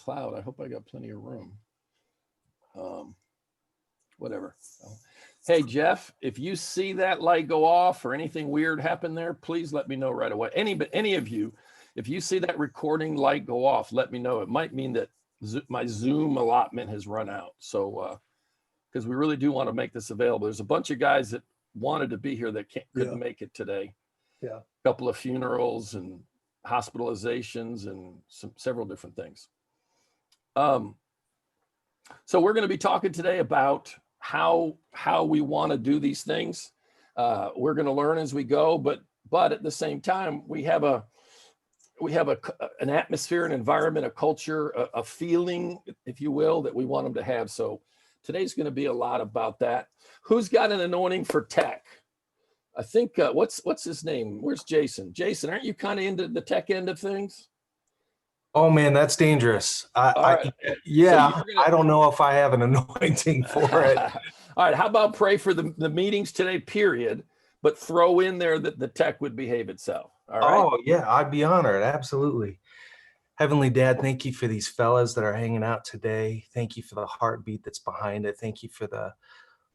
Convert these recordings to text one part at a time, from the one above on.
cloud. I hope I got plenty of room. Whatever. Hey, Jeff, if you see that light go off or anything weird happen there, please let me know right away. Any of you, if you see that recording light go off, let me know. It might mean that my Zoom allotment has run out. So, because we really do want to make this available. There's a bunch of guys that wanted to be here that couldn't make it today. Yeah. A couple of funerals and hospitalizations and several different things. So we're going to be talking today about how we want to do these things. We're going to learn as we go, but at the same time, we have an atmosphere, an environment, a culture, a feeling, if you will, that we want them to have. So today's going to be a lot about that. Who's got an anointing for tech? I think, what's his name? Where's Jason? Jason, aren't you kind of into the tech end of things? Oh man, that's dangerous. I don't know if I have an anointing for it. All right, how about pray for the meetings today, period, but throw in there that the tech would behave itself. All right. Oh yeah, I'd be honored. Absolutely. Heavenly Dad, thank you for these fellas that are hanging out today. Thank you for the heartbeat that's behind it. Thank you for the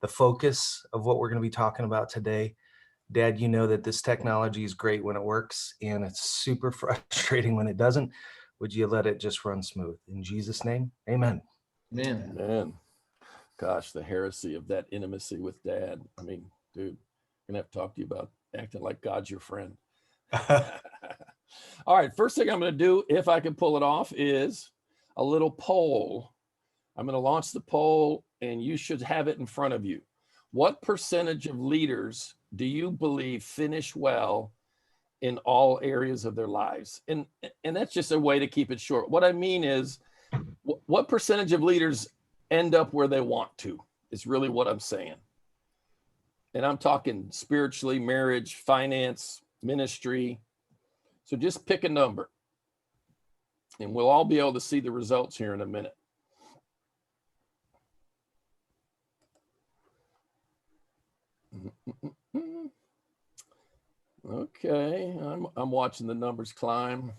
focus of what we're going to be talking about today. Dad, you know that this technology is great when it works, and it's super frustrating when it doesn't. Would you let it just run smooth? In Jesus' name, amen. Amen. Amen. Gosh, the heresy of that intimacy with Dad. I mean, dude, I'm going to have to talk to you about acting like God's your friend. All right, first thing I'm going to do, if I can pull it off, is a little poll. I'm going to launch the poll, and you should have it in front of you. What percentage of leaders do you believe finish well in all areas of their lives? And that's just a way to keep it short. What I mean is, what percentage of leaders end up where they want to, is really what I'm saying. And I'm talking spiritually, marriage, finance, ministry. So just pick a number, and we'll all be able to see the results here in a minute. Okay, I'm watching the numbers climb.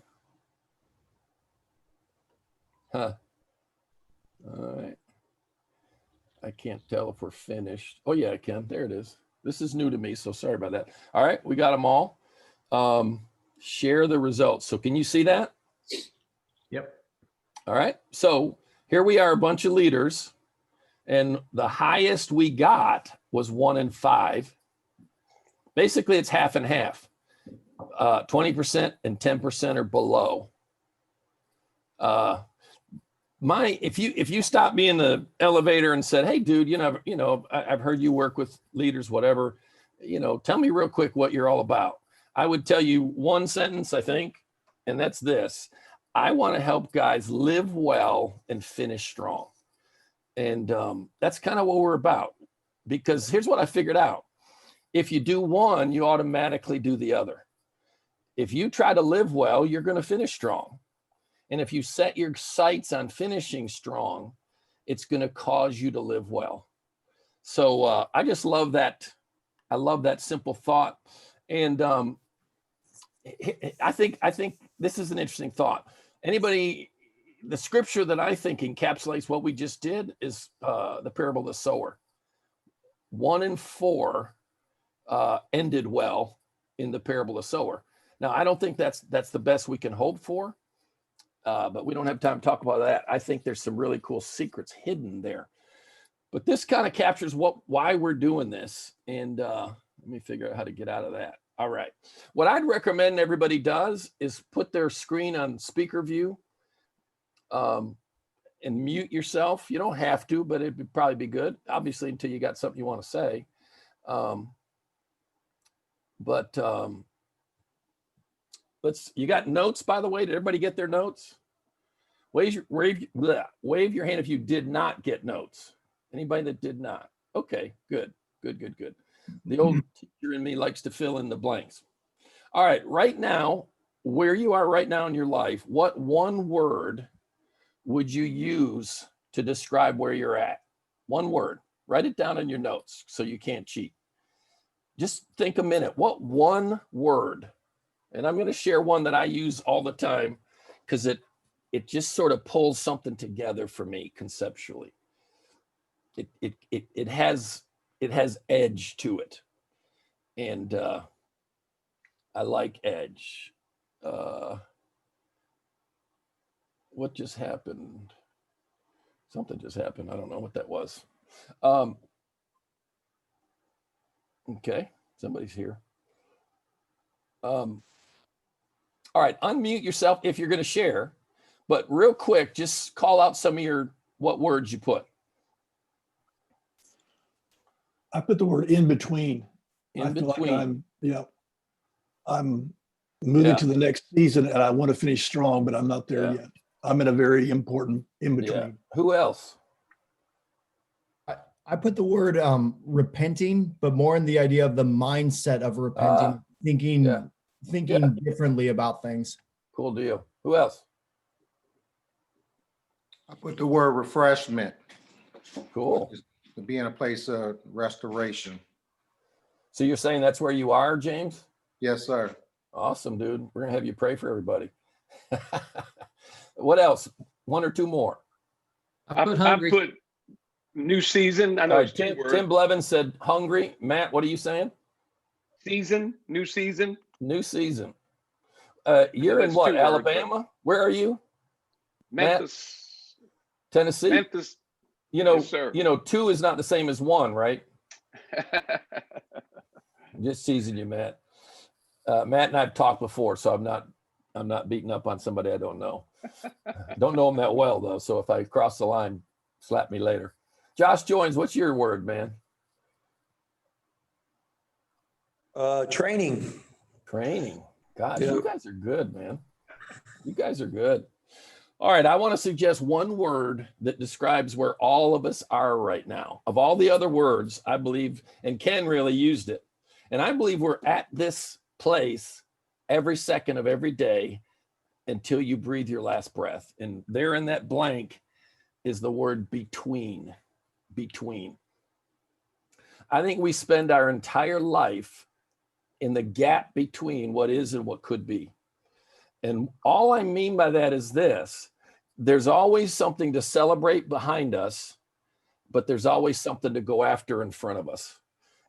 All right. I can't tell if we're finished. Oh yeah, I can. There it is. This is new to me, so sorry about that. All right, we got them all. Share the results. So can you see that? Yep. All right. So here we are, a bunch of leaders, and the highest we got was 1 in 5. Basically, it's half and half. 20% and 10% are below. If you stopped me in the elevator and said, "Hey, dude, I've heard you work with leaders, whatever. Tell me real quick what you're all about." I would tell you one sentence, I think, and that's this: I want to help guys live well and finish strong. And that's kind of what we're about. Because here's what I figured out: if you do one, you automatically do the other. If you try to live well, you're going to finish strong. And if you set your sights on finishing strong, it's going to cause you to live well. So I just love that. I love that simple thought. And I think this is an interesting thought. The scripture that I think encapsulates what we just did is the parable of the sower. 1 in 4 ended well in the parable of the sower. Now, I don't think that's the best we can hope for. But we don't have time to talk about that. I think there's some really cool secrets hidden there. But this kind of captures why we're doing this. And let me figure out how to get out of that. All right. What I'd recommend everybody does is put their screen on speaker view and mute yourself. You don't have to, but it'd probably be good, obviously, until you got something you want to say. You got notes, by the way? Did everybody get their notes? Wave your hand if you did not get notes. Anybody that did not? Okay, good. The old teacher in me likes to fill in the blanks. All right, right now, where you are right now in your life, what one word would you use to describe where you're at? One word. Write it down in your notes so you can't cheat. Just think a minute. What one word? And I'm going to share one that I use all the time because it it just sort of pulls something together for me conceptually. It has edge to it, and I like edge. What just happened? Something just happened. I don't know what that was. Okay, somebody's here. All right, unmute yourself if you're going to share, but real quick, just call out some of what words you put. I put the word in between. In I feel between. like I'm moving to the next season and I want to finish strong, but I'm not there yet. I'm in a very important in between. Yeah. Who else? I put the word repenting, but more in the idea of the mindset of repenting, thinking differently about things. Cool deal. Who else? I put the word refreshment. Cool. To be in a place of restoration. So you're saying that's where you are, James? Yes, sir. Awesome, dude. We're gonna have you pray for everybody. What else? One or two more. I put new season. I know it's Tim Blevins said hungry. Matt, what are you saying? New season. New season. You're in what, Alabama? Where are you? Memphis. Matt? Tennessee? Memphis. Yes, sir. Two is not the same as one, right? Just teasing you, Matt. Matt and I've talked before, so I'm not beating up on somebody I don't know. Don't know him that well though, so if I cross the line, slap me later. Josh Joins, what's your word, man? Training. Training. Gosh, you guys are good, man. You guys are good. All right, I want to suggest one word that describes where all of us are right now. Of all the other words, I believe, and Ken really used it, and I believe we're at this place every second of every day until you breathe your last breath. And there in that blank is the word between. Between. I think we spend our entire life in the gap between what is and what could be. And all I mean by that is this: there's always something to celebrate behind us, but there's always something to go after in front of us.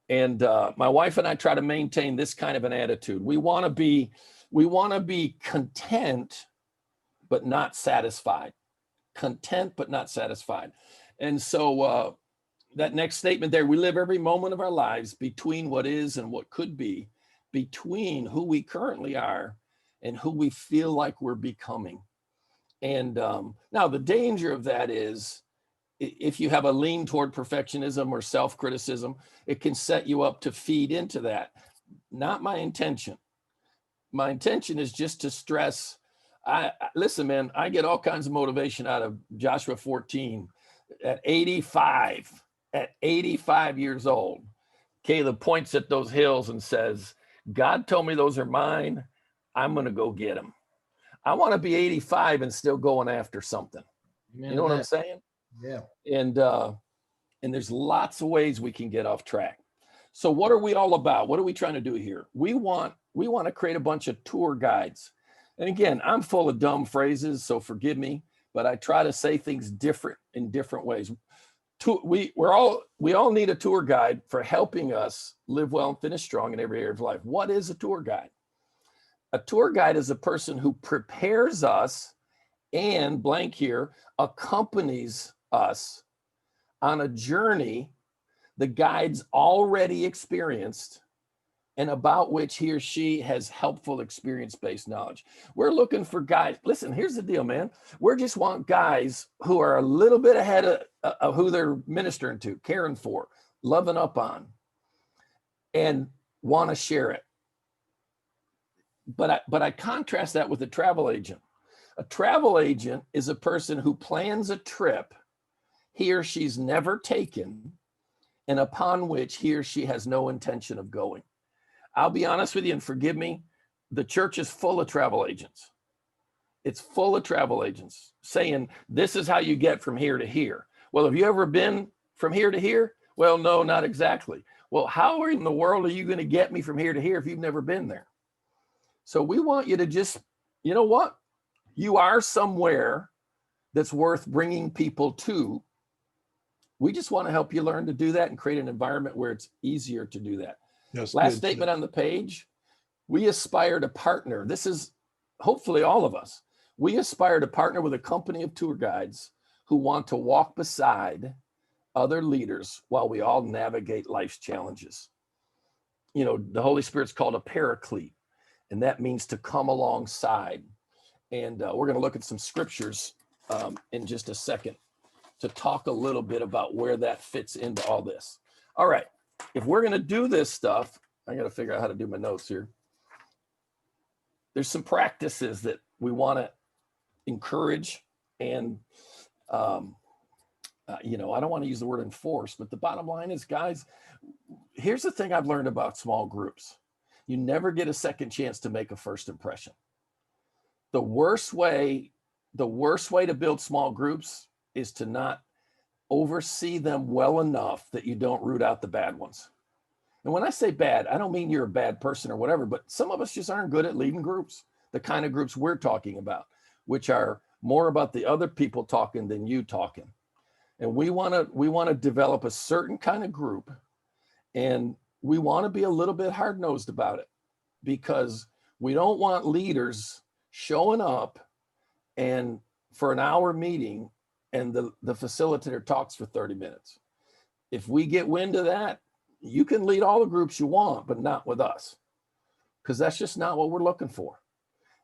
And my wife and I try to maintain this kind of an attitude. We want to be content, but not satisfied. Content, but not satisfied. And so that next statement there, we live every moment of our lives between what is and what could be, between who we currently are and who we feel like we're becoming. And now the danger of that is if you have a lean toward perfectionism or self-criticism, it can set you up to feed into that. Not my intention. My intention is just to stress. Listen, man, I get all kinds of motivation out of Joshua 14. At 85 years old, Caleb points at those hills and says, God told me those are mine. I'm going to go get them. I want to be 85 and still going after something. Amen. You know what I'm saying? Yeah. And there's lots of ways we can get off track. So what are we all about? What are we trying to do here? We want to create a bunch of tour guides. And again, I'm full of dumb phrases, so forgive me, but I try to say things different in different ways. We all need a tour guide for helping us live well and finish strong in every area of life. What is a tour guide? A tour guide is a person who prepares us and blank here accompanies us on a journey the guide's already experienced and about which he or she has helpful experience-based knowledge. We're looking for guys. Listen, here's the deal, man. We just want guys who are a little bit ahead of who they're ministering to, caring for, loving up on, and want to share it. But I contrast that with a travel agent. A travel agent is a person who plans a trip he or she's never taken and upon which he or she has no intention of going. I'll be honest with you, and forgive me, the church is full of travel agents. It's full of travel agents saying, this is how you get from here to here. Well, have you ever been from here to here? Well, no, not exactly. Well, how in the world are you going to get me from here to here if you've never been there? So we want you to just, you know what? you are somewhere that's worth bringing people to. We just want to help you learn to do that and create an environment where it's easier to do that. That's Last good, statement Chip. on the page. We aspire to partner. This is hopefully all of us. We aspire to partner with a company of tour guides who want to walk beside other leaders while we all navigate life's challenges. You know, the Holy Spirit's called a paraclete, and that means to come alongside. And we're going to look at some scriptures in just a second to talk a little bit about where that fits into all this. All right, if we're going to do this stuff, I got to figure out how to do my notes here. There's some practices that we want to encourage, and you know, I don't want to use the word enforce, but the bottom line is, guys, here's the thing I've learned about small groups. You never get a second chance to make a first impression. The worst way to build small groups is to not oversee them well enough that you don't root out the bad ones. And when I say bad, I don't mean you're a bad person or whatever, but some of us just aren't good at leading groups, the kind of groups we're talking about, which are more about the other people talking than you talking. And we want to develop a certain kind of group, and we want to be a little bit hard-nosed about it, because we don't want leaders showing up and for an hour meeting and the facilitator talks for 30 minutes. If we get wind of that, you can lead all the groups you want, but not with us, because that's just not what we're looking for.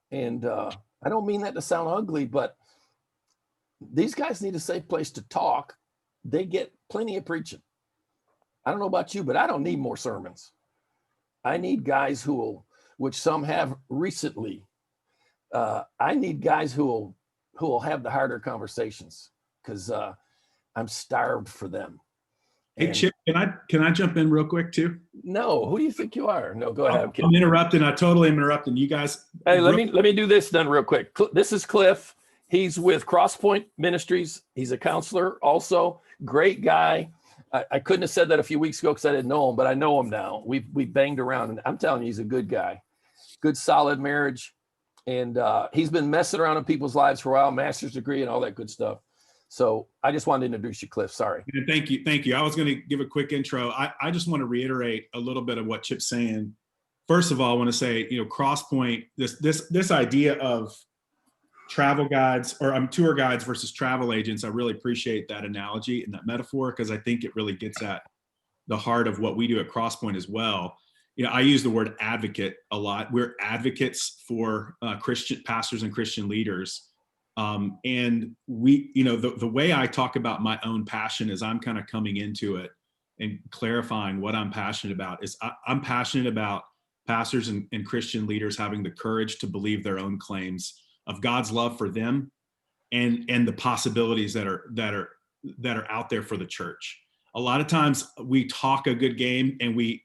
And I don't mean that to sound ugly, but these guys need a safe place to talk. They get plenty of preaching. I don't know about you, but I don't need more sermons. I need guys who will, which some have recently. I need guys who will have the harder conversations, because I'm starved for them. Hey, And Chip, can I jump in real quick too? no, who do you think you are? No, go ahead. I'm interrupting. I totally am interrupting you guys. Hey, let me do this then real quick. This is Cliff. He's with Crosspoint Ministries. He's a counselor also. Great guy. I couldn't have said that a few weeks ago because I didn't know him, but I know him now. We've banged around, and I'm telling you, he's a good guy. Good, solid marriage. And he's been messing around in people's lives for a while, master's degree and all that good stuff. So I just wanted to introduce you, Cliff. Sorry. Thank you. Thank you. I was going to give a quick intro. I just want to reiterate a little bit of what Chip's saying. First of all, I want to say, you know, Crosspoint, this idea of travel guides or tour guides versus travel agents. I really appreciate that analogy and that metaphor, because I think it really gets at the heart of what we do at Crosspoint as well. You know, I use the word advocate a lot. We're advocates for Christian pastors and Christian leaders. And we, you know, the way I talk about my own passion is I'm kind of coming into it and clarifying what I'm passionate about is I'm passionate about pastors and Christian leaders having the courage to believe their own claims of God's love for them and the possibilities that are out there for the church. A lot of times we talk a good game and we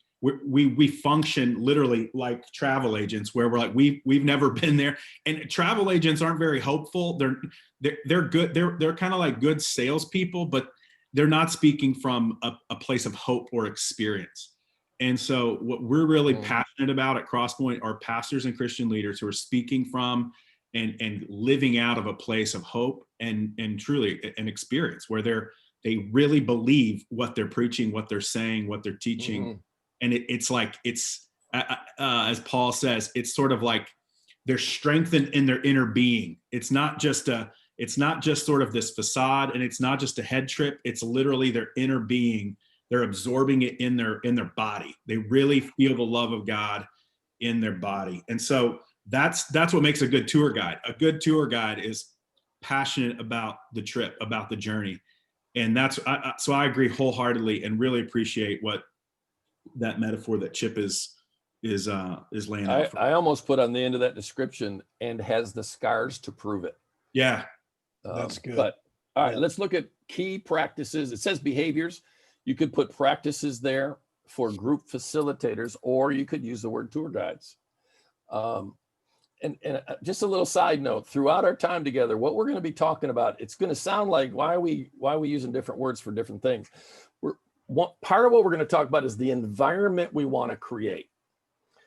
function literally like travel agents, where we're like, we've never been there. And travel agents aren't very hopeful. They're good. They're kind of like good salespeople, but they're not speaking from a place of hope or experience. And so what we're really passionate about at Crosspoint are pastors and Christian leaders who are speaking from and living out of a place of hope and truly an experience where they really believe what they're preaching, what they're saying, what they're teaching. And it's like, as Paul says, it's sort of like they're strengthened in their inner being. It's not just sort of this facade, and it's not just a head trip. It's literally their inner being. They're absorbing it in their body. They really feel the love of God in their body. And so that's what makes a good tour guide. A good tour guide is passionate about the trip, about the journey. And so I agree wholeheartedly and really appreciate what that metaphor that Chip is laying out. I almost put on the end of that description, and has the scars to prove it. Yeah. That's good. But all right, let's look at key practices. It says behaviors. You could put practices there for group facilitators, or you could use the word tour guides. And just a little side note, throughout our time together, what we're going to be talking about, it's going to sound like why are we using different words for different things. Part of what we're going to talk about is the environment we want to create.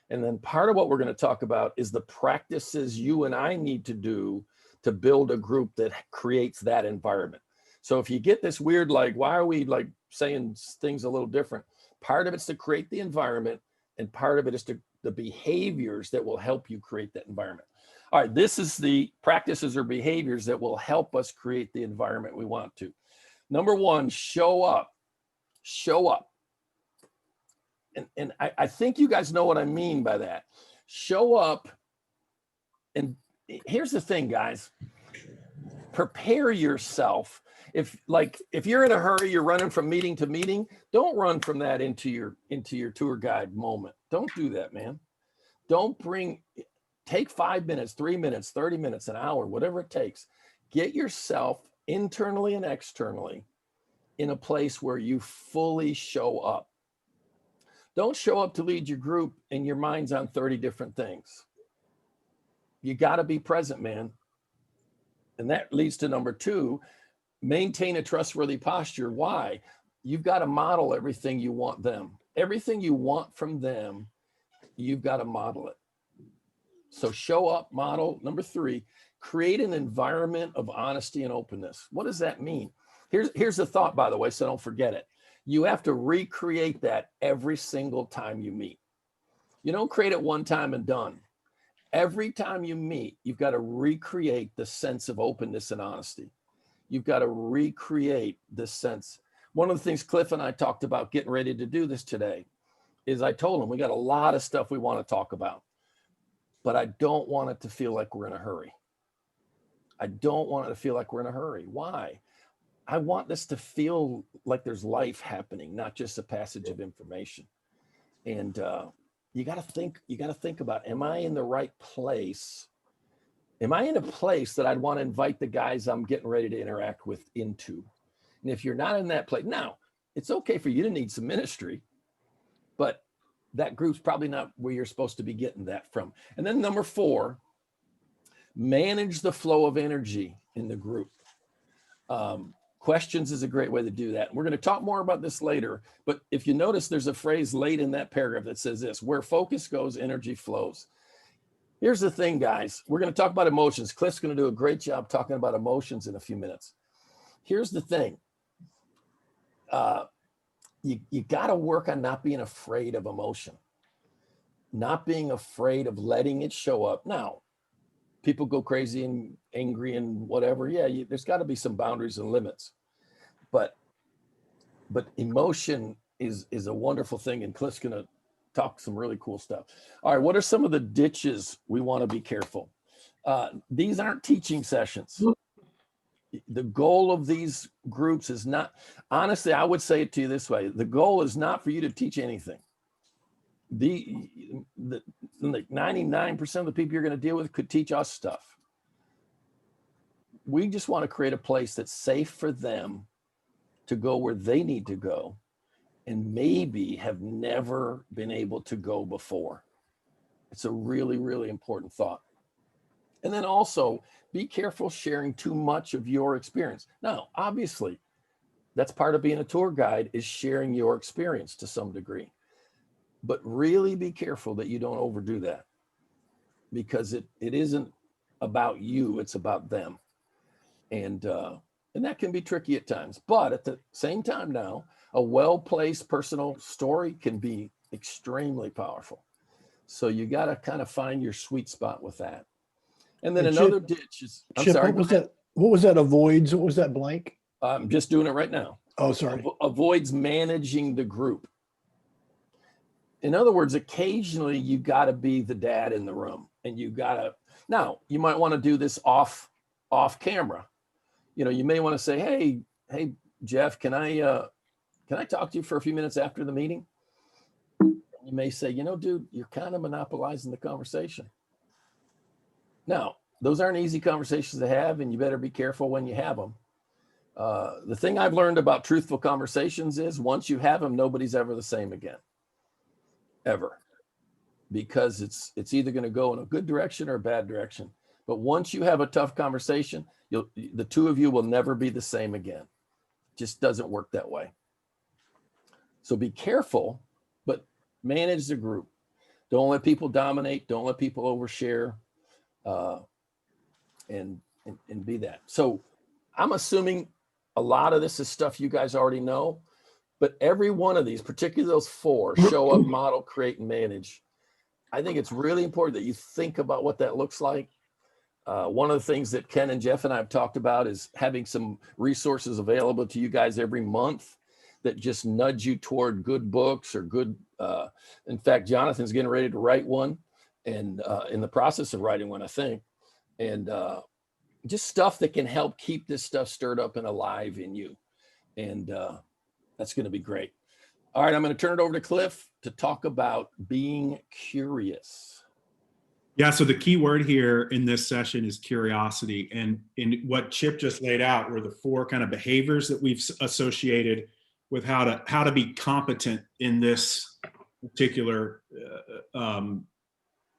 And then part of what we're going to talk about is the practices you and I need to do to build a group that creates that environment. So if you get this weird, like, why are we like saying things a little different? Part of it's to create the environment, and part of it is the behaviors that will help you create that environment. All right, this is the practices or behaviors that will help us create the environment we want to. Number one, show up. Show up. And I think you guys know what I mean by that. Show up. And here's the thing, guys. Prepare yourself. If you're in a hurry, you're running from meeting to meeting, don't run from that into your tour guide moment. Don't do that, man. Take 5 minutes, 3 minutes, 30 minutes, an hour, whatever it takes. Get yourself internally and externally in a place where you fully show up. Don't show up to lead your group and your mind's on 30 different things. You got to be present, man. And that leads to number two, maintain a trustworthy posture. Why? You've got to model everything you want them. Everything you want from them, you've got to model it. So show up, model. Number three, create an environment of honesty and openness. What does that mean? Here's the thought, by the way, so don't forget it. You have to recreate that every single time you meet. You don't create it one time and done. Every time you meet, you've got to recreate the sense of openness and honesty. You've got to recreate this sense. One of the things Cliff and I talked about getting ready to do this today is I told him we got a lot of stuff we want to talk about, but I don't want it to feel like we're in a hurry. I don't want it to feel like we're in a hurry. Why? I want this to feel like there's life happening, not just a passage of information. And you got to think about, am I in the right place? Am I in a place that I'd want to invite the guys I'm getting ready to interact with into? And if you're not in that place, now it's okay for you to need some ministry, but that group's probably not where you're supposed to be getting that from. And then number four, manage the flow of energy in the group. Questions is a great way to do that. We're going to talk more about this later, but if you notice, there's a phrase late in that paragraph that says this: where focus goes, energy flows. Here's the thing, guys. We're going to talk about emotions. Cliff's going to do a great job talking about emotions in a few minutes. Here's the thing. You got to work on not being afraid of emotion, not being afraid of letting it show up. Now, people go crazy and angry and whatever. Yeah, there's got to be some boundaries and limits. But emotion is a wonderful thing, and Cliff's going to talk some really cool stuff. All right, what are some of the ditches we want to be careful? These aren't teaching sessions. The goal of these groups is not, honestly, I would say it to you this way. The goal is not for you to teach anything. Like 99% of the people you're going to deal with could teach us stuff. We just want to create a place that's safe for them to go where they need to go and maybe have never been able to go before. It's a really, really important thought. And then also be careful sharing too much of your experience. Now, obviously, that's part of being a tour guide, is sharing your experience to some degree. But really be careful that you don't overdo that, because it isn't about you, it's about them. And that can be tricky at times. But at the same time now, a well-placed personal story can be extremely powerful. So you got to kind of find your sweet spot with that. And then another ditch is, I'm Chip, sorry. What was that avoids? What was that blank? I'm just doing it right now. Oh, sorry. Avoids managing the group. In other words, occasionally you got to be the dad in the room, and you got to, now you might want to do this off camera. You know, you may want to say, hey, Jeff, can I talk to you for a few minutes after the meeting? You may say, dude, you're kind of monopolizing the conversation. Now, those aren't easy conversations to have, and you better be careful when you have them. The thing I've learned about truthful conversations is once you have them, nobody's ever the same again, ever, because it's either going to go in a good direction or a bad direction. But once you have a tough conversation, the two of you will never be the same again. It just doesn't work that way. So be careful, but manage the group. Don't let people dominate. Don't let people overshare. And and be that. So I'm assuming a lot of this is stuff you guys already know, but every one of these, particularly those 4, show up, model, create, and manage. I think it's really important that you think about what that looks like. One of the things that Ken and Jeff and I have talked about is having some resources available to you guys every month that just nudge you toward good books or good. In fact, Jonathan's getting ready to write one, and in the process of writing one, I think, and just stuff that can help keep this stuff stirred up and alive in you. And that's going to be great. All right, I'm going to turn it over to Cliff to talk about being curious. Yeah, so the key word here in this session is curiosity. And in what Chip just laid out were the 4 kind of behaviors that we've associated with how to be competent in this particular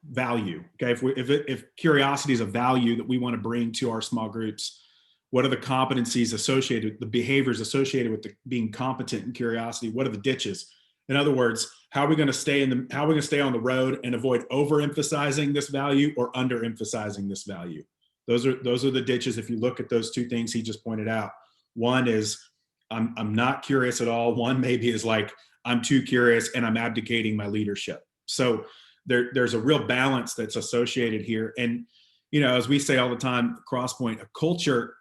value. Okay, if curiosity is a value that we want to bring to our small groups, what are the competencies associated, the behaviors associated with being competent in curiosity? What are the ditches? In other words, how are we going to stay on the road and avoid overemphasizing this value or underemphasizing this value? Those are the ditches. If you look at those 2 things he just pointed out, one is I'm not curious at all. One maybe is like I'm too curious and I'm abdicating my leadership. So there's a real balance that's associated here. And as we say all the time, Crosspoint, a culture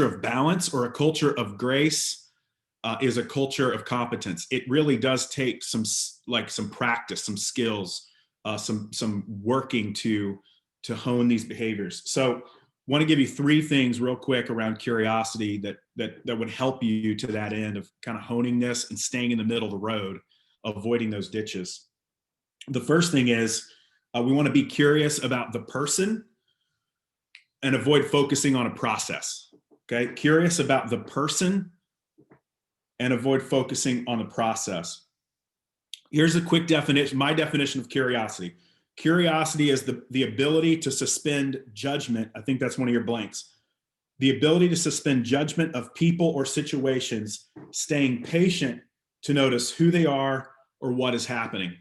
of balance or a culture of grace is a culture of competence. It really does take some practice, some skills, some working to hone these behaviors. So want to give you 3 things real quick around curiosity that would help you to that end of kind of honing this and staying in the middle of the road, avoiding those ditches. The first thing is we want to be curious about the person and avoid focusing on a process. Okay, curious about the person and avoid focusing on the process. Here's a quick definition, my definition of curiosity. Curiosity is the ability to suspend judgment. I think that's one of your blanks. The ability to suspend judgment of people or situations, staying patient to notice who they are or what is happening.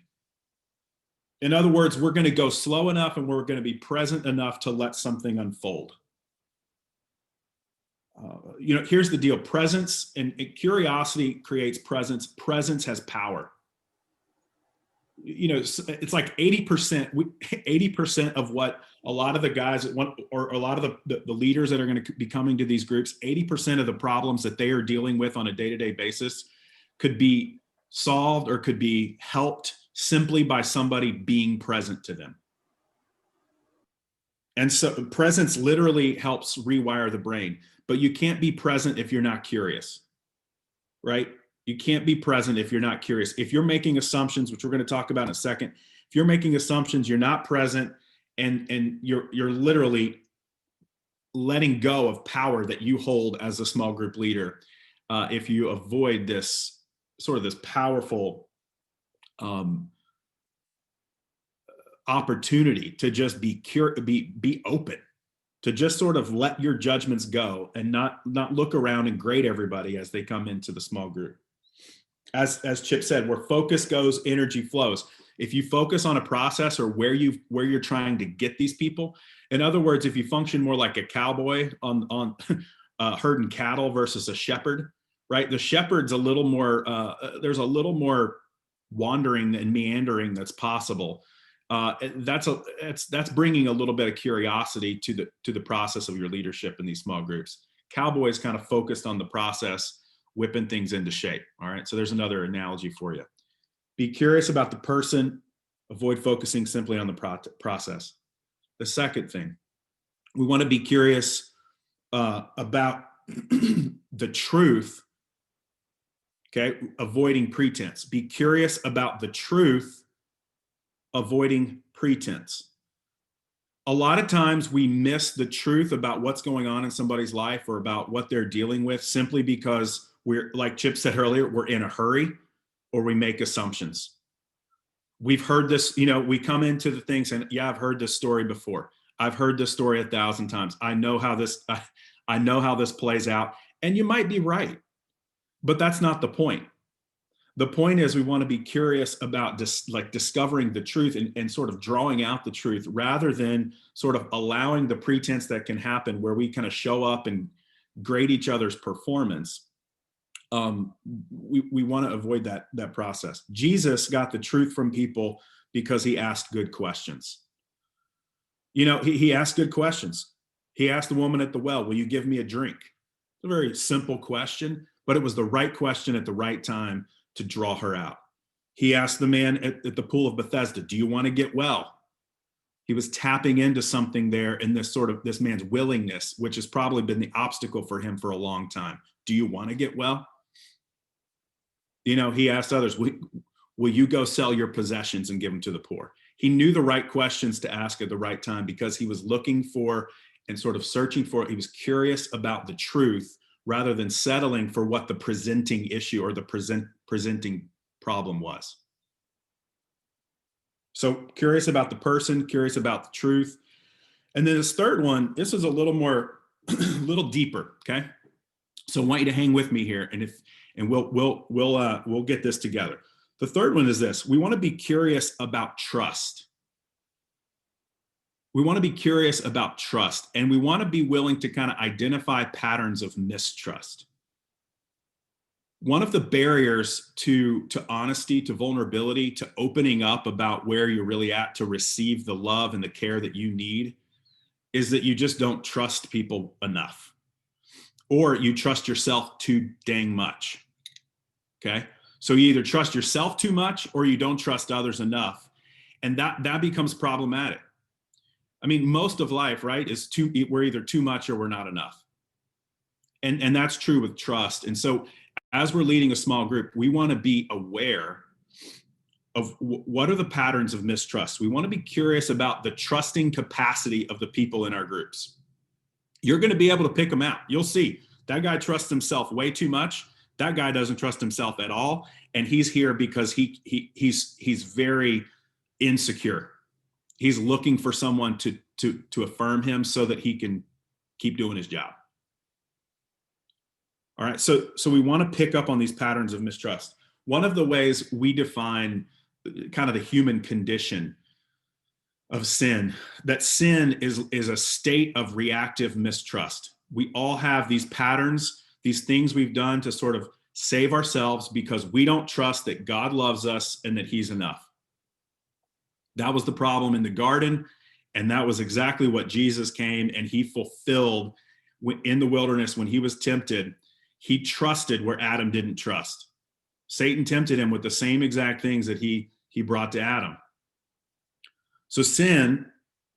In other words, we're going to go slow enough and we're going to be present enough to let something unfold. Here's the deal. Presence and curiosity creates presence. Presence has power. It's like 80% of what a lot of the guys that want, or a lot of the leaders that are going to be coming to these groups, 80% of the problems that they are dealing with on a day-to-day basis could be solved or could be helped simply by somebody being present to them. And so presence literally helps rewire the brain, but you can't be present if you're not curious, right? You can't be present if you're not curious. If you're making assumptions, which we're going to talk about in a second, if you're making assumptions, you're not present, and you're literally letting go of power that you hold as a small group leader. If you avoid this powerful opportunity to just be open, to just sort of let your judgments go and not look around and grade everybody as they come into the small group. As Chip said, where focus goes, energy flows. If you focus on a process or where you're trying to get these people, in other words, if you function more like a cowboy on herding cattle versus a shepherd, right? The shepherd's a little more, there's a little more wandering and meandering that's possible. That's bringing a little bit of curiosity to the process of your leadership in these small groups. Cowboys kind of focused on the process, whipping things into shape. All right. So there's another analogy for you. Be curious about the person, avoid focusing simply on the process. The second thing, we want to be curious about the truth. Okay. Avoiding pretense. Be curious about the truth, avoiding pretense. A lot of times we miss the truth about what's going on in somebody's life or about what they're dealing with simply because we're, like Chip said earlier, we're in a hurry or we make assumptions. We've heard this, we come into the things and yeah, I've heard this story before. I've heard this story 1,000 times. I know how this plays out, and you might be right, but that's not the point. The point is we want to be curious about discovering the truth and sort of drawing out the truth rather than sort of allowing the pretense that can happen where we kind of show up and grade each other's performance. We want to avoid that process. Jesus got the truth from people because he asked good questions. You know, he asked good questions. He asked the woman at the well, will you give me a drink? It's a very simple question, but it was the right question at the right time to draw her out. He asked the man at the pool of Bethesda, do you want to get well? He was tapping into something there in this man's willingness, which has probably been the obstacle for him for a long time. Do you want to get well? You know, he asked others, will you go sell your possessions and give them to the poor? He knew the right questions to ask at the right time because he was looking for and sort of searching for, he was curious about the truth rather than settling for what the presenting issue or the presenting problem was. So curious about the person, curious about the truth. And then this third one, this is a little more, a little deeper, okay? So I want you to hang with me here, and we'll get this together. The third one is this: we want to be curious about trust. We want to be curious about trust, and we want to be willing to kind of identify patterns of mistrust. One of the barriers to honesty, to vulnerability, to opening up about where you're really at to receive the love and the care that you need is that you just don't trust people enough, or you trust yourself too dang much. Okay. So you either trust yourself too much or you don't trust others enough. And that becomes problematic. I mean, most of life, right, is we're either too much or we're not enough. And that's true with trust. And so as we're leading a small group, we want to be aware of what are the patterns of mistrust. We want to be curious about the trusting capacity of the people in our groups. You're going to be able to pick them out. You'll see that guy trusts himself way too much. That guy doesn't trust himself at all. And he's here because he's very insecure. He's looking for someone to affirm him so that he can keep doing his job. All right, so we want to pick up on these patterns of mistrust. One of the ways we define kind of the human condition of sin, that sin is a state of reactive mistrust. We all have these patterns, these things we've done to sort of save ourselves because we don't trust that God loves us and that he's enough. That was the problem in the garden, and that was exactly what Jesus came and he fulfilled in the wilderness when he was tempted. He trusted where Adam didn't trust. Satan tempted him with the same exact things that he brought to Adam. So sin,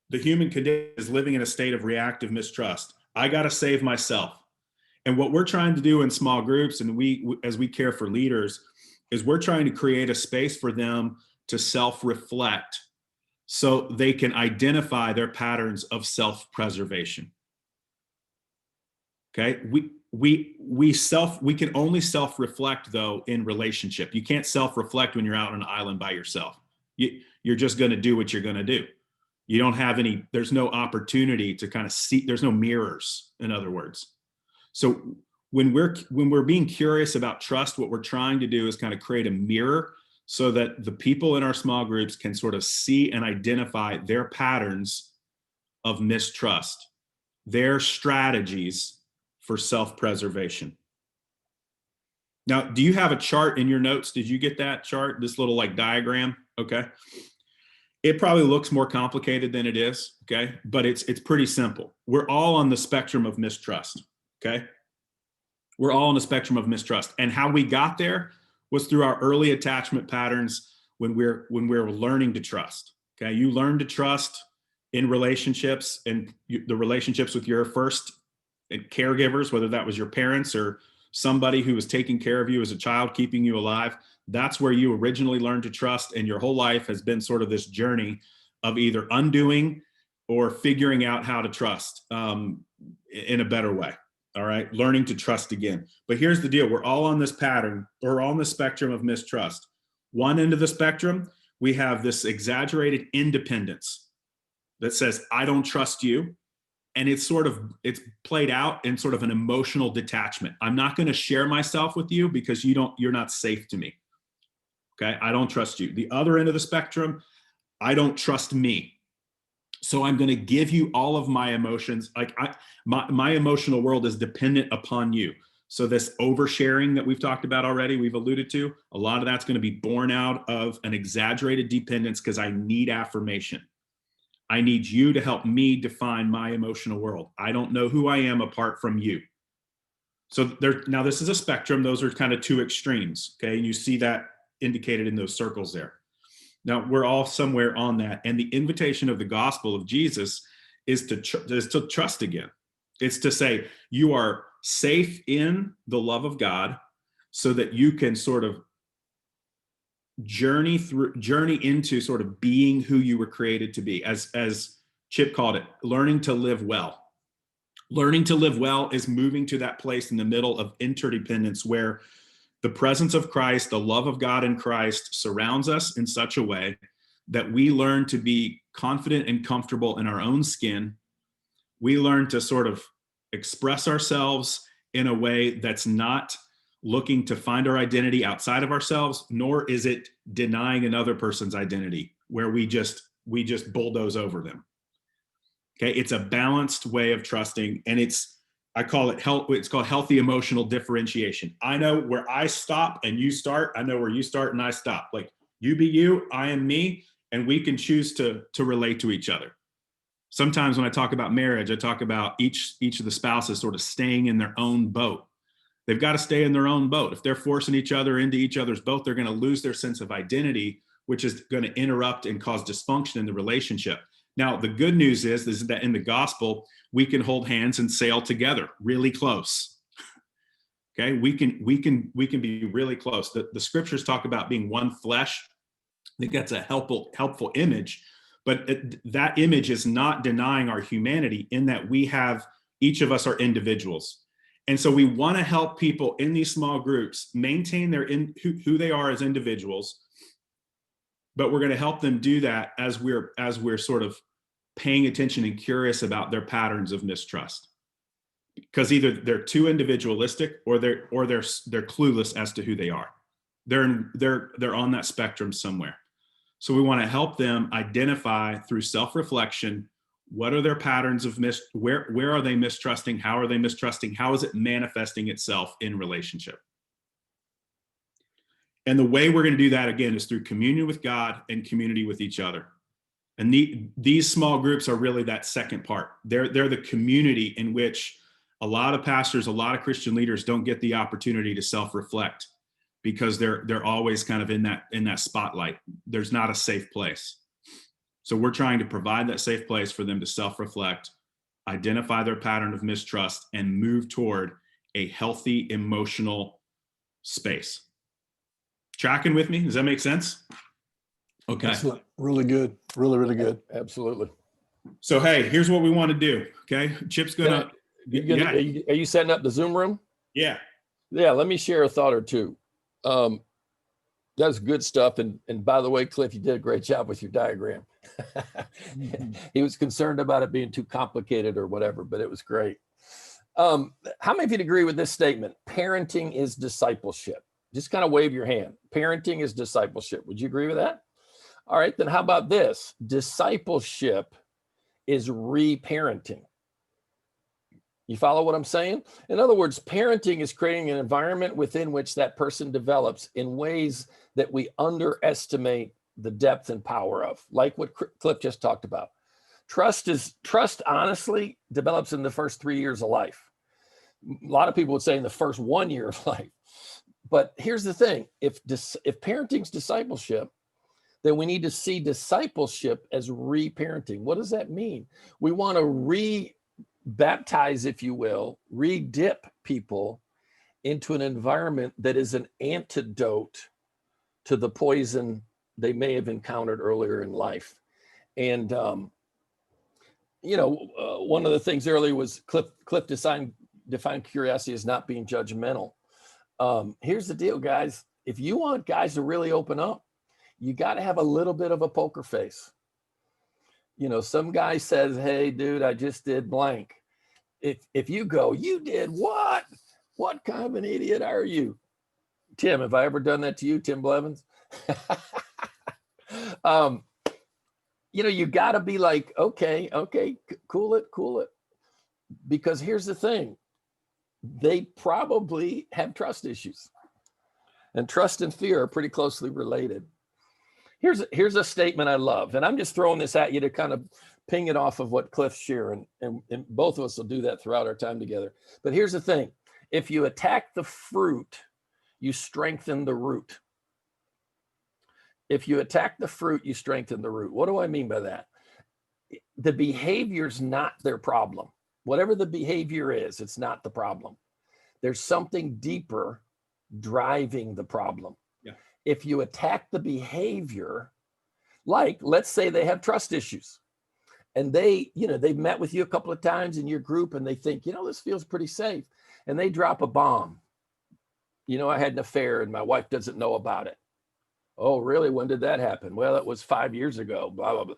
the human condition, is living in a state of reactive mistrust. I got to save myself. And what we're trying to do in small groups, and as we care for leaders, is we're trying to create a space for them to self-reflect so they can identify their patterns of self-preservation. Okay, we can only self-reflect though in relationship. You can't self-reflect when you're out on an island by yourself. You're just going to do what you're going to do. You don't have there's no opportunity to kind of see, there's no mirrors, in other words. So when we're being curious about trust, what we're trying to do is kind of create a mirror so that the people in our small groups can sort of see and identify their patterns of mistrust, their strategies for self-preservation. Now, do you have a chart in your notes? Did you get that chart, this little like diagram? Okay. It probably looks more complicated than it is, okay? But it's pretty simple. We're all on the spectrum of mistrust, okay? We're all on the spectrum of mistrust. And how we got there was through our early attachment patterns when we're learning to trust, okay? You learn to trust in relationships and the relationships with your first caregivers, whether that was your parents or somebody who was taking care of you as a child, keeping you alive. That's where you originally learned to trust, and your whole life has been sort of this journey of either undoing or figuring out how to trust in a better way. All right, learning to trust again. But here's the deal: we're all on this pattern, or on the spectrum of mistrust. One end of the spectrum, we have this exaggerated independence that says, I don't trust you. And it's played out in sort of an emotional detachment. I'm not going to share myself with you because you're not safe to me. Okay. I don't trust you. The other end of the spectrum, I don't trust me. So I'm going to give you all of my emotions. Like my emotional world is dependent upon you. So this oversharing that we've talked about already, we've alluded to, a lot of that's going to be born out of an exaggerated dependence because I need affirmation. I need you to help me define my emotional world. I don't know who I am apart from you. So now this is a spectrum. Those are kind of two extremes. Okay. And you see that indicated in those circles there. Now we're all somewhere on that. And the invitation of the gospel of Jesus is to trust again. It's to say you are safe in the love of God so that you can sort of journey into sort of being who you were created to be. As Chip called it, learning to live well. Learning to live well is moving to that place in the middle of interdependence where the presence of Christ, the love of God in Christ surrounds us in such a way that we learn to be confident and comfortable in our own skin. We learn to sort of express ourselves in a way that's not looking to find our identity outside of ourselves, nor is it denying another person's identity where we just bulldoze over them. Okay, it's a balanced way of trusting, and it's called healthy emotional differentiation. I know where I stop and you start. I know where you start and I stop. Like you be you, I am me, and we can choose to relate to each other. Sometimes when I talk about marriage, I talk about each of the spouses sort of staying in their own boat. They've got to stay in their own boat. If they're forcing each other into each other's boat, they're going to lose their sense of identity, which is going to interrupt and cause dysfunction in the relationship. Now, the good news is that in the gospel, we can hold hands and sail together really close. Okay, we can be really close. The scriptures talk about being one flesh. I think that's a helpful image, but that image is not denying our humanity in that each of us are individuals. And so we want to help people in these small groups maintain who they are as individuals, but we're going to help them do that as we're sort of paying attention and curious about their patterns of mistrust. Because either they're too individualistic or they're clueless as to who they are. They're on that spectrum somewhere. So we want to help them identify through self-reflection, what are their patterns of where are they mistrusting? How are they mistrusting? How is it manifesting itself in relationship? And the way we're going to do that, again, is through communion with God and community with each other. And these small groups are really that second part. They're the community in which a lot of pastors, a lot of Christian leaders don't get the opportunity to self-reflect because they're always kind of in that spotlight. There's not a safe place. So we're trying to provide that safe place for them to self-reflect, identify their pattern of mistrust, and move toward a healthy emotional space. Tracking with me? Does that make sense? Okay. Excellent. Really good. Really, really good. Absolutely. So, hey, here's what we want to do. Okay. Chip's gonna. Are you setting up the Zoom room? Yeah. Yeah. Let me share a thought or two. That's good stuff. And by the way, Cliff, you did a great job with your diagram. He was concerned about it being too complicated or whatever, but it was great. How many of you agree with this statement? Parenting is discipleship. Just kind of wave your hand. Parenting is discipleship. Would you agree with that? All right, then how about this? Discipleship is reparenting. You follow what I'm saying? In other words, parenting is creating an environment within which that person develops in ways that we underestimate the depth and power of, like what Cliff just talked about. Trust honestly develops in the first 3 years of life. A lot of people would say in the first 1 year of life. But here's the thing, if parenting's discipleship, then we need to see discipleship as reparenting. What does that mean? We want to re-baptize, if you will, re-dip people into an environment that is an antidote to the poison they may have encountered earlier in life. And, one of the things earlier was Cliff defined curiosity as not being judgmental. Here's the deal, guys. If you want guys to really open up, you got to have a little bit of a poker face. Some guy says, hey, dude, I just did blank. If you go, you did what? What kind of an idiot are you? Tim, have I ever done that to you, Tim Blevins? You got to be like, okay, cool it. Because here's the thing. They probably have trust issues. And trust and fear are pretty closely related. Here's a statement I love, and I'm just throwing this at you to kind of ping it off of what Cliff's sharing, and both of us will do that throughout our time together. But here's the thing. If you attack the fruit, you strengthen the root. If you attack the fruit, you strengthen the root. What do I mean by that? The behavior's not their problem. Whatever the behavior is, it's not the problem. There's something deeper driving the problem. Yeah. If you attack the behavior, like let's say they have trust issues and they've met with you a couple of times in your group and they think, this feels pretty safe. And they drop a bomb. I had an affair and my wife doesn't know about it. Oh, really? When did that happen? Well, it was 5 years ago, blah, blah, blah.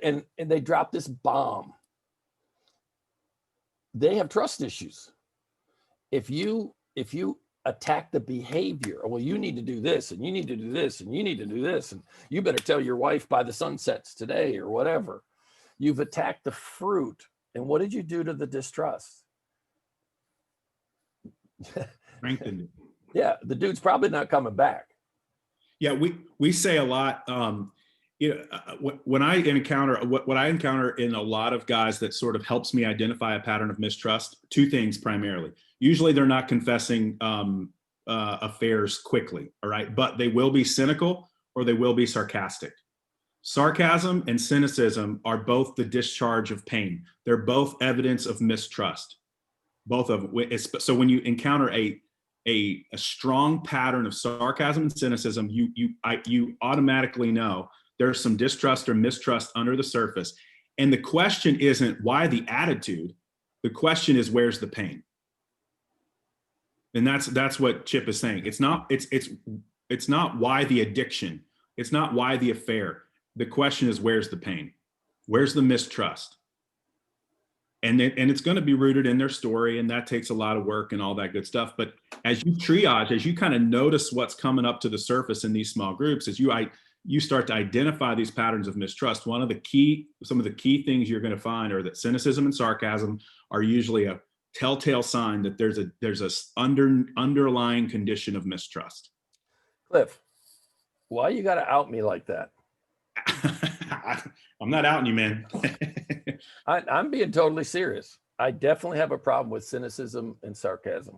And they drop this bomb. They have trust issues. If you attack the behavior, well, you need to do this and you need to do this and you need to do this. And you better tell your wife by the sun sets today or whatever. You've attacked the fruit. And what did you do to the distrust? Strengthened it. Yeah, the dude's probably not coming back. Yeah, we say a lot. When I encounter what I encounter in a lot of guys that sort of helps me identify a pattern of mistrust. Two things primarily. Usually, they're not confessing affairs quickly. All right, but they will be cynical or they will be sarcastic. Sarcasm and cynicism are both the discharge of pain. They're both evidence of mistrust. Both of them. So when you encounter a strong pattern of sarcasm and cynicism, you automatically know there's some distrust or mistrust under the surface. And the question isn't why the attitude. The question is where's the pain? And that's what Chip is saying. It's not why the addiction. It's not why the affair. The question is where's the pain? Where's the mistrust? And it's going to be rooted in their story, and that takes a lot of work and all that good stuff. But as you triage, as you kind of notice what's coming up to the surface in these small groups, as you start to identify these patterns of mistrust, some of the key things you're going to find are that cynicism and sarcasm are usually a telltale sign that there's a underlying condition of mistrust. Cliff, why you got to out me like that? I'm not outing you, man. I'm being totally serious. I definitely have a problem with cynicism and sarcasm.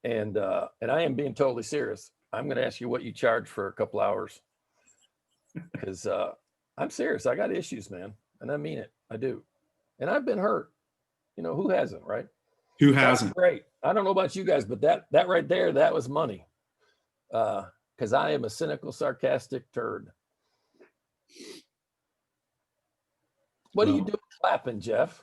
And I am being totally serious. I'm going to ask you what you charge for a couple hours. Because I'm serious. I got issues, man. And I mean it. I do. And I've been hurt. Who hasn't, right? Who hasn't? That's great. I don't know about you guys, but that right there, that was money. Because I am a cynical, sarcastic turd. What are you doing clapping, Jeff?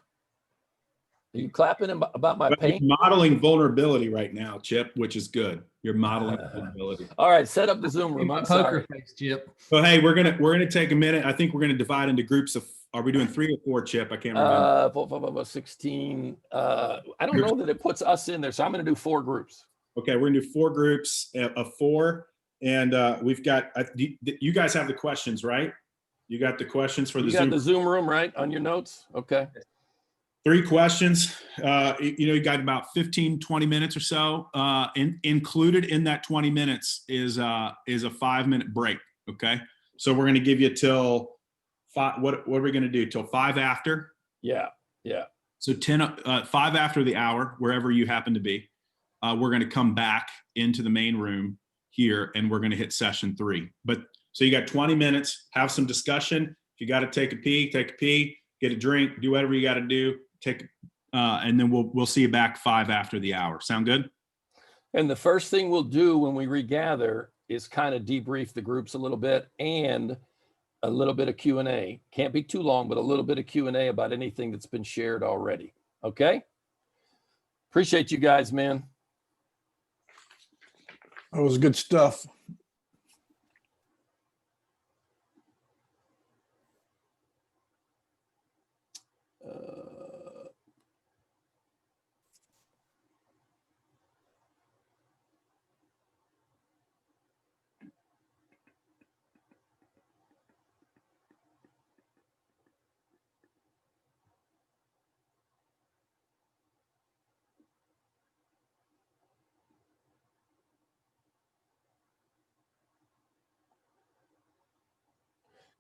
Are you clapping about my pain? You're modeling vulnerability right now, Chip, which is good. You're modeling vulnerability. All right, set up the Zoom room. I'm sorry. Poker face, Chip. So hey, we're gonna take a minute. I think we're gonna divide into groups of. Are we doing 3 or 4, Chip? I can't remember. 16. I don't know that it puts us in there, so I'm going to do 4 groups. Okay, we're gonna do 4 groups of 4, and we've got. You guys have the questions, right? You got the questions for the Zoom. You got the Zoom room, right, on your notes? Okay. 3 questions. You got about 15, 20 minutes or so. Included in that 20 minutes is a 5-minute break. Okay. So we're going to give you till 5. What are we going to do? Till 5 after? Yeah. So 5 after the hour, wherever you happen to be, we're going to come back into the main room here and we're going to hit session 3. So you got 20 minutes, have some discussion. If you got to take a pee, get a drink, do whatever you got to do. And then we'll see you back 5 after the hour. Sound good? And the first thing we'll do when we regather is kind of debrief the groups a little bit and a little bit of Q&A. Can't be too long, but a little bit of Q&A about anything that's been shared already. Okay? Appreciate you guys, man. That was good stuff.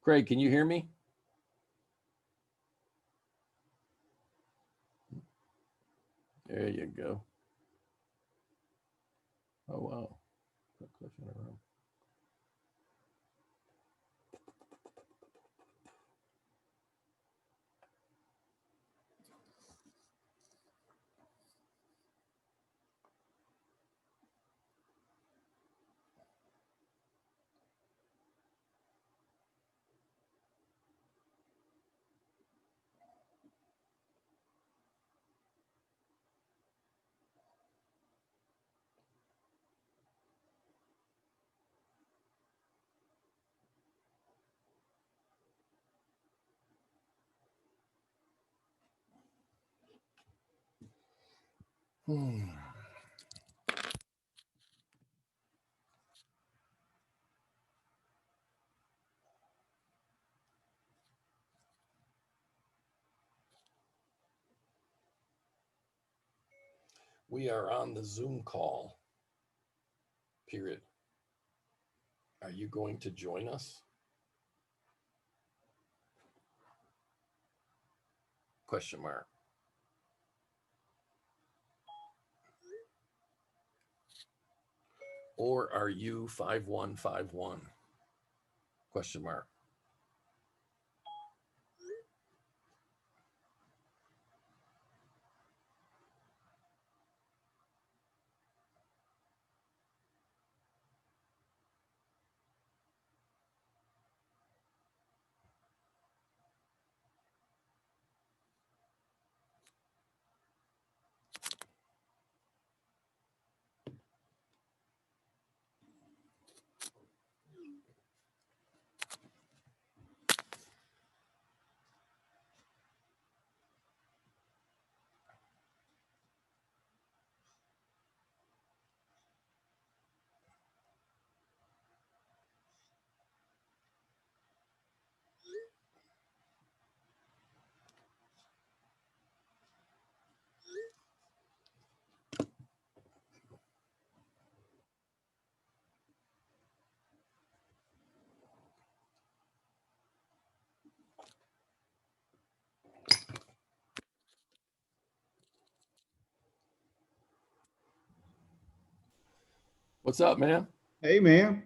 Craig, can you hear me? There you go. Oh, wow. We are on the Zoom call, period. Are you going to join us? Question mark. Or are you 5151? Question mark. What's up, man? Hey, man.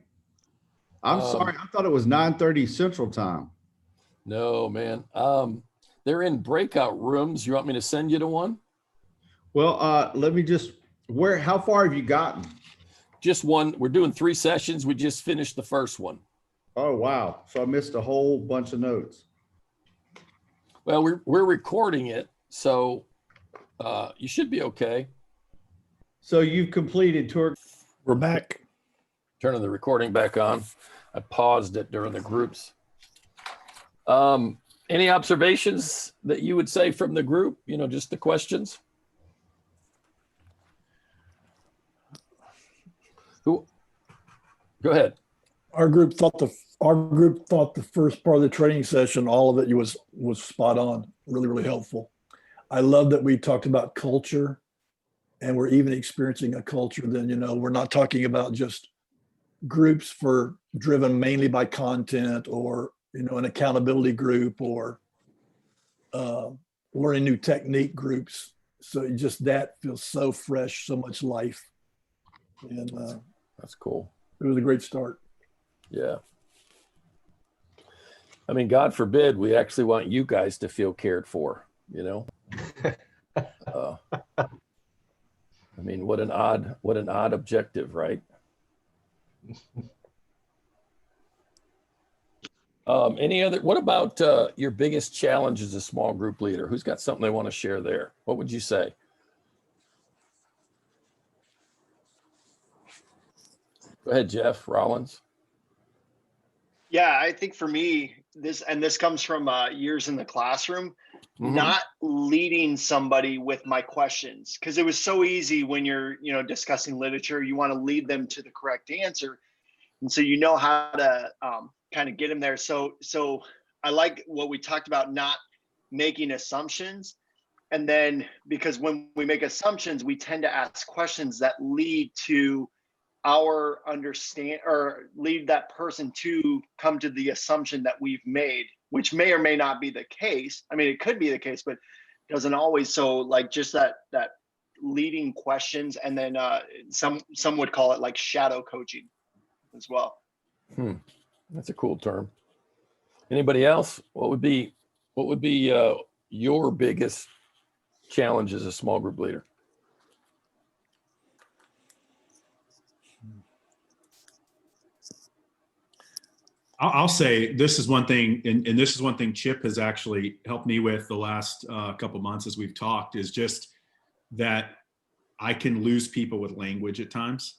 I'm sorry. I thought it was 9:30 Central Time. No, man. They're in breakout rooms. You want me to send you to one? Well, let me just, how far have you gotten? Just one. We're doing 3 sessions. We just finished the first one. Oh, wow. So I missed a whole bunch of notes. Well, we're recording it, so you should be okay. So you've completed tour. We're back. Turning the recording back on. I paused it during the groups. Any observations that you would say from the group? You know, just the questions. Who? Go ahead. Our group thought the first part of the training session, all of it was spot on, really, really helpful. I love that we talked about culture, and we're even experiencing a culture. Then, you know, we're not talking about just groups for driven mainly by content, or, you know, an accountability group, or learning new technique groups. So it just, that feels so fresh, so much life. And that's cool. It was a great start. Yeah. I mean, God forbid we actually want you guys to feel cared for, you know? I mean, what an odd objective, right? What about your biggest challenge as a small group leader? Who's got something they want to share there? What would you say? Go ahead, Jeff Rollins. Yeah, I think for me, this comes from years in the classroom, not leading somebody with my questions, because it was so easy when you're, you know, discussing literature, you want to lead them to the correct answer. And so, you know, how to kind of get them there. So I like what we talked about, not making assumptions. And then, because when we make assumptions, we tend to ask questions that lead to our understand or lead that person to come to the assumption that we've made, which may or may not be the case. I mean, it could be the case, but doesn't always. So like just that leading questions, and then some would call it like shadow coaching as well. That's a cool term. Anybody else? What would be your biggest challenge as a small group leader? I'll say this is one thing, and this is one thing Chip has actually helped me with the last couple months as we've talked, is just that I can lose people with language at times.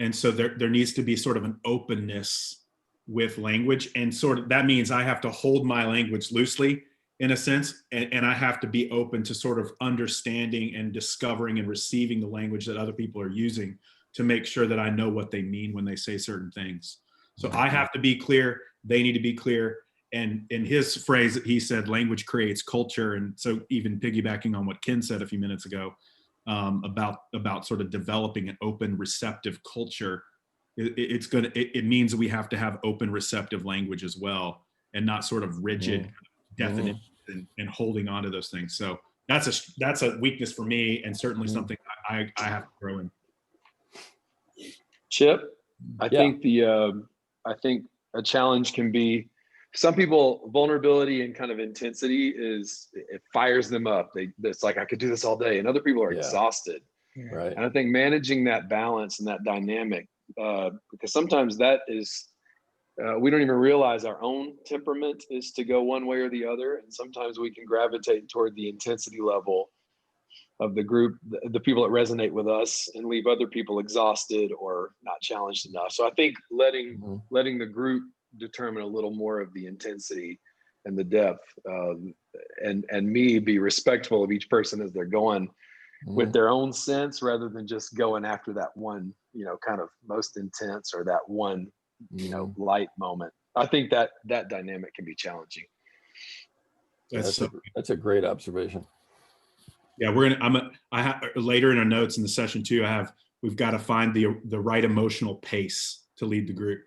And so there needs to be sort of an openness with language. And sort of that means I have to hold my language loosely in a sense, and I have to be open to sort of understanding and discovering and receiving the language that other people are using to make sure that I know what they mean when they say certain things. So I have to be clear, they need to be clear. And in his phrase, he said, language creates culture. And so even piggybacking on what Ken said a few minutes ago about sort of developing an open, receptive culture, it means we have to have open, receptive language as well, and not sort of rigid definition and holding on to those things. So that's a weakness for me, and certainly something I have to grow in. Chip, I think a challenge can be, some people, vulnerability and kind of intensity it fires them up. It's like, I could do this all day, and other people are exhausted. Right. And I think managing that balance and that dynamic, because sometimes that is, we don't even realize our own temperament is to go one way or the other. And sometimes we can gravitate toward the intensity level of the group, the people that resonate with us, and leave other people exhausted or not challenged enough. So I think letting the group determine a little more of the intensity and the depth, and me be respectful of each person as they're going with their own sense, rather than just going after that one, kind of most intense, or that one, light moment. I think that dynamic can be challenging. That's a great observation. Yeah, later in our notes in the session 2, we've got to find the right emotional pace to lead the group.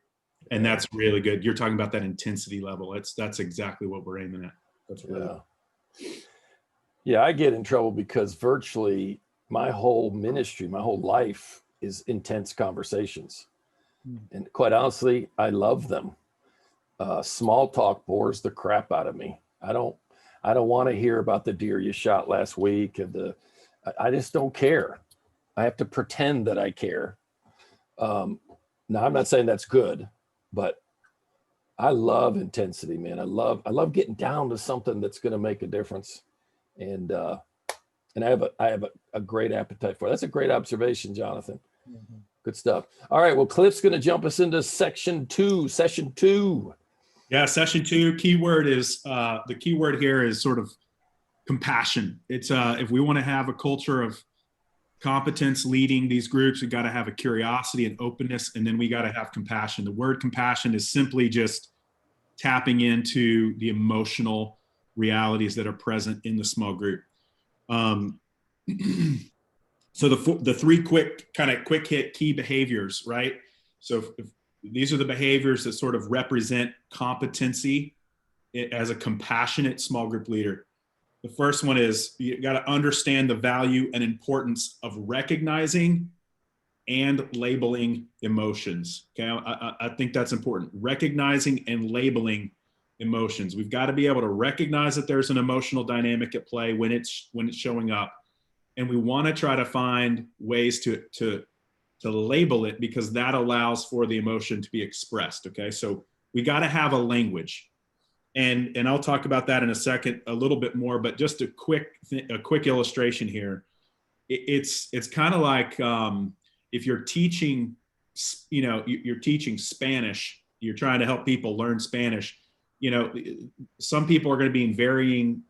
And that's really good. You're talking about that intensity level. That's exactly what we're aiming at. That's really good. Yeah, I get in trouble because virtually my whole ministry, my whole life is intense conversations. And quite honestly, I love them. Small talk bores the crap out of me. I don't want to hear about the deer you shot last week, and I just don't care. I have to pretend that I care. Now, I'm not saying that's good, but I love intensity, man. I love getting down to something that's going to make a difference. And I have a great appetite for it. That's a great observation, Jonathan. Good stuff. All right. Well, Cliff's going to jump us into session 2. Yeah, session 2. The keyword here is sort of compassion. It's if we want to have a culture of competence leading these groups, we got to have a curiosity and openness, and then we got to have compassion. The word compassion is simply just tapping into the emotional realities that are present in the small group. So the 3 quick hit key behaviors, right? So if these are the behaviors that sort of represent competency as a compassionate small group leader. The first one is you got to understand the value and importance of recognizing and labeling emotions. Okay, I think that's important. Recognizing and labeling emotions. We've got to be able to recognize that there's an emotional dynamic at play when it's showing up, and we want to try to find ways to label it, because that allows for the emotion to be expressed. Okay, so we got to have a language. And I'll talk about that in a second a little bit more, but just a quick illustration here. It's kind of like if you're teaching, you're teaching Spanish, you're trying to help people learn Spanish. Some people are going to be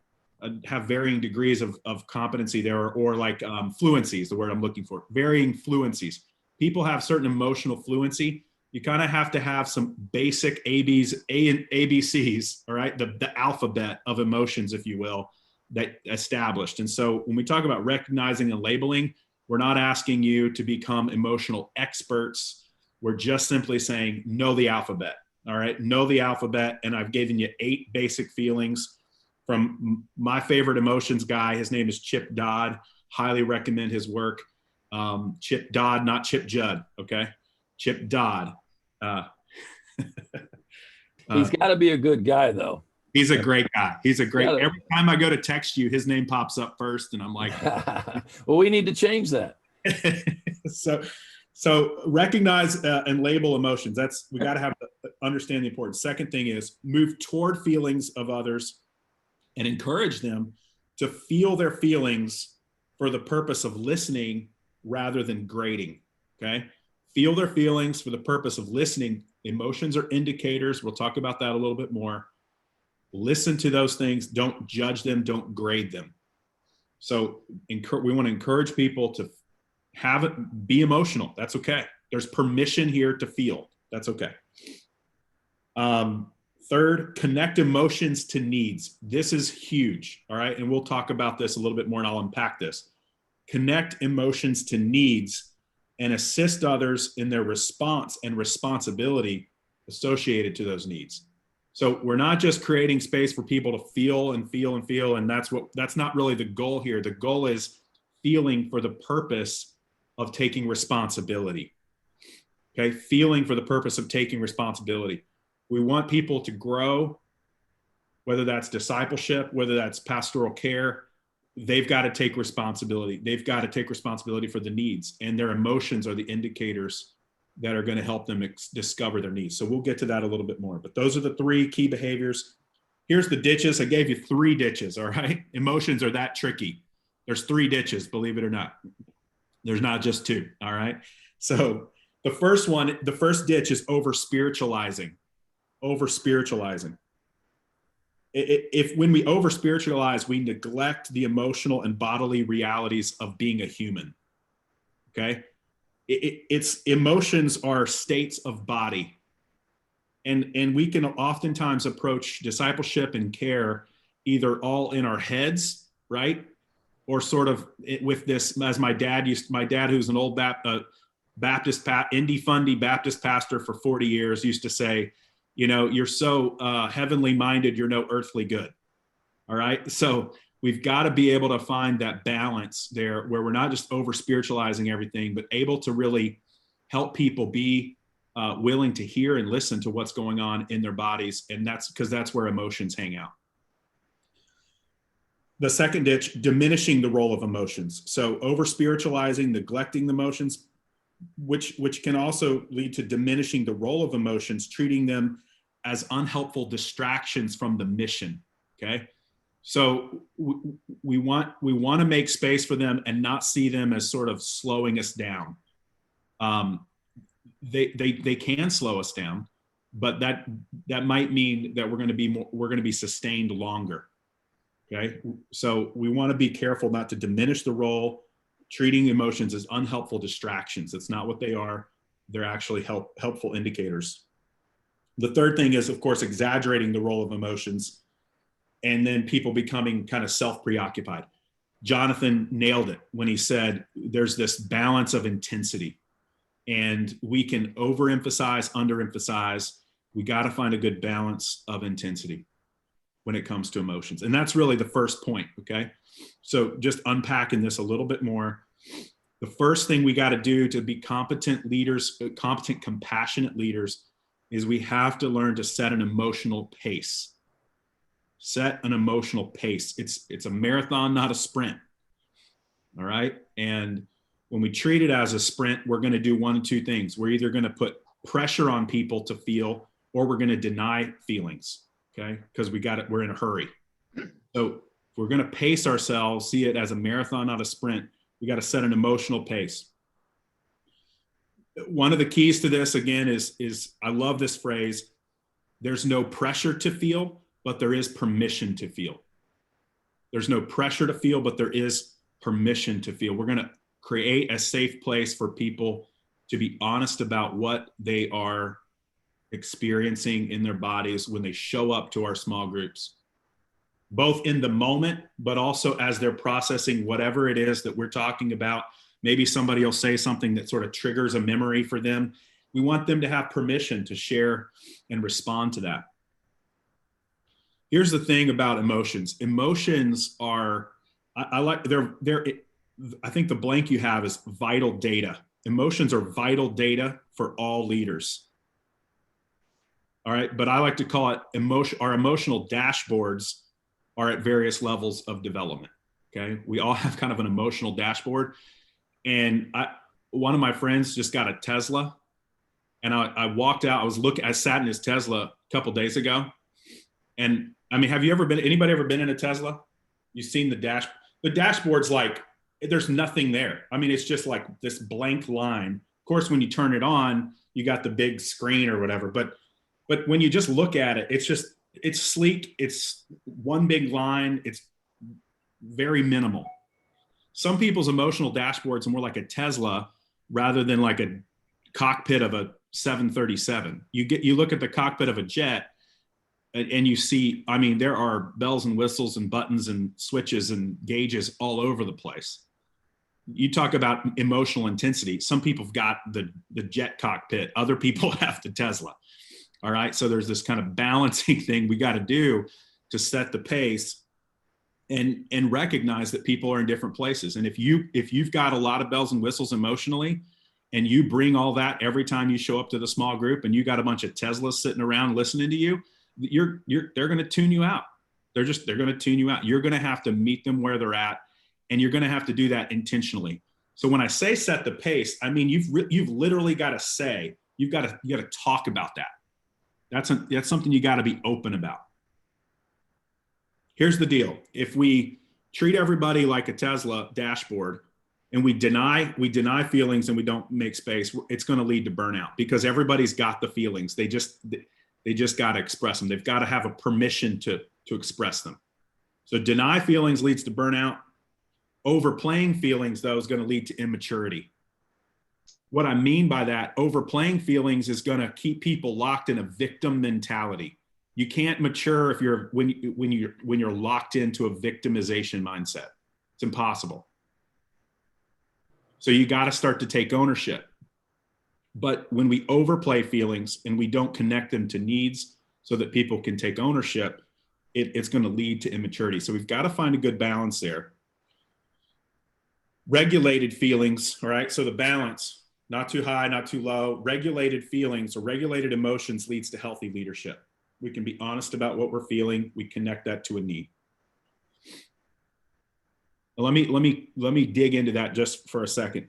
have varying degrees of competency there, or like fluency is the word I'm looking for. Varying fluencies. People have certain emotional fluency. You kind of have to have some basic ABCs, all right? The alphabet of emotions, if you will, that established. And so when we talk about recognizing and labeling, we're not asking you to become emotional experts We're just simply saying, know the alphabet. All right. Know the alphabet. And I've given you 8 basic feelings from my favorite emotions guy. His name is Chip Dodd. Highly recommend his work. Chip Dodd, not Chip Judd. Okay. Chip Dodd. He's got to be a good guy, though. He's a great guy. He's a great, every time I go to text you, his name pops up first. And I'm like, well, we need to change that. So recognize and label emotions. We got to have to understand the importance. Second thing is move toward feelings of others and encourage them to feel their feelings for the purpose of listening rather than grading. Okay. Feel their feelings for the purpose of listening. Emotions are indicators. We'll talk about that a little bit more. Listen to those things. Don't judge them. Don't grade them. So we want to encourage people to have it, be emotional. That's okay. There's permission here to feel. That's okay. Third, connect emotions to needs. This is huge. All right. And we'll talk about this a little bit more and I'll unpack this. Connect emotions to needs and assist others in their response and responsibility associated to those needs. So we're not just creating space for people to feel and feel and feel. And that's not really the goal here. The goal is feeling for the purpose of taking responsibility. Okay. Feeling for the purpose of taking responsibility. We want people to grow, whether that's discipleship, whether that's pastoral care. They've got to take responsibility. They've got to take responsibility for the needs, and their emotions are the indicators that are going to help them discover their needs. So we'll get to that a little bit more, but those are the 3 key behaviors. Here's the ditches. I gave you 3 ditches. All right. Emotions are that tricky. There's 3 ditches, believe it or not. There's not just 2. All right. So the first ditch is over spiritualizing. Over spiritualizing. If when we over spiritualize, we neglect the emotional and bodily realities of being a human. Okay. It's emotions are states of body. And we can oftentimes approach discipleship and care either all in our heads, right? Or sort of with this, as my dad, who's an old Baptist, Indy Fundy Baptist pastor for 40 years, used to say, you're so heavenly minded, you're no earthly good. All right. So we've got to be able to find that balance there where we're not just over spiritualizing everything, but able to really help people be willing to hear and listen to what's going on in their bodies. And that's where emotions hang out. The second ditch, diminishing the role of emotions. So over spiritualizing, neglecting the emotions, which can also lead to diminishing the role of emotions, treating them as unhelpful distractions from the mission. Okay. So we want to make space for them and not see them as sort of slowing us down. They can slow us down, but that might mean that we're going to be sustained longer. Okay. So we want to be careful not to diminish the role, treating emotions as unhelpful distractions. That's not what they are. They're actually helpful indicators. The third thing is, of course, exaggerating the role of emotions, and then people becoming kind of self-preoccupied. Jonathan nailed it when he said there's this balance of intensity, and we can overemphasize, underemphasize. We got to find a good balance of intensity when it comes to emotions. And that's really the first point. Okay. So just unpacking this a little bit more. The first thing we got to do to be competent leaders, competent, compassionate leaders, is we have to learn to set an emotional pace. Set an emotional pace. It's a marathon, not a sprint. All right. And when we treat it as a sprint, we're going to do one of 2 things. We're either going to put pressure on people to feel, or we're going to deny feelings. Okay. Because we're in a hurry. So if we're going to pace ourselves, see it as a marathon, not a sprint, we got to set an emotional pace. One of the keys to this, again, is I love this phrase. There's no pressure to feel, but there is permission to feel. There's no pressure to feel, but there is permission to feel. We're going to create a safe place for people to be honest about what they are experiencing in their bodies when they show up to our small groups, both in the moment, but also as they're processing whatever it is that we're talking about. Maybe somebody will say something that sort of triggers a memory for them, We want them to have permission to share and respond to that. Here's the thing about emotions. Emotions are, I think the blank you have is vital data. Emotions are vital data for all leaders. All right, but I like to call it our emotional dashboards are at various levels of development. Okay, we all have kind of an emotional dashboard. And one of my friends just got a Tesla, and I walked out. I sat in his Tesla a couple days ago, and I mean, anybody ever been in a Tesla? You've seen the dashboard's like, there's nothing there. I mean, it's just like this blank line. Of course, when you turn it on, you got the big screen or whatever, but when you just look at it, it's sleek. It's one big line. It's very minimal. Some people's emotional dashboards are more like a Tesla rather than like a cockpit of a 737. You look at the cockpit of a jet and you see, I mean, there are bells and whistles and buttons and switches and gauges all over the place. You talk about emotional intensity. Some people have got the jet cockpit. Other people have the Tesla. All right. So there's this kind of balancing thing we got to do to set the pace and recognize that people are in different places. And if you've got a lot of bells and whistles emotionally, and you bring all that every time you show up to the small group, and you got a bunch of Teslas sitting around listening to you, they're going to tune you out. They're going to tune you out. You're going to have to meet them where they're at, and you're going to have to do that intentionally. So when I say set the pace, I mean, you've literally got to say, you got to talk about that. That's something you got to be open about. Here's the deal. If we treat everybody like a Tesla dashboard and we deny feelings and we don't make space, it's going to lead to burnout, because everybody's got the feelings. They just got to express them. They've got to have a permission to express them. So deny feelings leads to burnout. Overplaying feelings, though, is going to lead to immaturity. What I mean by that, overplaying feelings is going to keep people locked in a victim mentality. You can't mature when you're locked into a victimization mindset. It's impossible. So you got to start to take ownership. But when we overplay feelings and we don't connect them to needs so that people can take ownership, it's going to lead to immaturity. So we've got to find a good balance there. Regulated feelings, all right? So the balance, not too high, not too low. Regulated feelings or regulated emotions leads to healthy leadership. We can be honest about what we're feeling. We connect that to a need. Let me dig into that just for a second.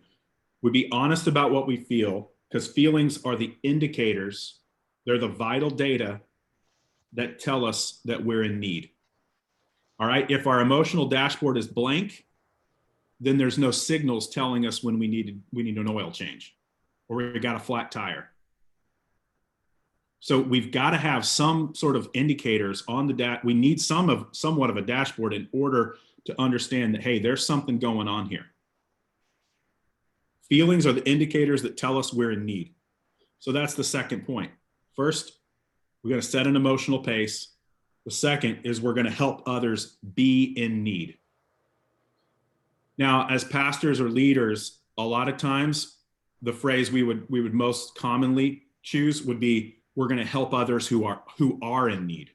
We be honest about what we feel, because feelings are the indicators. They're the vital data that tell us that we're in need. All right. If our emotional dashboard is blank, then there's no signals telling us when we need an oil change or we got a flat tire. So we've got to have some sort of indicators on the we need somewhat of a dashboard in order to understand that, hey, there's something going on here. Feelings are the indicators that tell us we're in need. So that's the second point. First, we're going to set an emotional pace. The second is we're going to help others be in need. Now, as pastors or leaders, a lot of times the phrase we would most commonly choose would be, we're going to help others who are in need.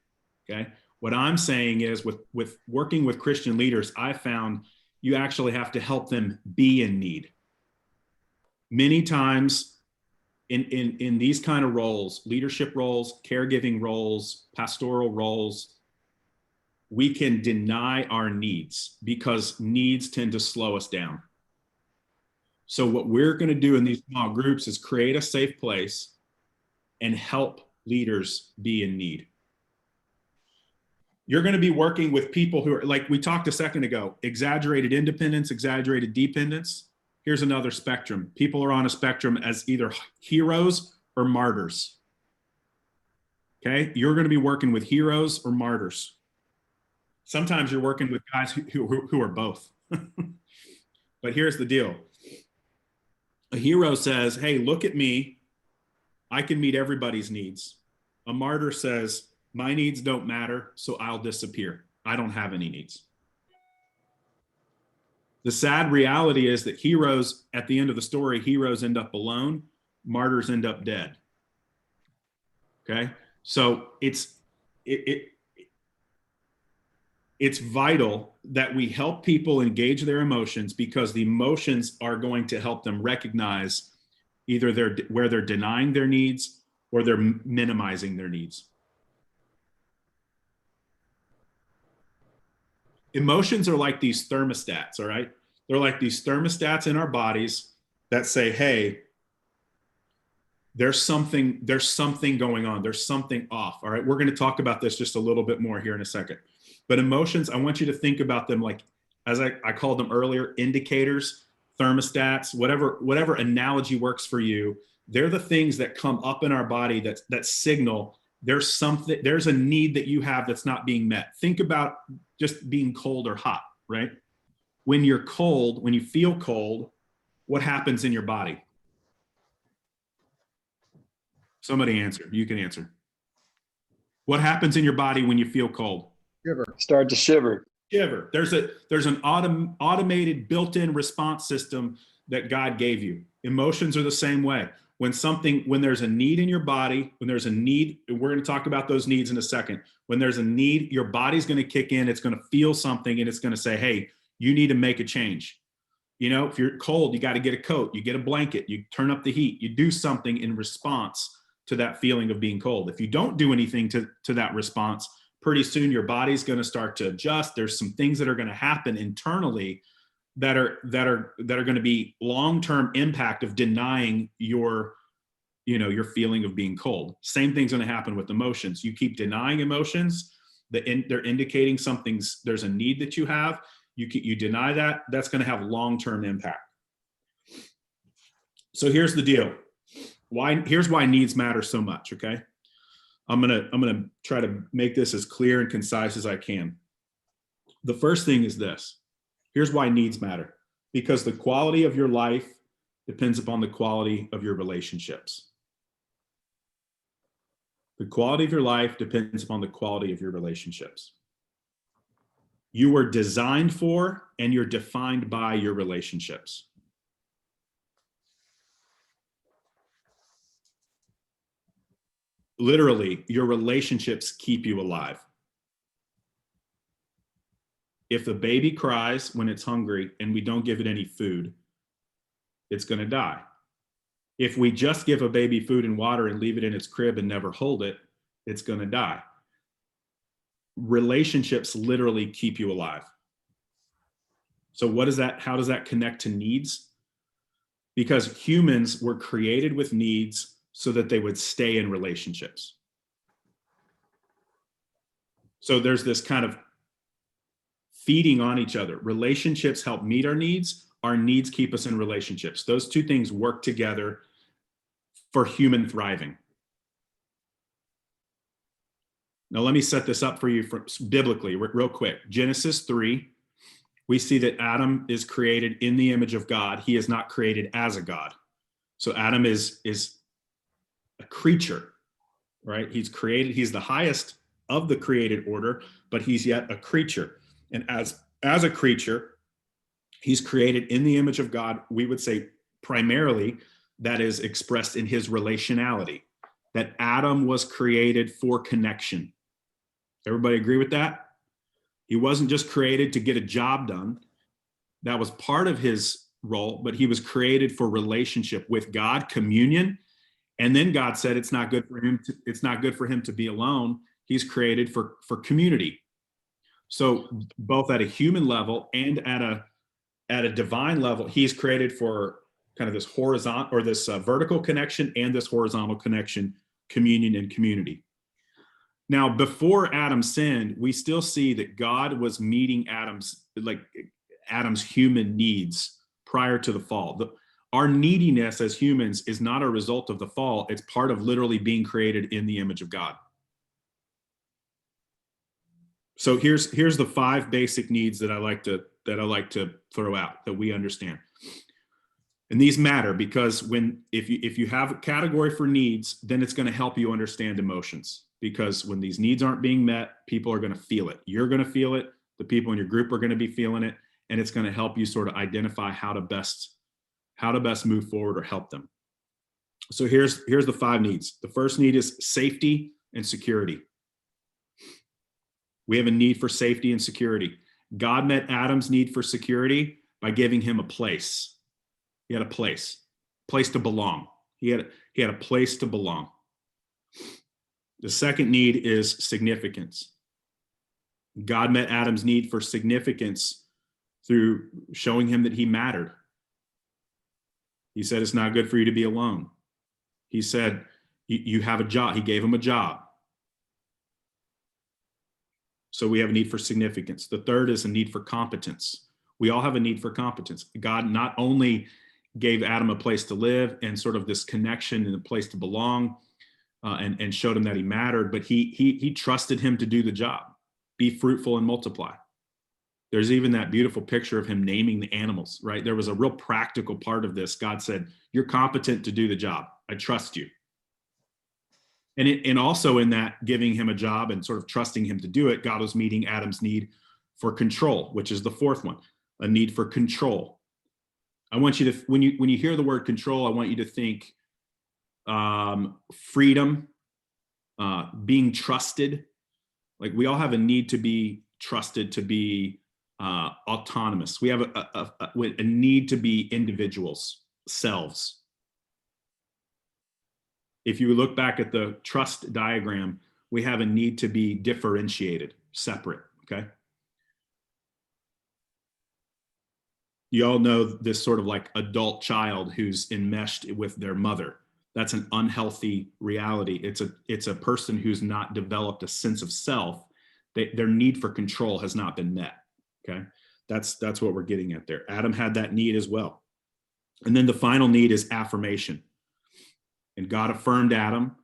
Okay. What I'm saying is with working with Christian leaders, I found you actually have to help them be in need. Many times in these kind of roles, leadership roles, caregiving roles, pastoral roles, we can deny our needs because needs tend to slow us down. So what we're going to do in these small groups is create a safe place and help leaders be in need. You're going to be working with people who are, like we talked a second ago, exaggerated independence, exaggerated dependence. Here's another spectrum. People are on a spectrum as either heroes or martyrs. Okay, you're going to be working with heroes or martyrs. Sometimes you're working with guys who are both. But here's the deal. A hero says, hey, look at me. I can meet everybody's needs. A martyr says, my needs don't matter, so I'll disappear. I don't have any needs. The sad reality is that heroes, at the end of the story, heroes end up alone, martyrs end up dead. Okay, so it's vital that we help people engage their emotions, because the emotions are going to help them recognize either where they're denying their needs or they're minimizing their needs. Emotions are like these thermostats, all right? They're like these thermostats in our bodies that say, hey, there's something going on. There's something off, all right? We're going to talk about this just a little bit more here in a second. But emotions, I want you to think about them like, as I called them earlier, indicators, thermostats, whatever analogy works for you. They're the things that come up in our body that signal there's a need that you have that's not being met. Think about just being cold or hot, right? When you're cold, when you feel cold, what happens in your body? Somebody answer. You can answer. What happens in your body when you feel cold? Shiver. Start to shiver. Shiver. There's an automated built-in response system that God gave you. Emotions are the same way. When there's a need in your body, when there's a need, we're going to talk about those needs in a second. When there's a need, your body's going to kick in, it's going to feel something, and it's going to say, hey, you need to make a change. You know, if you're cold, you got to get a coat, you get a blanket, you turn up the heat, you do something in response to that feeling of being cold. If you don't do anything to that response, pretty soon your body's going to start to adjust. There's some things that are going to happen internally that are going to be long-term impact of denying your feeling of being cold. Same thing's going to happen with emotions. You keep denying emotions, they're indicating there's a need that you have. You deny that, that's going to have long-term impact. So here's the deal. Here's why needs matter so much, okay? I'm gonna try to make this as clear and concise as I can. The first thing is this. Here's why needs matter. Because the quality of your life depends upon the quality of your relationships. The quality of your life depends upon the quality of your relationships. You were designed for and you're defined by your relationships. Literally, your relationships keep you alive. If the baby cries when it's hungry and we don't give it any food, it's going to die. If we just give a baby food and water and leave it in its crib and never hold it, it's going to die. Relationships literally keep you alive. So how does that connect to needs? Because humans were created with needs so that they would stay in relationships. So there's this kind of feeding on each other. Relationships help meet our needs. Our needs keep us in relationships. Those two things work together for human thriving. Now, let me set this up for you biblically, real quick. Genesis 3, we see that Adam is created in the image of God. He is not created as a God. So Adam is a creature, right? He's created, he's the highest of the created order, but he's yet a creature. And as a creature, he's created in the image of God. We would say primarily that is expressed in his relationality, that Adam was created for connection. Everybody agree with that? He wasn't just created to get a job done. That was part of his role, but he was created for relationship with God, communion. And then God said it's not good for him to be alone. He's created for community. So both at a human level and at a divine level, he's created for kind of this horizontal or this vertical connection and this horizontal connection, communion and community. Now, before Adam sinned, we still see that God was meeting Adam's human needs prior to the fall. Our neediness as humans is not a result of the fall. It's part of literally being created in the image of God. So here's the 5 basic needs that I like to throw out that we understand. And these matter because if you have a category for needs, then it's going to help you understand emotions. Because when these needs aren't being met, people are going to feel it. You're going to feel it. The people in your group are going to be feeling it, and it's going to help you sort of identify how to best move forward or help them. So here's the 5 needs. The first need is safety and security. We have a need for safety and security. God met Adam's need for security by giving him a place. He had a place to belong. He had a place to belong. The second need is significance. God met Adam's need for significance through showing him that he mattered. He said, it's not good for you to be alone. He said, you have a job. He gave him a job. So we have a need for significance. The third is a need for competence. We all have a need for competence. God not only gave Adam a place to live and sort of this connection and a place to belong, and showed him that he mattered, but he trusted him to do the job. Be fruitful and multiply. There's even that beautiful picture of him naming the animals, right? There was a real practical part of this. God said, you're competent to do the job. I trust you. And also in that giving him a job and sort of trusting him to do it, God was meeting Adam's need for control, which is the fourth one, a need for control. I want you to, when you hear the word control, I want you to think freedom, being trusted. Like we all have a need to be trusted, to be autonomous. We have a need to be individuals, selves. If you look back at the trust diagram, we have a need to be differentiated, separate, okay? You all know this sort of like adult child who's enmeshed with their mother. That's an unhealthy reality. It's a person who's not developed a sense of self. Their need for control has not been met, okay? That's what we're getting at there. Adam had that need as well. And then the final need is affirmation. And God affirmed Adam,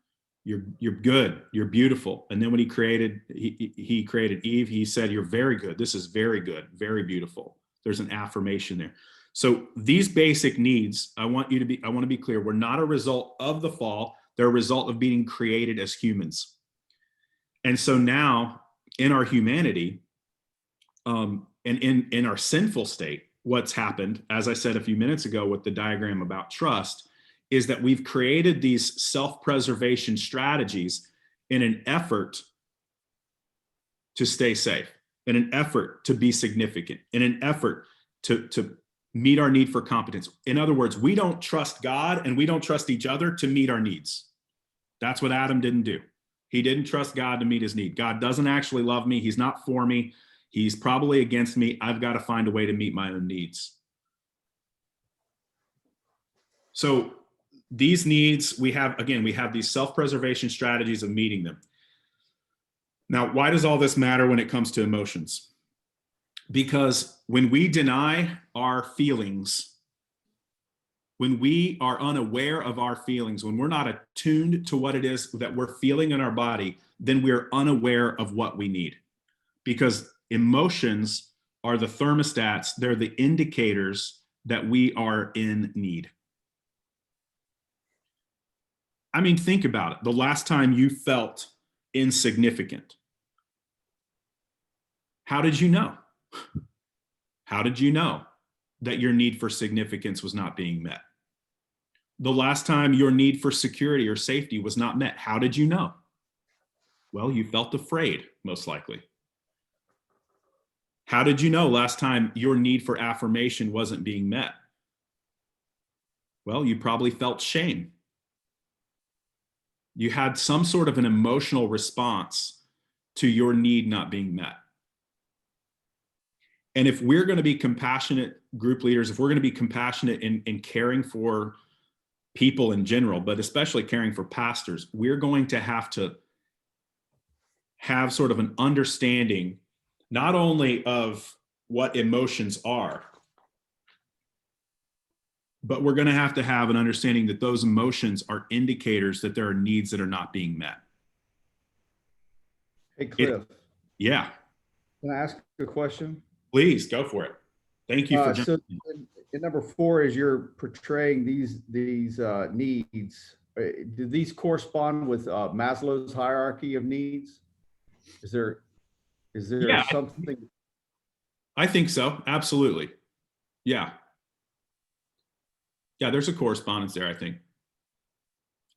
you're good, you're beautiful. And then when he created Eve, he said, you're very good. This is very good, very beautiful. There's an affirmation there. So these basic needs, I want to be clear, we're not a result of the fall. They're a result of being created as humans. And so now in our humanity, and in our sinful state, what's happened, as I said a few minutes ago with the diagram about trust, is that we've created these self-preservation strategies in an effort to stay safe, in an effort to be significant, in an effort to meet our need for competence. In other words, we don't trust God and we don't trust each other to meet our needs. That's what Adam didn't do. He didn't trust God to meet his need. God doesn't actually love me. He's not for me. He's probably against me. I've got to find a way to meet my own needs. So these needs, we have these self-preservation strategies of meeting them. Now, why does all this matter when it comes to emotions? Because when we deny our feelings, when we are unaware of our feelings, when we're not attuned to what it is that we're feeling in our body, then we're unaware of what we need. Because emotions are the thermostats, they're the indicators that we are in need. I mean, think about it. The last time you felt insignificant, how did you know? How did you know that your need for significance was not being met? The last time your need for security or safety was not met, how did you know? Well, you felt afraid, most likely. How did you know last time your need for affirmation wasn't being met? Well, you probably felt shame. You had some sort of an emotional response to your need not being met. And if we're going to be compassionate group leaders, if we're going to be compassionate in caring for people in general, but especially caring for pastors, we're going to have sort of an understanding, not only of what emotions are, but we're going to have an understanding that those emotions are indicators that there are needs that are not being met. Hey, Cliff. Yeah. Can I ask a question? Please go for it. Thank you for so in number 4, as you're portraying these needs, do these correspond with Maslow's hierarchy of needs? Is there something? I think so. Absolutely. Yeah. Yeah, there's a correspondence there, I think.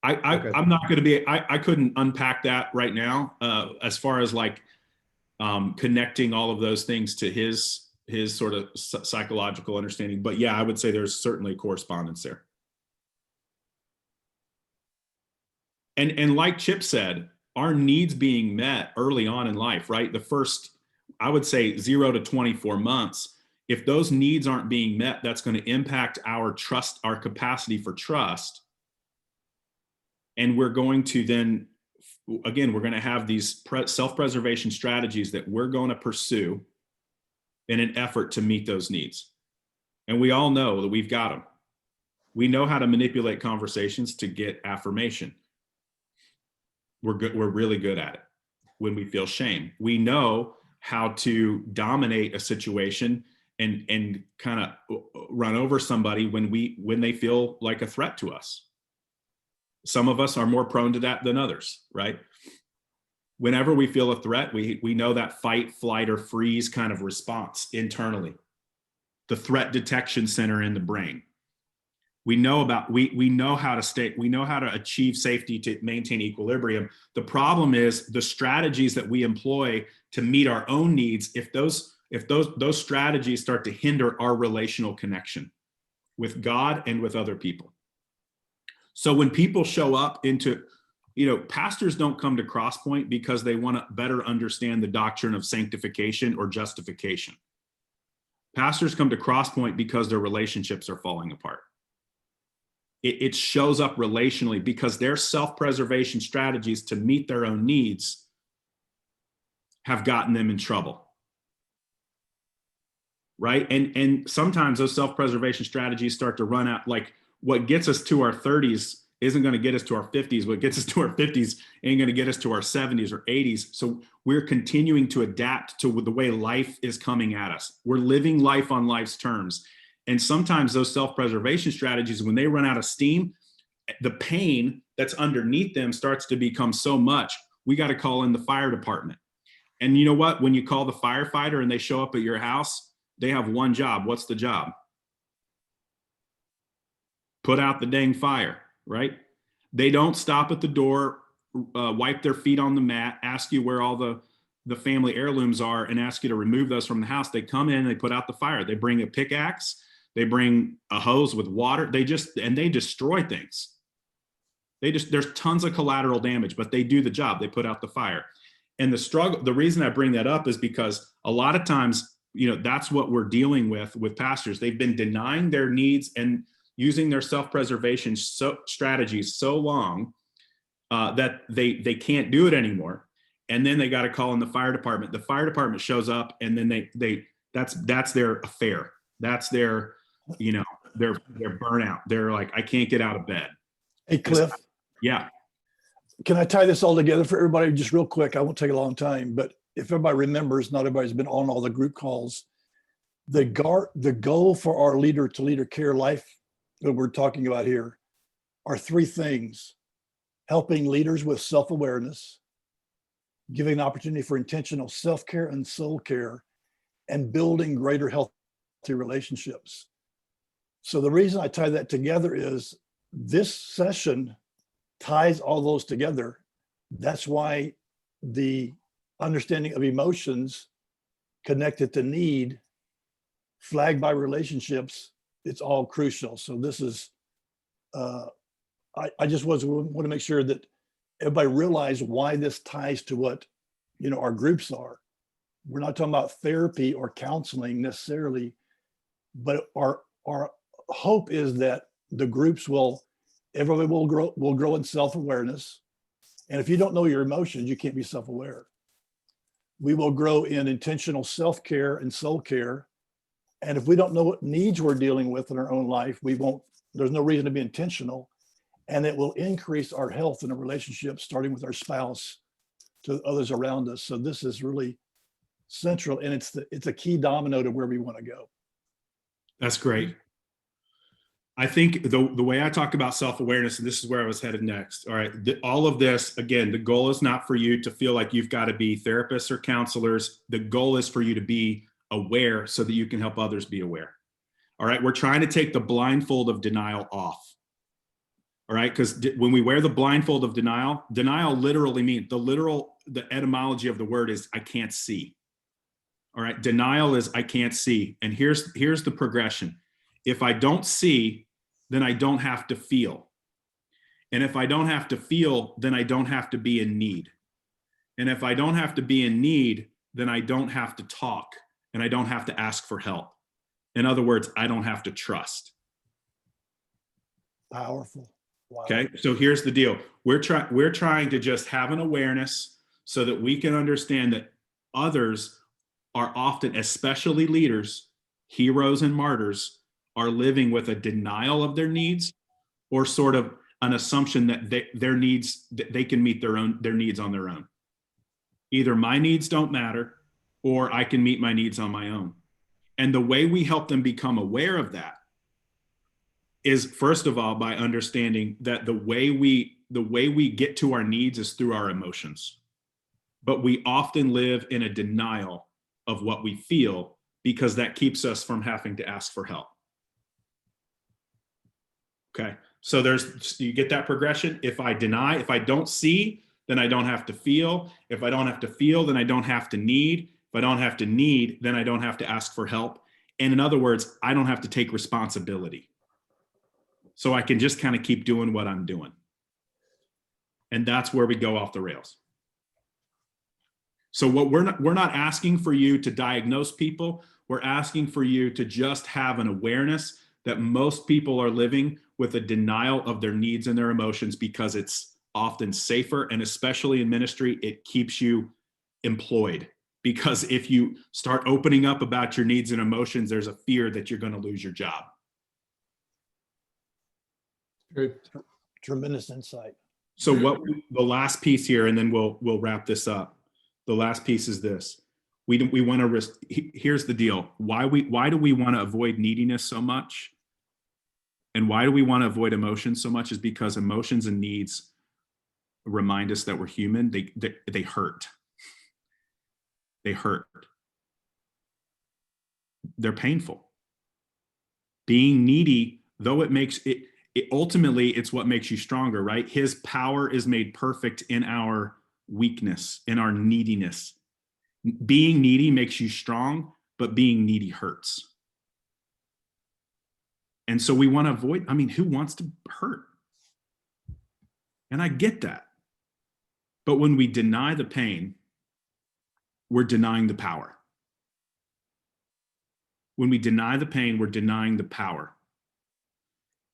Okay. I'm not going to be, I couldn't unpack that right now as far as like connecting all of those things to his sort of psychological understanding. But yeah, I would say there's certainly correspondence there. And like Chip said, our needs being met early on in life, right? The first, I would say 0 to 24 months, if those needs aren't being met, that's going to impact our trust, our capacity for trust. And we're going to then, again, we're going to have these self-preservation strategies that we're going to pursue in an effort to meet those needs. And we all know that we've got them. We know how to manipulate conversations to get affirmation. We're good. We're really good at it. When we feel shame, we know how to dominate a situation and kind of run over somebody when they feel like a threat to us. Some of us are more prone to that than others, right? Whenever we feel a threat, we know that fight, flight, or freeze kind of response internally. The threat detection center in the brain. We know how to achieve safety to maintain equilibrium. The problem is the strategies that we employ to meet our own needs, if those strategies start to hinder our relational connection with God and with other people. So when people show up into, pastors don't come to Crosspoint because they want to better understand the doctrine of sanctification or justification. Pastors come to Crosspoint because their relationships are falling apart. It shows up relationally because their self-preservation strategies to meet their own needs have gotten them in trouble. Right? And sometimes those self-preservation strategies start to run out. Like what gets us to our 30s isn't going to get us to our 50s. What gets us to our 50s ain't going to get us to our 70s or 80s. So we're continuing to adapt to the way life is coming at us. We're living life on life's terms. And sometimes those self-preservation strategies, when they run out of steam, the pain that's underneath them starts to become so much, we got to call in the fire department. And you know what? When you call the firefighter and they show up at your house, they have one job. What's the job? Put out the dang fire, right? They don't stop at the door, wipe their feet on the mat, ask you where all the family heirlooms are and ask you to remove those from the house. They come in and they put out the fire. They bring a pickaxe. They bring a hose with water. They destroy things. There's tons of collateral damage, but they do the job. They put out the fire. And the reason I bring that up is because a lot of times, that's what we're dealing with pastors. They've been denying their needs and using their self-preservation strategies so long that they can't do it anymore. And then they got to call in the fire department. The fire department shows up and then that's their affair. That's their burnout. They're like, I can't get out of bed. Hey, Cliff. Yeah. Can I tie this all together for everybody just real quick? I won't take a long time, but if everybody remembers, not everybody's been on all the group calls. The goal for our Leader2Leader care life that we're talking about here are three things: helping leaders with self-awareness, giving an opportunity for intentional self-care and soul care, and building greater healthy relationships. So the reason I tie that together is this session ties all those together. That's why the understanding of emotions connected to need, flagged by relationships, it's all crucial. So this is, I just want to make sure that everybody realize why this ties to what, our groups are. We're not talking about therapy or counseling necessarily, but our hope is that the groups everybody will grow in self-awareness. And if you don't know your emotions, you can't be self-aware. We will grow in intentional self-care and soul care. And if we don't know what needs we're dealing with in our own life, there's no reason to be intentional. And it will increase our health in a relationship, starting with our spouse to others around us. So this is really central, and it's a key domino to where we want to go. That's great. I think the way I talk about self-awareness, and this is where I was headed next. All right. All of this, again, the goal is not for you to feel like you've got to be therapists or counselors. The goal is for you to be aware so that you can help others be aware. All right. We're trying to take the blindfold of denial off. All right. Because when we wear the blindfold of denial, denial literally means the etymology of the word is I can't see. All right. Denial is I can't see. And here's the progression. If I don't see, then I don't have to feel. And if I don't have to feel, then I don't have to be in need. And if I don't have to be in need, then I don't have to talk and I don't have to ask for help. In other words, I don't have to trust. Powerful. Wow. Okay. So here's the deal. We're trying to just have an awareness so that we can understand that others are often, especially leaders, heroes and martyrs, are living with a denial of their needs or sort of an assumption that they can meet their needs on their own. Either my needs don't matter or I can meet my needs on my own. And the way we help them become aware of that is, first of all, by understanding that the way we get to our needs is through our emotions. But we often live in a denial of what we feel because that keeps us from having to ask for help. Okay. So you get that progression. If I deny, if I don't see, then I don't have to feel. If I don't have to feel, then I don't have to need. If I don't have to need, then I don't have to ask for help. And in other words, I don't have to take responsibility. So I can just kind of keep doing what I'm doing. And that's where we go off the rails. So what we're not asking for you to diagnose people. We're asking for you to just have an awareness that most people are living with a denial of their needs and their emotions because it's often safer. And especially in ministry, it keeps you employed. Because if you start opening up about your needs and emotions, there's a fear that you're going to lose your job. Good. Tremendous insight. So the last piece here, and then we'll wrap this up. The last piece is this. We want to here's the deal. Why do we want to avoid neediness so much? And why do we want to avoid emotions so much is because emotions and needs remind us that we're human. They hurt. They hurt. They're painful. Being needy, though it makes it ultimately, it's what makes you stronger, right? His power is made perfect in our weakness, in our neediness. Being needy makes you strong, but being needy hurts. And so we want to avoid, who wants to hurt? And I get that. But when we deny the pain, we're denying the power. When we deny the pain, we're denying the power.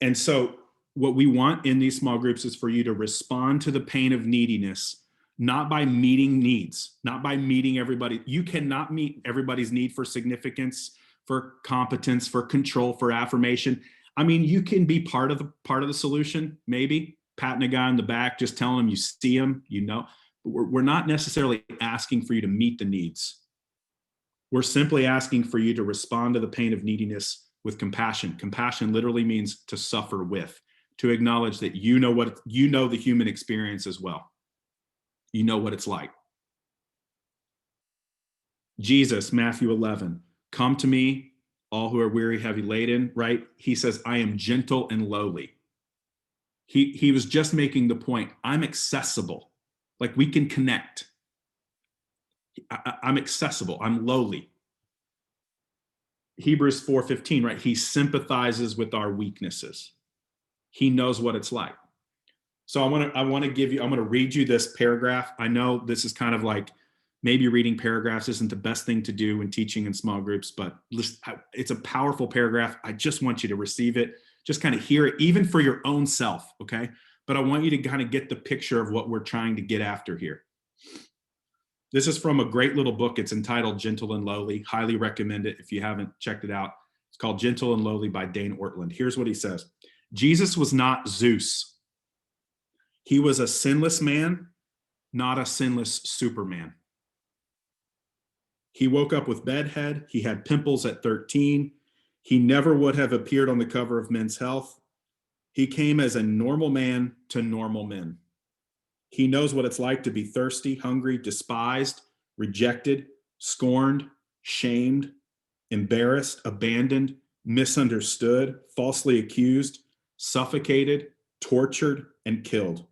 And so what we want in these small groups is for you to respond to the pain of neediness, not by meeting needs, not by meeting everybody. You cannot meet everybody's need for significance, for competence, for control, for affirmation. You can be part of the solution, maybe patting a guy on the back, just telling him you see him, but we're not necessarily asking for you to meet the needs. We're simply asking for you to respond to the pain of neediness with compassion. Compassion literally means to suffer with, to acknowledge that you know the human experience as well. You know what it's like. Jesus, Matthew 11, come to me, all who are weary, heavy laden, right? He says, I am gentle and lowly. He was just making the point, I'm accessible. Like we can connect. I'm accessible. I'm lowly. Hebrews 4:15, right? He sympathizes with our weaknesses. He knows what it's like. So I'm going to read you this paragraph. I know this is kind of like maybe reading paragraphs isn't the best thing to do when teaching in small groups, but it's a powerful paragraph. I just want you to receive it. Just kind of hear it, even for your own self. Okay. But I want you to kind of get the picture of what we're trying to get after here. This is from a great little book. It's entitled Gentle and Lowly. Highly recommend it if you haven't checked it out. It's called Gentle and Lowly by Dane Ortland. Here's what he says. Jesus was not Zeus. He was a sinless man, not a sinless Superman. He woke up with bedhead. He had pimples at 13. He never would have appeared on the cover of Men's Health. He came as a normal man to normal men. He knows what it's like to be thirsty, hungry, despised, rejected, scorned, shamed, embarrassed, abandoned, misunderstood, falsely accused, suffocated, tortured, and killed.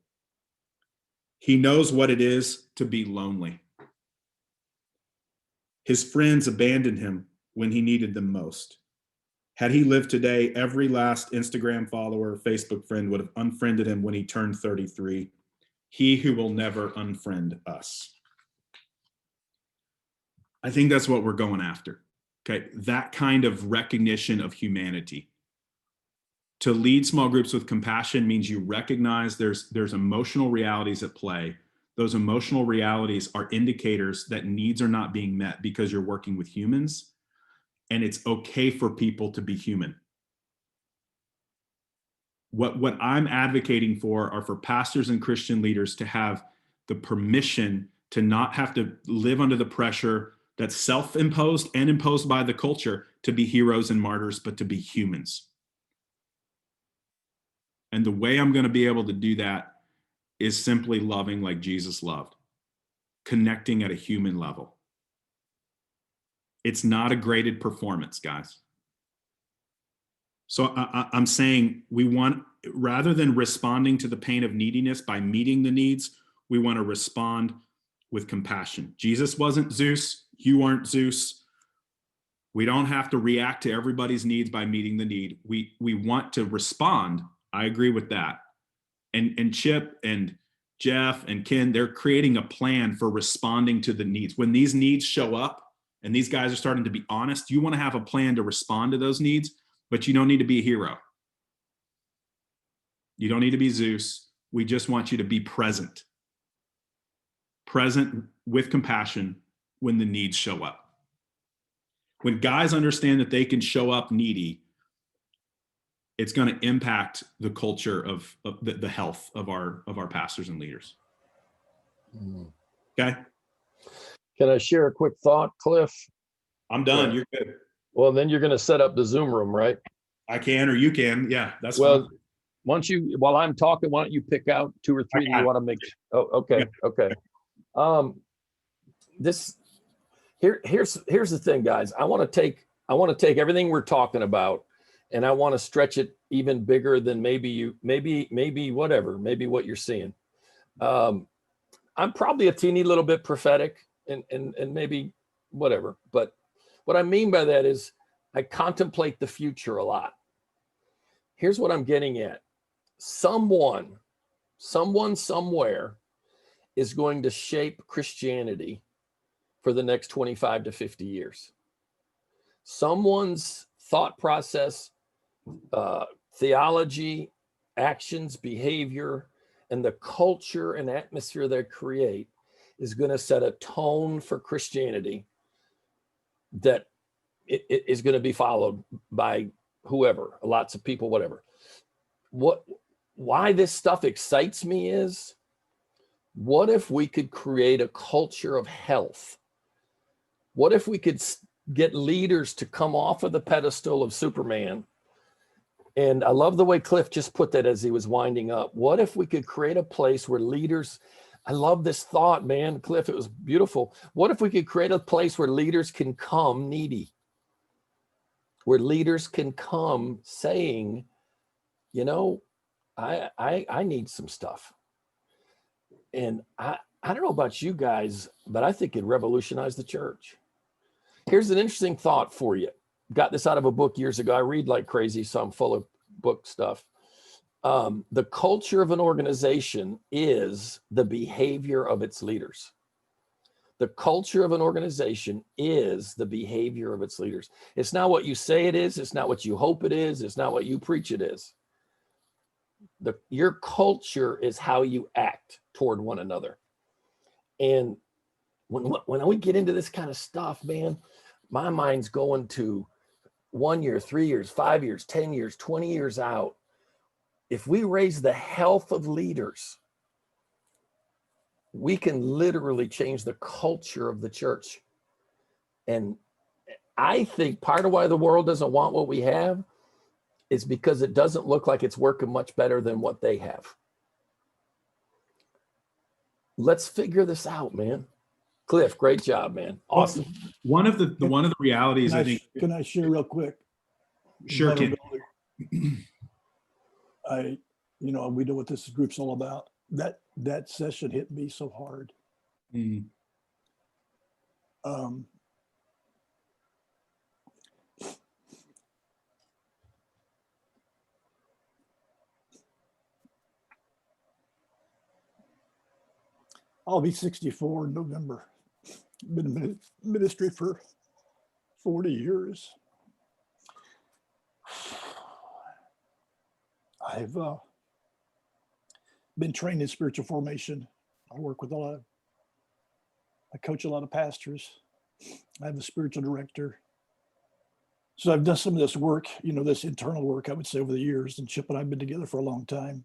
He knows what it is to be lonely. His friends abandoned him when he needed them most. Had he lived today, every last Instagram follower, Facebook friend would have unfriended him when he turned 33. He who will never unfriend us. I think that's what we're going after. Okay, that kind of recognition of humanity. To lead small groups with compassion means you recognize there's emotional realities at play. Those emotional realities are indicators that needs are not being met because you're working with humans, and it's okay for people to be human. What I'm advocating for are for pastors and Christian leaders to have the permission to not have to live under the pressure that's self-imposed and imposed by the culture to be heroes and martyrs, but to be humans. And the way I'm going to be able to do that is simply loving like Jesus loved, connecting at a human level. It's not a graded performance, guys. So I'm saying we want, rather than responding to the pain of neediness by meeting the needs, we want to respond with compassion. Jesus wasn't Zeus. You aren't Zeus. We don't have to react to everybody's needs by meeting the need. We want to respond. I agree with that. And Chip and Jeff and Ken, they're creating a plan for responding to the needs. When these needs show up and these guys are starting to be honest, you want to have a plan to respond to those needs, but you don't need to be a hero. You don't need to be Zeus. We just want you to be present. Present with compassion when the needs show up. When guys understand that they can show up needy, it's going to impact the culture of the health of our pastors and leaders. Okay. Can I share a quick thought, Cliff? I'm done. Yeah. You're good. Well, then you're going to set up the Zoom room, right? I can, or you can. Yeah, that's well. Fine. Once you, while I'm talking, why don't you pick out 2 or 3 that you want to make? Oh, okay, okay. Here's the thing, guys. I want to take everything we're talking about, and I want to stretch it even bigger than maybe what you're seeing. I'm probably a teeny little bit prophetic and maybe whatever, but what I mean by that is I contemplate the future a lot. Here's what I'm getting at. Someone somewhere is going to shape Christianity for the next 25 to 50 years. Someone's thought process, theology, actions, behavior, and the culture and atmosphere they create is going to set a tone for Christianity that it is going to be followed by whoever, lots of people, whatever. Why this stuff excites me is, what if we could create a culture of health? What if we could get leaders to come off of the pedestal of Superman? And I love the way Cliff just put that as he was winding up. What if we could create a place where leaders, I love this thought, man, Cliff, it was beautiful. What if we could create a place where leaders can come needy? Where leaders can come saying, you know, I need some stuff. And I don't know about you guys, but I think it'd revolutionize the church. Here's an interesting thought for you. Got this out of a book years ago. I read like crazy, so I'm full of book stuff. The culture of an organization is the behavior of its leaders. The culture of an organization is the behavior of its leaders. It's not what you say it is. It's not what you hope it is. It's not what you preach it is. Your culture is how you act toward one another. And when we get into this kind of stuff, man, my mind's going to 1 year, 3 years, 5 years, 10 years, 20 years out. If we raise the health of leaders, we can literally change the culture of the church. And I think part of why the world doesn't want what we have is because it doesn't look like it's working much better than what they have. Let's figure this out, man. Cliff, great job, man. Awesome. One of the realities, I think. Can I share real quick? Sure, Ken. I You know, we know what this group's all about. That session hit me so hard. Mm. I'll be 64 in November. Been in ministry for 40 years. I've been trained in spiritual formation. I work with I coach a lot of pastors. I have a spiritual director. So I've done some of this work, you know, this internal work, I would say, over the years, and Chip and I have been together for a long time.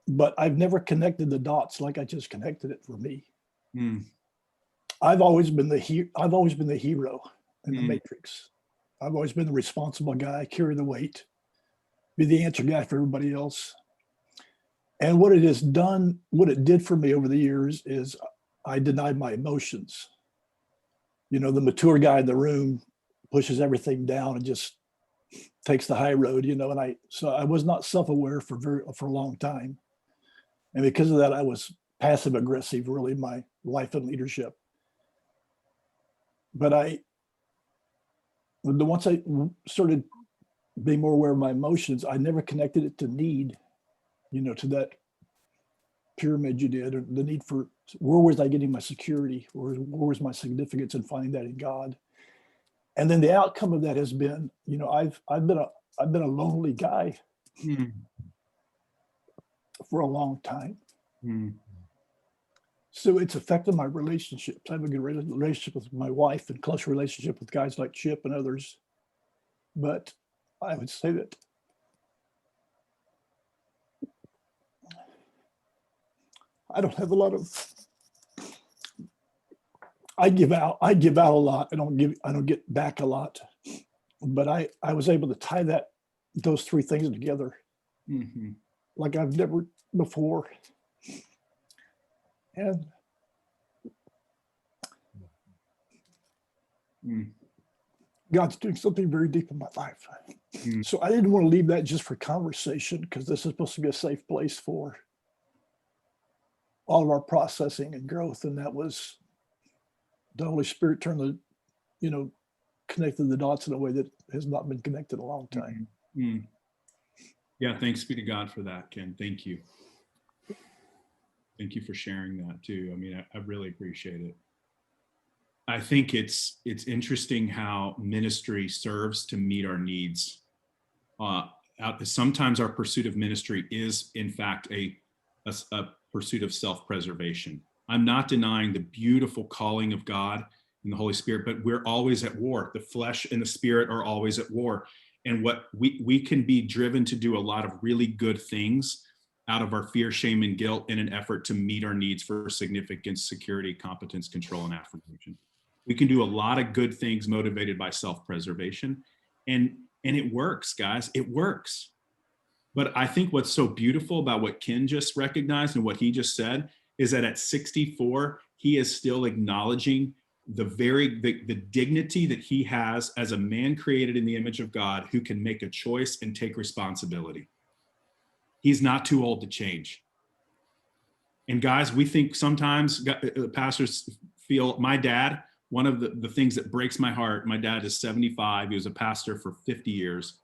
But I've never connected the dots like I just connected it for me. Mm. I've always been the hero in the matrix. I've always been the responsible guy, carry the weight, be the answer guy for everybody else. And what it did for me over the years is I denied my emotions. You know, the mature guy in the room pushes everything down and just takes the high road, you know, so I was not self-aware for a long time. And because of that, I was passive aggressive, really, my life and leadership. But once I started being more aware of my emotions, I never connected it to need, you know, to that pyramid you did, or the need for where was I getting my security, or where was my significance in finding that in God. And then the outcome of that has been, you know, I've been a lonely guy for a long time. So it's affected my relationships. I have a good relationship with my wife and close relationship with guys like Chip and others. But I would say that I don't have a lot of, I give out a lot. I don't get back a lot. But I was able to tie those three things together like I've never before. And God's doing something very deep in my life. So I didn't want to leave that just for conversation, because this is supposed to be a safe place for all of our processing and growth. And that was the Holy Spirit connected the dots in a way that has not been connected in a long time. Yeah, thanks be to God for that, Ken. Thank you. Thank you for sharing that too. I mean, I really appreciate it. I think it's interesting how ministry serves to meet our needs. Sometimes our pursuit of ministry is, in fact, a pursuit of self-preservation. I'm not denying the beautiful calling of God and the Holy Spirit, but we're always at war. The flesh and the spirit are always at war. And what we can be driven to do a lot of really good things out of our fear, shame, and guilt in an effort to meet our needs for significance, security, competence, control, and affirmation. We can do a lot of good things motivated by self-preservation. And it works, guys. It works. But I think what's so beautiful about what Ken just recognized and what he just said is that at 64, he is still acknowledging the dignity that he has as a man created in the image of God who can make a choice and take responsibility. He's not too old to change. And guys, we think sometimes pastors feel, my dad, one of the things that breaks my heart, my dad is 75. He was a pastor for 50 years.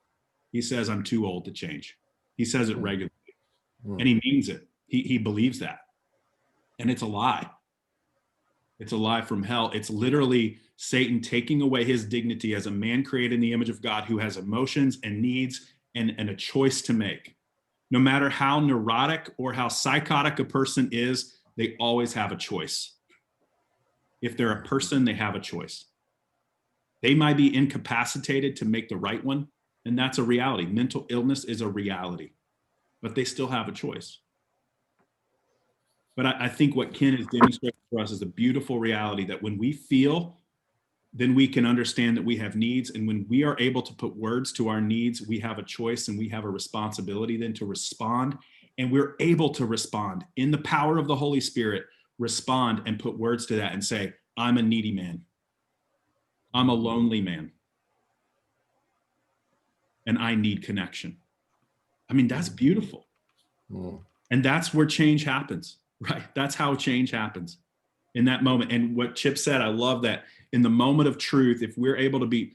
He says, I'm too old to change. He says it regularly. And he means it. He believes that. And it's a lie. It's a lie from hell. It's literally Satan taking away his dignity as a man created in the image of God who has emotions and needs and a choice to make. No matter how neurotic or how psychotic a person is, they always have a choice. If they're a person, they have a choice. They might be incapacitated to make the right one, and that's a reality. Mental illness is a reality, but they still have a choice. But I think what Ken is demonstrating for us is a beautiful reality that when we feel, then we can understand that we have needs. And when we are able to put words to our needs, we have a choice and we have a responsibility then to respond. And we're able to respond in the power of the Holy Spirit, respond and put words to that and say, I'm a needy man. I'm a lonely man. And I need connection. I mean, that's beautiful. And that's where change happens, right? That's how change happens in that moment. And what Chip said, I love that. In the moment of truth, if we're able to be,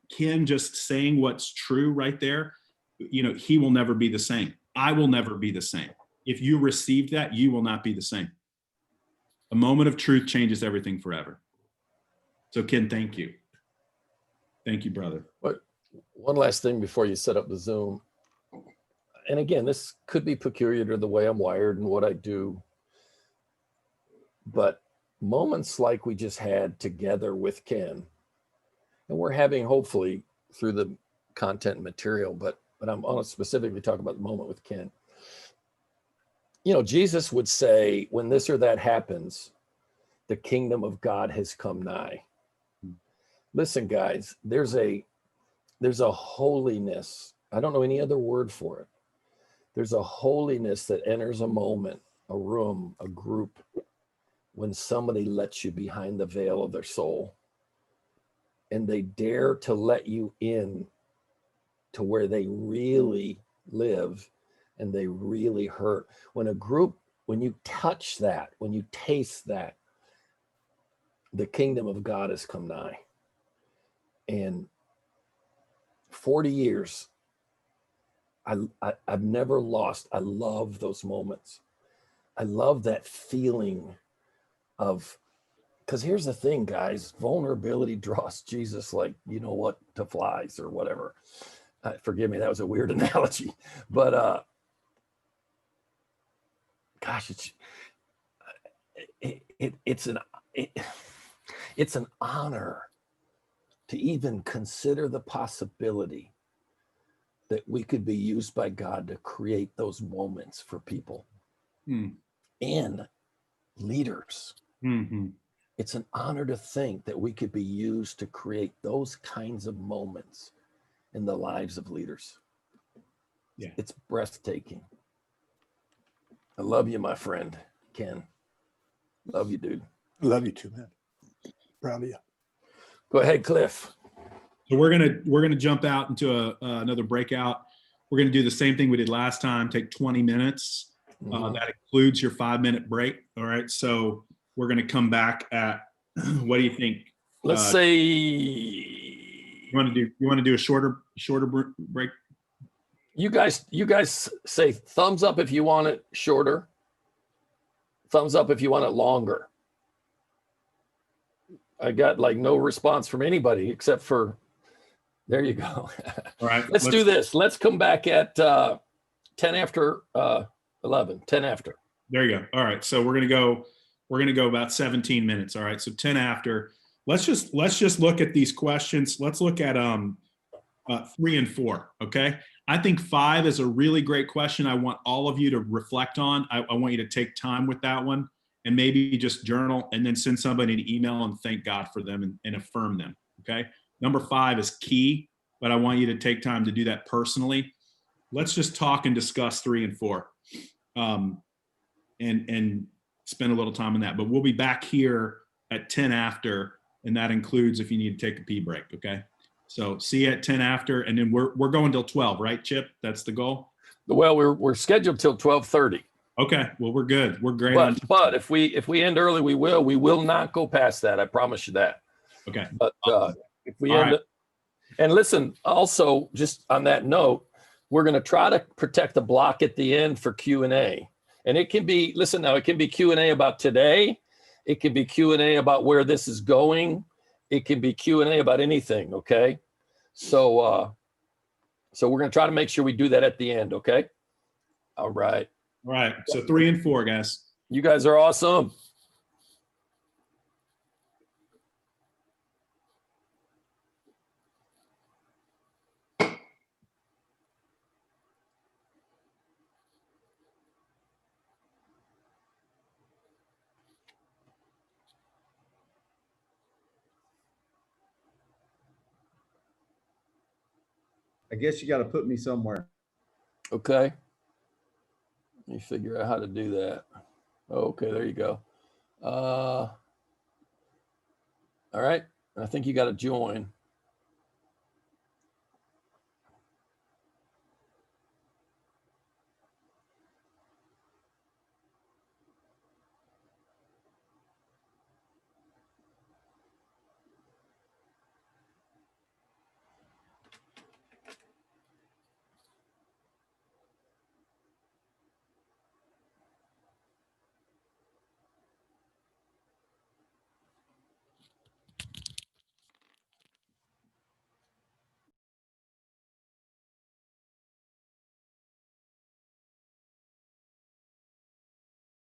Ken just saying what's true right there, you know, he will never be the same. I will never be the same. If you receive that, you will not be the same. A moment of truth changes everything forever. So Ken, thank you. Thank you, brother. But one last thing before you set up the Zoom. And again, this could be peculiar to the way I'm wired and what I do. But moments like we just had together with Ken, and we're having hopefully through the content and material, but I'm going to specifically talk about the moment with Ken. You know, Jesus would say, when this or that happens, the kingdom of God has come nigh. Listen, guys, there's a holiness. I don't know any other word for it. There's a holiness that enters a moment, a room, a group, when somebody lets you behind the veil of their soul and they dare to let you in to where they really live and they really hurt. When a group, when you touch that, when you taste that, the kingdom of God has come nigh. And 40 years, I've never lost. I love those moments. I love that feeling of, because here's the thing, guys, vulnerability draws Jesus like, you know what, to flies or whatever. Forgive me, that was a weird analogy, but gosh, it's an honor to even consider the possibility that we could be used by God to create those moments for people and leaders. Mm-hmm. It's an honor to think that we could be used to create those kinds of moments in the lives of leaders. Yeah. It's breathtaking. I love you, my friend, Ken. Love you, dude. I love you too, man. Proud of you. Go ahead, Cliff. So we're gonna jump out into another breakout. We're gonna do the same thing we did last time. Take 20 minutes. That includes your 5-minute break. All right. So we're gonna come back at what do you think? Let's say you want to do a shorter break. You guys say thumbs up if you want it shorter. Thumbs up if you want it longer. I got like no response from anybody except for, there you go. All right. Let's do this. Let's come back at 10 after 11, 10 after. There you go. All right. So we're going to go about 17 minutes. All right. So 10 after. Let's just look at these questions. Let's look at 3 and 4. Okay. I think 5 is a really great question. I want all of you to reflect on. I want you to take time with that one and maybe just journal and then send somebody an email and thank God for them and affirm them. Okay. Number 5 is key, but I want you to take time to do that personally. Let's just talk and discuss 3 and 4 and spend a little time on that. But we'll be back here at 10 after, and that includes if you need to take a pee break. Okay. So see you at 10 after, and then we're going till 12, right, Chip? That's the goal? Well, we're scheduled till 12:30. Okay. Well, we're good. We're great. But if we end early, we will not go past that. I promise you that. Okay. But if we end it, and listen, also just on that note, we're going to try to protect the block at the end for Q&A. And it can be, listen now, it can be Q&A about today. It can be Q&A about where this is going. It can be Q&A about anything. Okay. So we're going to try to make sure we do that at the end. Okay. All right. All right. So 3 and 4, guys. You guys are awesome. I guess you got to put me somewhere. Okay. Let me figure out how to do that. Okay, there you go. All right. I think you got to join.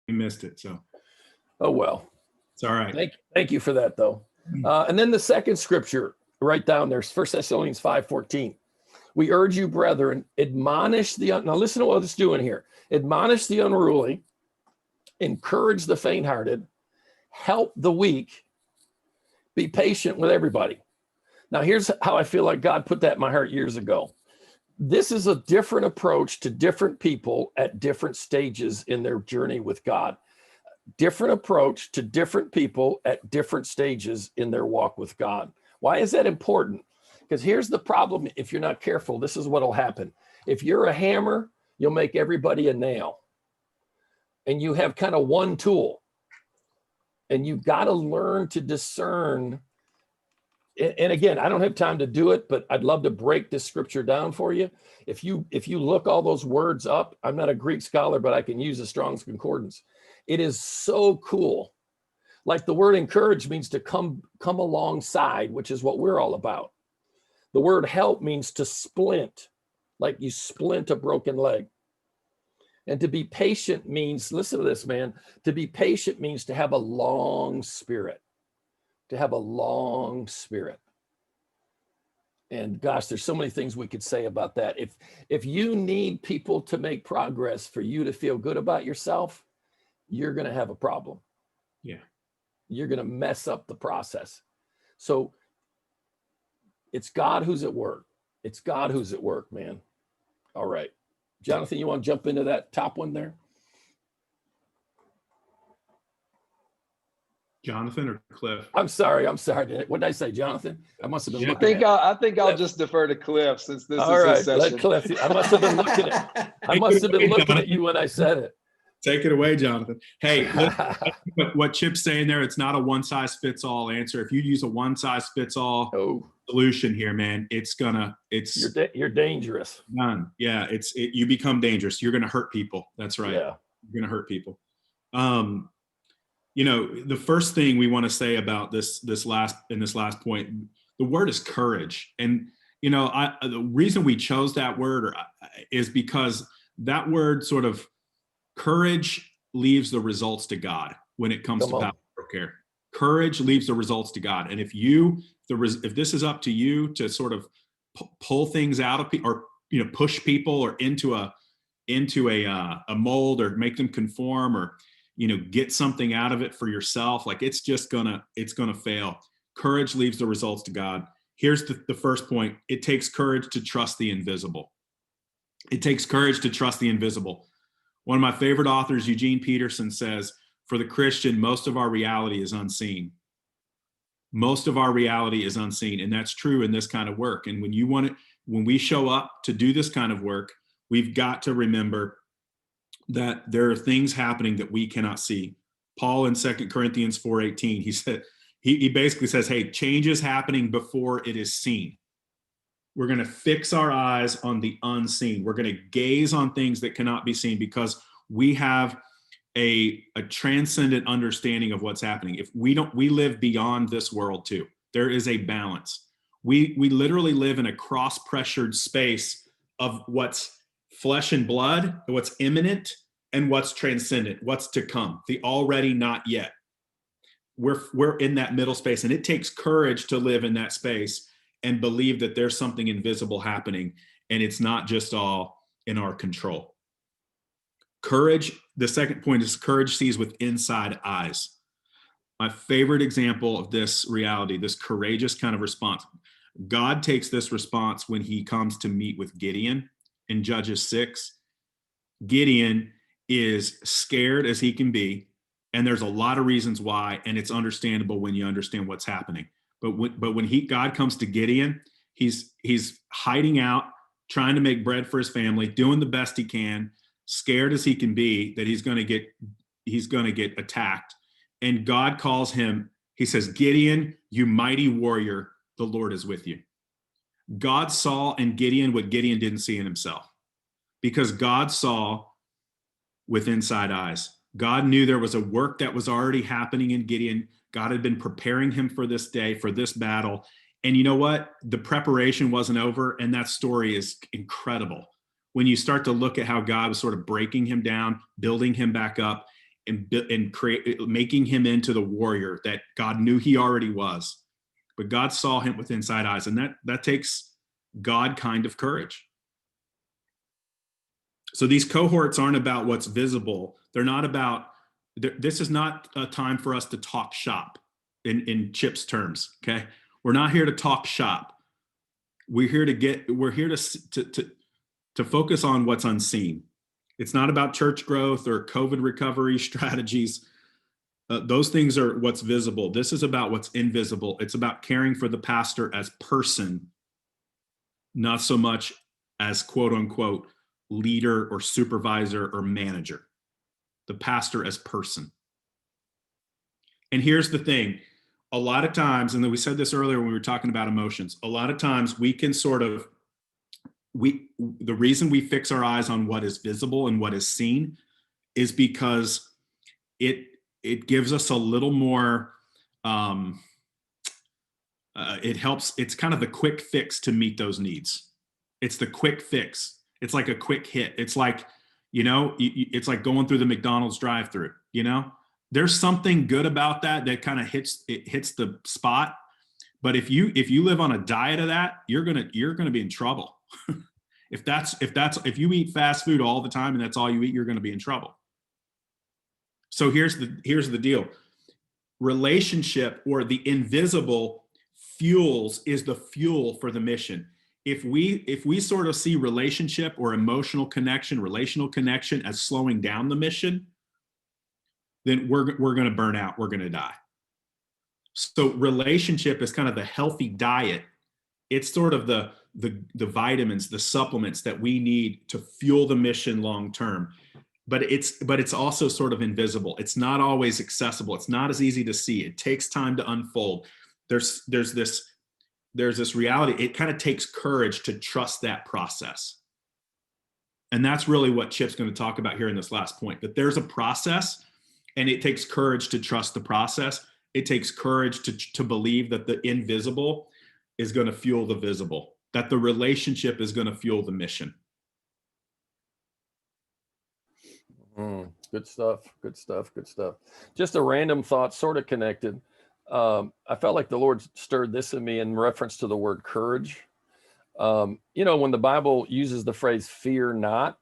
We missed it. So, Oh, well. it's all right. Thank you for that, though. And then the second scripture, right down there, 1 Thessalonians 5:14. We urge you, brethren, admonish now listen to what it's doing here. Admonish the unruly, encourage the faint-hearted, help the weak, be patient with everybody. Now, here's how I feel like God put that in my heart years ago. This is a different approach to different people at different stages in their journey with God. Different approach to different people at different stages in their walk with God. Why is that important? Because here's the problem. If you're not careful, this is what will happen. If you're a hammer, you'll make everybody a nail. And you have kind of one tool. And you've got to learn to discern. And again, I don't have time to do it, but I'd love to break this scripture down for you. If you look all those words up, I'm not a Greek scholar, but I can use a Strong's Concordance. It is so cool. Like the word encourage means to come alongside, which is what we're all about. The word help means to splint, like you splint a broken leg. And to be patient means, listen to this, man, to be patient means to have a long spirit, to have a long spirit. And gosh, there's so many things we could say about that. If you need people to make progress for you to feel good about yourself, you're going to have a problem. Yeah. You're going to mess up the process. So it's God who's at work. It's God who's at work, man. All right. Jonathan, you want to jump into that top one there? Jonathan or Cliff? I'm sorry. What did I say, Jonathan? I must have been I looking. I think I'll just defer to Cliff since this All is right, his session. let Cliff. I must have been looking at. I must have been looking at you when I said it. Take it away, Jonathan. Hey, what Chip's saying there, it's not a one-size-fits-all answer. If you use a one-size-fits-all solution here, man, you're dangerous. None. Yeah, you become dangerous. You're going to hurt people. That's right. Yeah. You're going to hurt people. The first thing we want to say about this last point, the word is courage. And, the reason we chose that word is because that word sort of courage leaves the results to God when it comes to pastoral care. Courage leaves the results to God. And if this is up to you to sort of pull things out of people, or push people or into a mold, or make them conform, or get something out of it for yourself, like it's gonna fail. Courage leaves the results to God. Here's the first point. It takes courage to trust the invisible. It takes courage to trust the invisible. One of my favorite authors, Eugene Peterson, says, for the Christian, most of our reality is unseen. Most of our reality is unseen. And that's true in this kind of work. And when we show up to do this kind of work, we've got to remember that there are things happening that we cannot see. Paul in 2 Corinthians 4:18, he basically says, hey, change is happening before it is seen. We're going to fix our eyes on the unseen. We're going to gaze on things that cannot be seen, because we have a transcendent understanding of what's happening. We live beyond this world too. There is a balance. We literally live in a cross-pressured space of what's flesh and blood, what's imminent, and what's transcendent, what's to come, the already not yet. We're in that middle space, and it takes courage to live in that space and believe that there's something invisible happening, and it's not just all in our control. Courage, the second point is courage sees with inside eyes. My favorite example of this reality, this courageous kind of response, God takes this response when he comes to meet with Gideon in Judges 6. Gideon is scared as he can be, and there's a lot of reasons why, and it's understandable when you understand what's happening. But when God comes to Gideon, he's hiding out, trying to make bread for his family, doing the best he can, scared as he can be that he's going to get attacked. And God calls him. He says, Gideon, you mighty warrior, the Lord is with you. God saw in Gideon what Gideon didn't see in himself, because God saw with inside eyes. God knew there was a work that was already happening in Gideon. God had been preparing him for this day, for this battle. And you know what? The preparation wasn't over. And that story is incredible. When you start to look at how God was sort of breaking him down, building him back up, and making him into the warrior that God knew he already was, but God saw him with inside eyes, and that takes God kind of courage. So these cohorts aren't about what's visible. They're not about, this is not a time for us to talk shop in Chip's terms, okay? We're not here to talk shop. We're here to focus on what's unseen. It's not about church growth or COVID recovery strategies. Those things are what's visible. This is about what's invisible. It's about caring for the pastor as person, not so much as quote unquote leader or supervisor or manager. The pastor as person. And here's the thing. A lot of times, and then we said this earlier when we were talking about emotions, a lot of times we can the reason we fix our eyes on what is visible and what is seen is because it gives us a little more, it helps, it's kind of the quick fix to meet those needs. It's the quick fix. It's like a quick hit. It's like, it's like going through the McDonald's drive-through, there's something good about that kind of hits the spot. But if you live on a diet of that, you're going to be in trouble. If you eat fast food all the time and that's all you eat, you're going to be in trouble. So here's the deal. Relationship, or the invisible fuels, is the fuel for the mission. If we sort of see relationship or relational connection as slowing down the mission, then we're going to burn out. We're going to die. So relationship is kind of the healthy diet. It's sort of the vitamins, the supplements that we need to fuel the mission long term. But it's also sort of invisible. It's not always accessible. It's not as easy to see. It takes time to unfold. There's this reality. It kind of takes courage to trust that process. And that's really what Chip's going to talk about here in this last point, that there's a process, and it takes courage to trust the process. It takes courage to believe that the invisible is going to fuel the visible, that the relationship is going to fuel the mission. Good stuff. Good stuff. Good stuff. Just a random thought, sort of connected. I felt like the Lord stirred this in me in reference to the word courage. When the Bible uses the phrase "fear not,"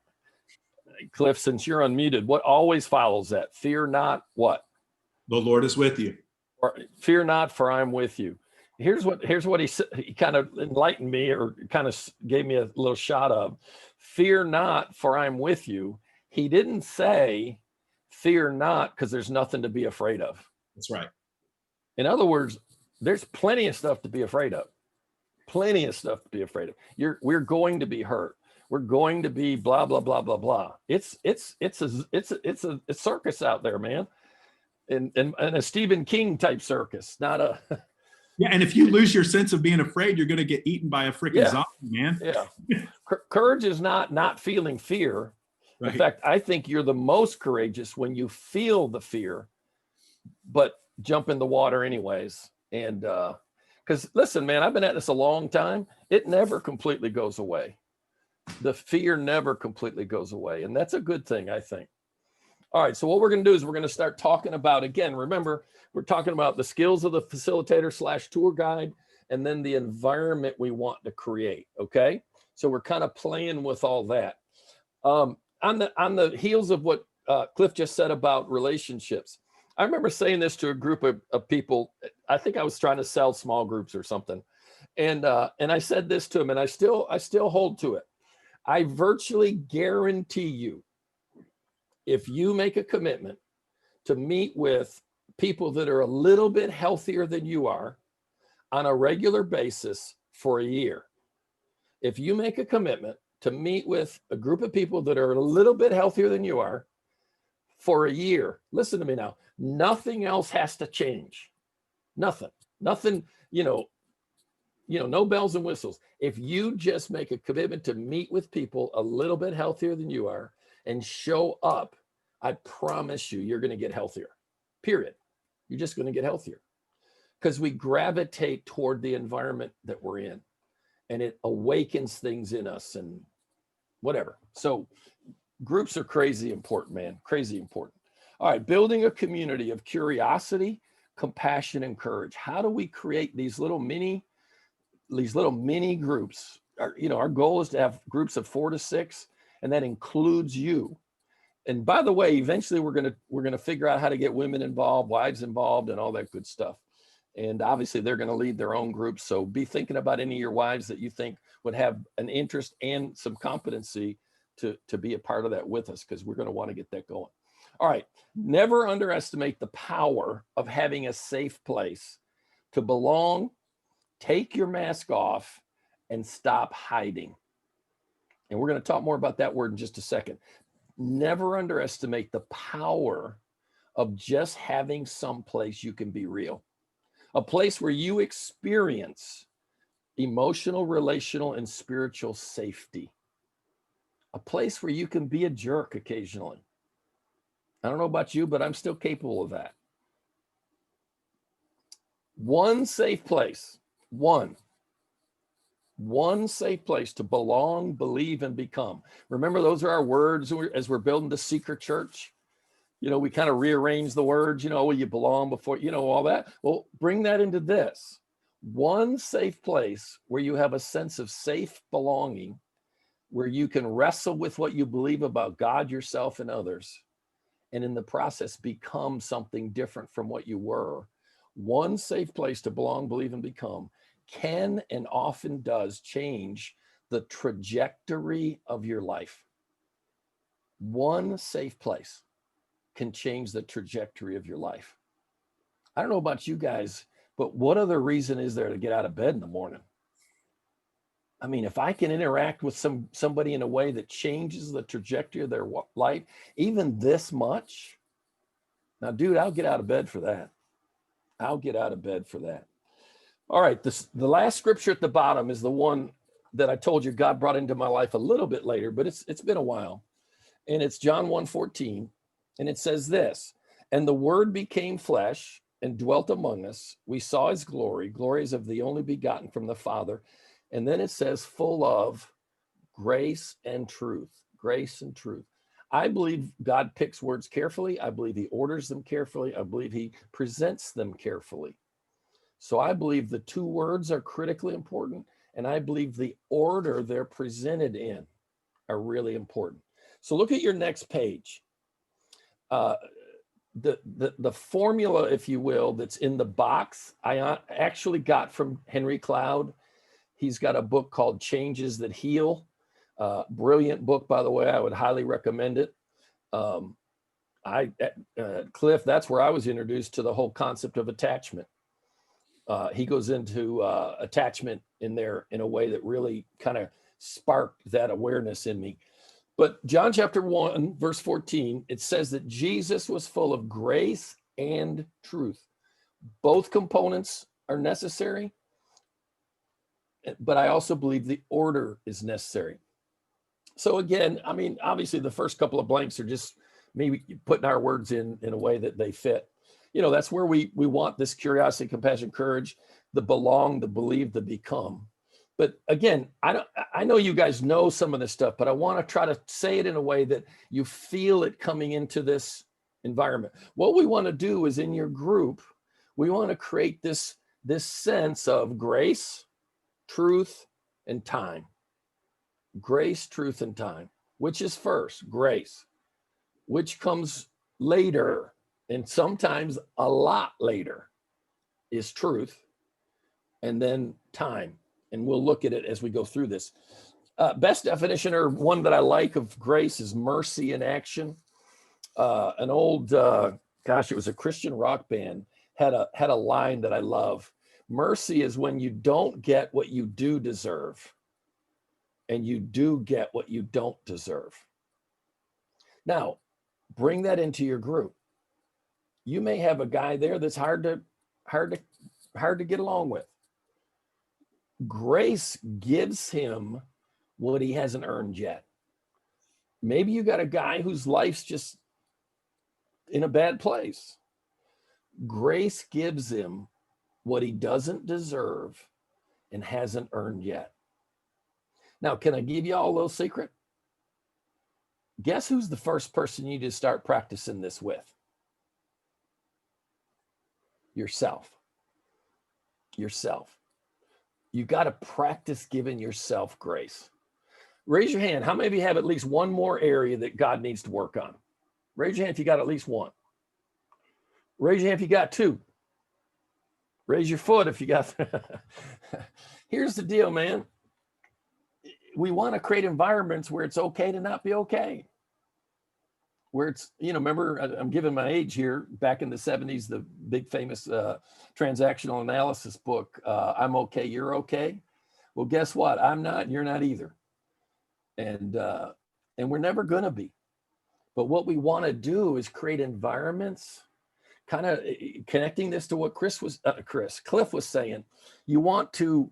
Cliff, since you're unmuted, what always follows that? Fear not what? The Lord is with you. Or fear not, for I'm with you. Here's what he said. He kind of enlightened me, or kind of gave me a little shot of, fear not, for I'm with you. He didn't say fear not because there's nothing to be afraid of. That's right. In other words, there's plenty of stuff to be afraid of. Plenty of stuff to be afraid of. We're going to be hurt. We're going to be blah blah blah blah blah. It's a circus out there, man, and a Stephen King type circus, not a. Yeah, and if you lose your sense of being afraid, you're going to get eaten by a freaking zombie, man. Yeah, courage is not feeling fear. Right. In fact, I think you're the most courageous when you feel the fear, but jump in the water anyways. And because listen, man, I've been at this a long time. It never completely goes away. The fear never completely goes away. And that's a good thing, I think. All right. So what we're going to do is we're going to start talking about, again, remember, we're talking about the skills of the facilitator / tour guide, and then the environment we want to create. Okay. So we're kind of playing with all that. On the heels of what Cliff just said about relationships, I remember saying this to a group of people. I think I was trying to sell small groups or something. And I said this to him, and I still hold to it. I virtually guarantee you, if you make a commitment to meet with people that are a little bit healthier than you are on a regular basis for a year, if you make a commitment to meet with a group of people that are a little bit healthier than you are for a year, listen to me now, nothing else has to change. Nothing, no bells and whistles. If you just make a commitment to meet with people a little bit healthier than you are and show up, I promise you're going to get healthier, period. You're just going to get healthier because we gravitate toward the environment that we're in, and it awakens things in us and whatever. So groups are crazy important, man. Crazy important. All right, building a community of curiosity, compassion, and courage. How do we create these little mini groups? Our goal is to have groups of 4 to 6, and that includes you. And by the way, eventually we're gonna figure out how to get women involved, wives involved, and all that good stuff. And obviously they're going to lead their own groups. So be thinking about any of your wives that you think would have an interest and some competency to be a part of that with us, because we're going to want to get that going. All right. Never underestimate the power of having a safe place to belong. Take your mask off and stop hiding. And we're going to talk more about that word in just a second. Never underestimate the power of just having some place you can be real. A place where you experience emotional, relational, and spiritual safety. A place where you can be a jerk occasionally. I don't know about you, but I'm still capable of that. One safe place, one safe place to belong, believe, and become. Remember, those are our words as we're building the secret church. We kind of rearrange the words, where you belong before, all that. Well, bring that into this. One safe place where you have a sense of safe belonging, where you can wrestle with what you believe about God, yourself, and others, and in the process become something different from what you were. One safe place to belong, believe, and become can and often does change the trajectory of your life. One safe place can change the trajectory of your life. I don't know about you guys, but what other reason is there to get out of bed in the morning? I mean, if I can interact with somebody in a way that changes the trajectory of their life, even this much, now, dude, I'll get out of bed for that. I'll get out of bed for that. All right, the last scripture at the bottom is the one that I told you God brought into my life a little bit later, but it's been a while. And it's John 1:14. And it says this, and the word became flesh and dwelt among us. We saw his glory, glories of the only begotten from the Father. And then it says full of grace and truth, grace and truth. I believe God picks words carefully. I believe he orders them carefully. I believe he presents them carefully. So I believe the two words are critically important. And I believe the order they're presented in are really important. So look at your next page. The formula, if you will, that's in the box, I actually got from Henry Cloud. He's got a book called Changes That Heal. Brilliant book, by the way. I would highly recommend it. Cliff, that's where I was introduced to the whole concept of attachment. He goes into attachment in there in a way that really kind of sparked that awareness in me. But John chapter 1, verse 14, it says that Jesus was full of grace and truth. Both components are necessary, but I also believe the order is necessary. So again, I mean, obviously the first couple of blanks are just maybe putting our words in a way that they fit. That's where we want this curiosity, compassion, courage, the belong, the believe, the become. But again, I know you guys know some of this stuff, but I want to try to say it in a way that you feel it coming into this environment. What we want to do is in your group, we want to create this sense of grace, truth, and time. Grace, truth, and time. Which is first? Grace. Which comes later, and sometimes a lot later, is truth, and then time. And we'll look at it as we go through this. Best definition, or one that I like, of grace is mercy in action. An old, it was a Christian rock band, had a line that I love. Mercy is when you don't get what you do deserve, and you do get what you don't deserve. Now, bring that into your group. You may have a guy there that's hard to get along with. Grace gives him what he hasn't earned yet. Maybe you got a guy whose life's just in a bad place. Grace gives him what he doesn't deserve and hasn't earned yet. Now, can I give you all a little secret? Guess who's the first person you need to start practicing this with? Yourself. Yourself. You got to practice giving yourself grace. Raise your hand. How many of you have at least one more area that God needs to work on? Raise your hand if you got at least one. Raise your hand if you got two. Raise your foot if you got. Here's the deal, man. We want to create environments where it's okay to not be okay. Where it's, remember, I'm giving my age here. Back in the 70s, the big famous transactional analysis book, I'm okay, you're okay. Well, guess what? I'm not, and you're not either. And we're never going to be. But what we want to do is create environments, kind of connecting this to what Cliff was saying. You want to,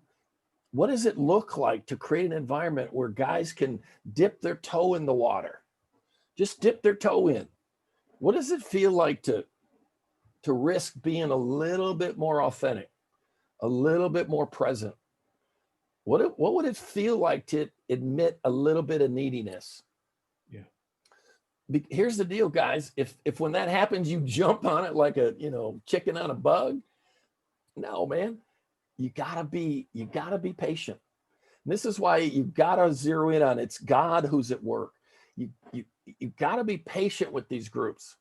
what does it look like to create an environment where guys can dip their toe in the water? Just dip their toe in. What does it feel like to risk being a little bit more authentic, a little bit more present? What would it feel like to admit a little bit of neediness? Here's the deal, guys. If when that happens, you jump on it like a chicken on a bug. No, man. You gotta be patient. And this is why you gotta zero in on it's God who's at work. You gotta be patient with these groups,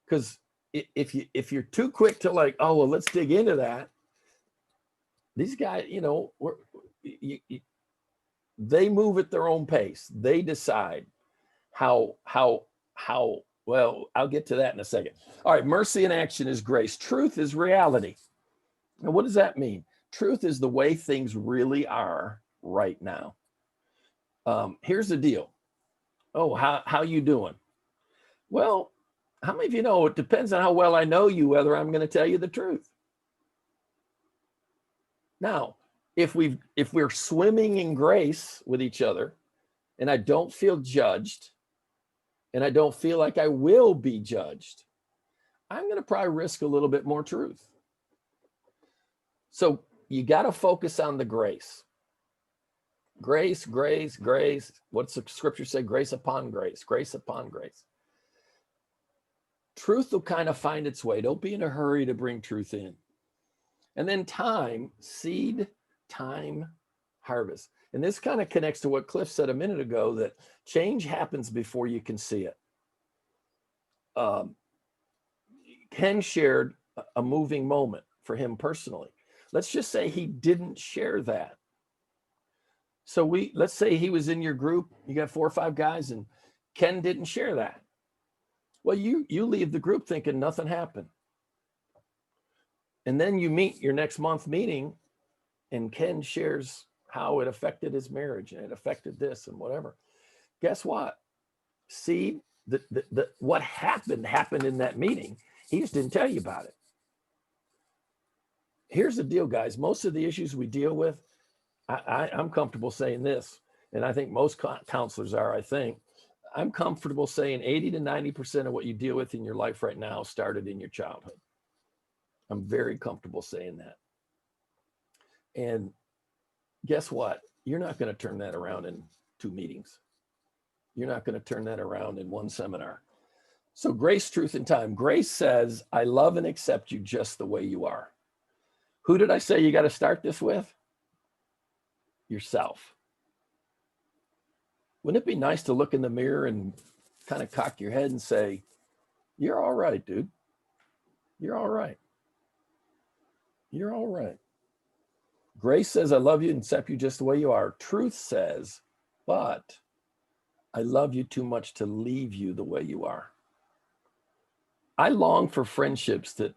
because if you're too quick to like, oh well, let's dig into that. These guys, they move at their own pace. They decide how well. I'll get to that in a second. All right, mercy in action is grace. Truth is reality. Now, what does that mean? Truth is the way things really are right now. Here's the deal. Oh, how you doing? Well, how many of you know it depends on how well I know you whether I'm going to tell you the truth. Now, if we're swimming in grace with each other, and I don't feel judged, and I don't feel like I will be judged, I'm going to probably risk a little bit more truth. So you got to focus on the grace. Grace, grace, grace. What's the scripture say? Grace upon grace, grace upon grace. Truth will kind of find its way. Don't be in a hurry to bring truth in. And then time, seed, time, harvest. And this kind of connects to what Cliff said a minute ago, that change happens before you can see it. Ken shared a moving moment for him personally. Let's just say he didn't share that. So let's say he was in your group, you got 4 or 5 guys, and Ken didn't share that. Well, you leave the group thinking nothing happened. And then you meet your next month meeting, and Ken shares how it affected his marriage and it affected this and whatever. Guess what? See, what happened in that meeting. He just didn't tell you about it. Here's the deal, guys. Most of the issues we deal with, I'm comfortable saying this, and I think most counselors are, I'm comfortable saying 80 to 90% of what you deal with in your life right now started in your childhood. I'm very comfortable saying that. And guess what? You're not going to turn that around in 2 meetings. You're not going to turn that around in 1 seminar. So grace, truth, and time. Grace says, I love and accept you just the way you are. Who did I say you got to start this with? Yourself. Wouldn't it be nice to look in the mirror and kind of cock your head and say, you're all right, dude. You're all right. You're all right. Grace says, I love you and accept you just the way you are. Truth says, but I love you too much to leave you the way you are. I long for friendships that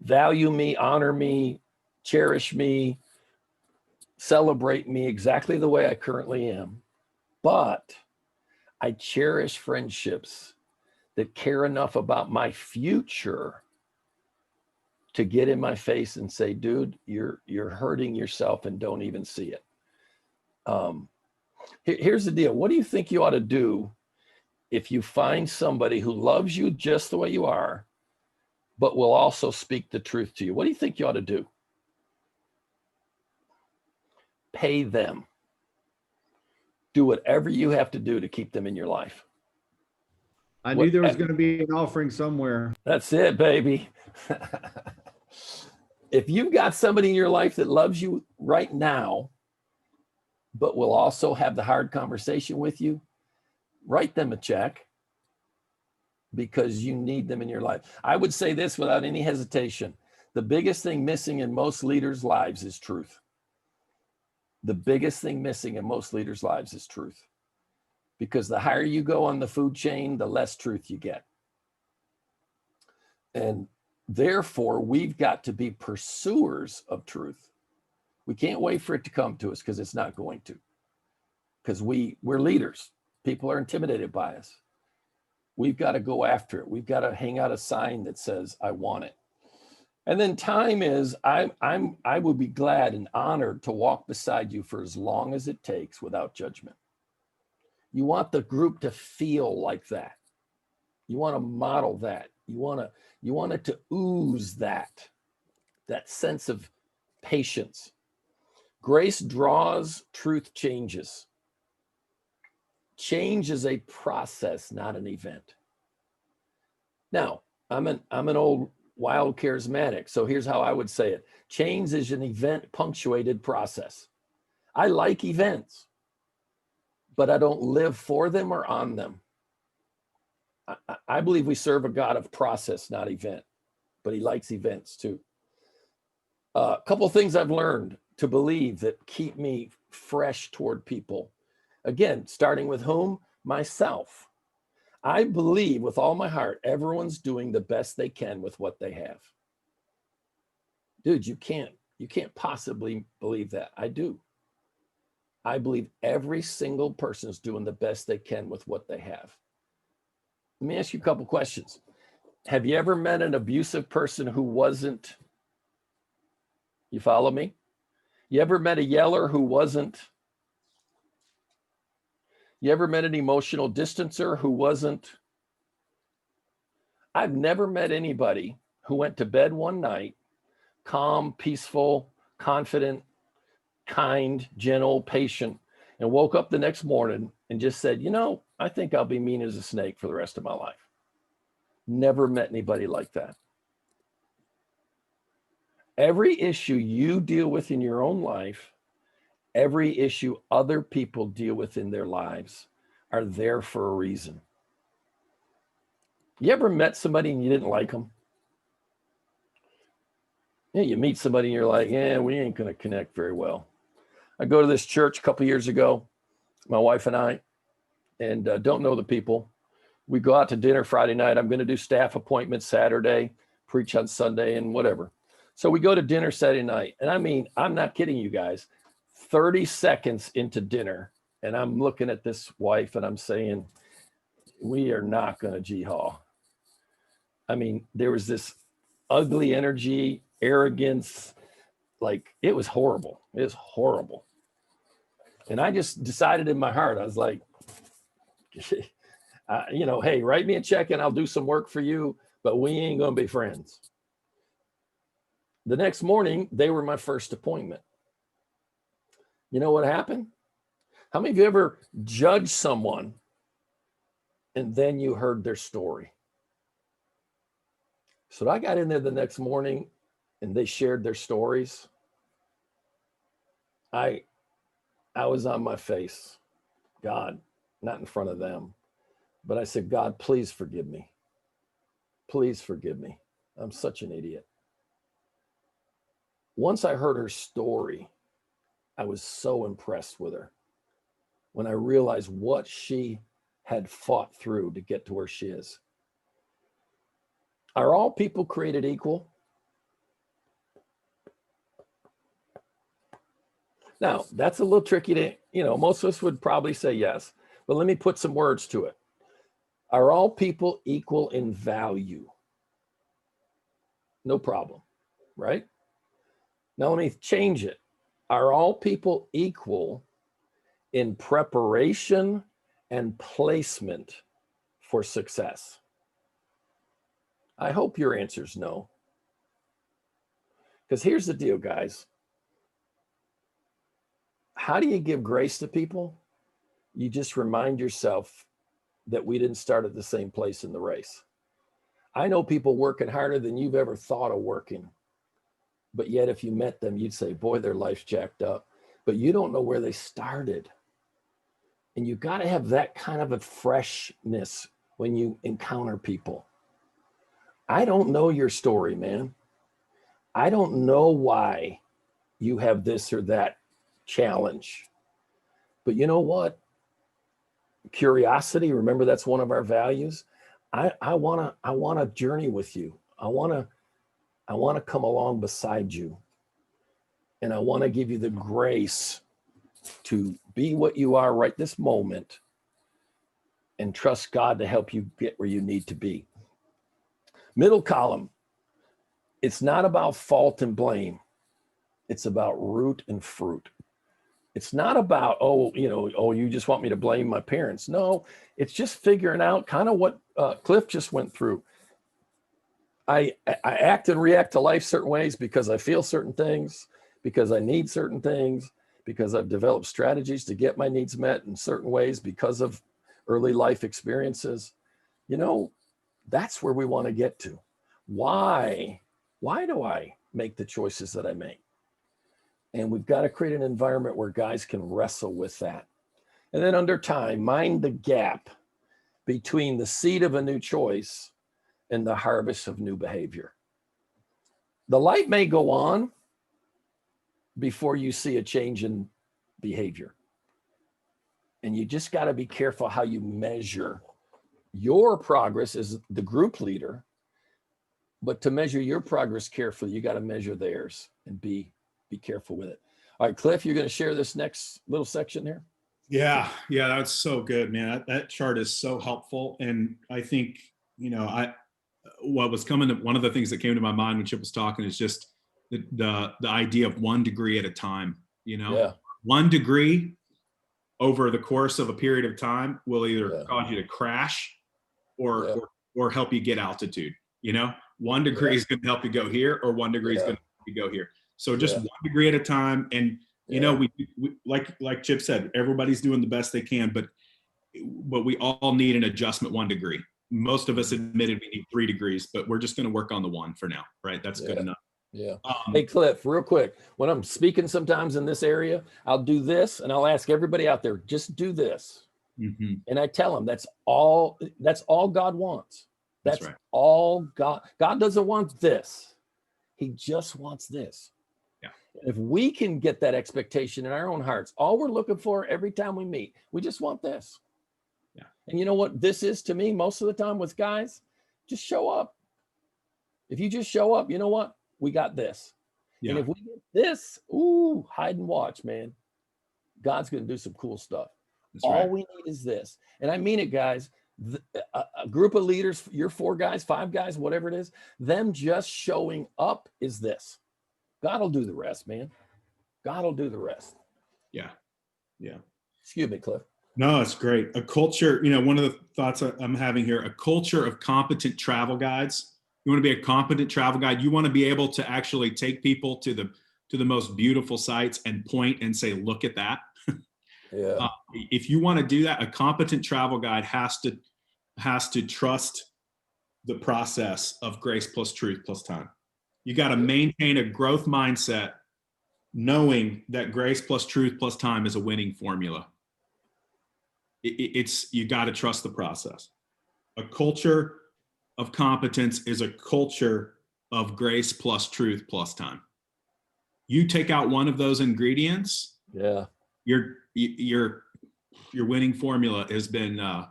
value me, honor me, cherish me, celebrate me exactly the way I currently am. But I cherish friendships that care enough about my future to get in my face and say, dude, you're hurting yourself and don't even see it. Here's the deal. What do you think you ought to do if you find somebody who loves you just the way you are, but will also speak the truth to you? What do you think you ought to do? Pay them. Do whatever you have to do to keep them in your life. I knew there was going to be an offering somewhere. That's it, baby. If you've got somebody in your life that loves you right now, but will also have the hard conversation with you, write them a check, because you need them in your life. I would say this without any hesitation. The biggest thing missing in most leaders' lives is truth. The biggest thing missing in most leaders' lives is truth. Because the higher you go on the food chain, the less truth you get. And therefore, we've got to be pursuers of truth. We can't wait for it to come to us, because it's not going to. Because we're leaders. People are intimidated by us. We've got to go after it. We've got to hang out a sign that says, I want it. And then time is, I would be glad and honored to walk beside you for as long as it takes without judgment. You want the group to feel like that. You want to model that. You want it to ooze that sense of patience. Grace draws, truth changes. Change is a process, not an event. Now, I'm an old wild charismatic, so here's how I would say it. Change is an event punctuated process. I like events, but I don't live for them or on them. I believe we serve a God of process, not event, but he likes events too. A couple of things I've learned to believe that keep me fresh toward people. Again, starting with whom? Myself. I believe with all my heart, everyone's doing the best they can with what they have. Dude, you can't possibly believe that. I do. I believe every single person is doing the best they can with what they have. Let me ask you a couple questions. Have you ever met an abusive person who wasn't? You follow me? You ever met a yeller who wasn't? You ever met an emotional distancer who wasn't? I've never met anybody who went to bed one night, calm, peaceful, confident, kind, gentle, patient, and woke up the next morning and just said, you know, I think I'll be mean as a snake for the rest of my life. Never met anybody like that. Every issue you deal with in your own life, every issue other people deal with in their lives are there for a reason. You ever met somebody and you didn't like them? Yeah, you meet somebody and you're like, yeah, we ain't going to connect very well. I go to this church a couple years ago, my wife and I, and don't know the people. We go out to dinner Friday night. I'm going to do staff appointments Saturday, preach on Sunday and whatever. So we go to dinner Saturday night. And I mean, I'm not kidding you guys, 30 seconds into dinner. And I'm looking at this wife and I'm saying, we are not going to G-haw. I mean, there was this ugly energy, arrogance, like it was horrible. It was horrible. And I just decided in my heart, I was like, you know, hey, write me a check and I'll do some work for you, but we ain't going to be friends. The next morning, they were my first appointment. You know what happened? How many of you ever judged someone and then you heard their story? So I got in there the next morning and they shared their stories. I was on my face. God, not in front of them. But I said, God, please forgive me. Please forgive me. I'm such an idiot. Once I heard her story, I was so impressed with her. When I realized what she had fought through to get to where she is. Are all people created equal? Now, that's a little tricky to, you know, most of us would probably say yes, but let me put some words to it. Are all people equal in value? No problem, right? Now let me change it. Are all people equal in preparation and placement for success? I hope your answer is no. Because here's the deal, guys. How do you give grace to people? You just remind yourself that we didn't start at the same place in the race. I know people working harder than you've ever thought of working. But yet, if you met them, you'd say, boy, their life's jacked up. But you don't know where they started. And you got to have that kind of a freshness when you encounter people. I don't know your story, man. I don't know why you have this or that challenge. But you know what? Curiosity, remember that's one of our values. I want to journey with you. I want to come along beside you. And I want to give you the grace to be what you are right this moment and trust God to help you get where you need to be. Middle column, it's not about fault and blame. It's about root and fruit. It's not about, you just want me to blame my parents. No, it's just figuring out kind of what Cliff just went through. I act and react to life certain ways because I feel certain things, because I need certain things, because I've developed strategies to get my needs met in certain ways because of early life experiences. That's where we want to get to. Why do I make the choices that I make? And we've got to create an environment where guys can wrestle with that. And then under time, mind the gap between the seed of a new choice and the harvest of new behavior. The light may go on before you see a change in behavior. And you just got to be careful how you measure your progress as the group leader. But to measure your progress carefully, you got to measure theirs and be careful with it. All right, Cliff, you're going to share this next little section here. Yeah, that's so good, man. That chart is so helpful. And I think, one of the things that came to my mind when Chip was talking is just the idea of 1 degree at a time, Yeah. 1 degree over the course of a period of time will either cause you to crash or help you get altitude. 1 degree is going to help you go here, or 1 degree is going to help you go here. So just 1 degree at a time. And, we like Chip said, everybody's doing the best they can, but we all need an adjustment 1 degree. Most of us admitted we need 3 degrees, but we're just going to work on the 1 for now, right? That's good enough. Yeah. Hey, Cliff, real quick. When I'm speaking sometimes in this area, I'll do this and I'll ask everybody out there, just do this. Mm-hmm. And I tell them that's all God wants. That's right. all God. God doesn't want this. He just wants this. Yeah. If we can get that expectation in our own hearts, all we're looking for every time we meet, we just want this. Yeah. And you know what this is to me most of the time with guys? Just show up. If you just show up, you know what? We got this. Yeah. And if we get this, hide and watch, man. God's going to do some cool stuff. That's all right. we need is this. And I mean it, guys. A group of leaders, your 4 guys, 5 guys, whatever it is, them just showing up is this. God will do the rest, man. God will do the rest. Yeah. Excuse me, Cliff. No, it's great. A culture, one of the thoughts I'm having here, a culture of competent travel guides. You want to be a competent travel guide. You want to be able to actually take people to the most beautiful sites and point and say, look at that. Yeah. If you want to do that, a competent travel guide has to trust the process of grace plus truth plus time. You got to maintain a growth mindset, knowing that grace plus truth plus time is a winning formula. You got to trust the process. A culture of competence is a culture of grace plus truth plus time. You take out one of those ingredients, your winning formula has been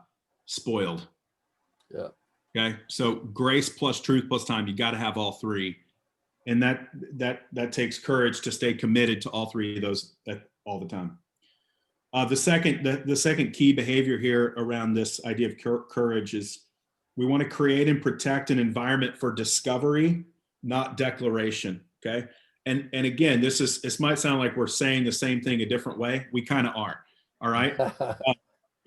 spoiled. Yeah. Okay. So grace plus truth plus time, you got to have all 3. And that takes courage to stay committed to all 3 of those all the time. The second key behavior here around this idea of courage is we want to create and protect an environment for discovery, not declaration. Okay. And again, this might sound like we're saying the same thing a different way. We kind of are. All right.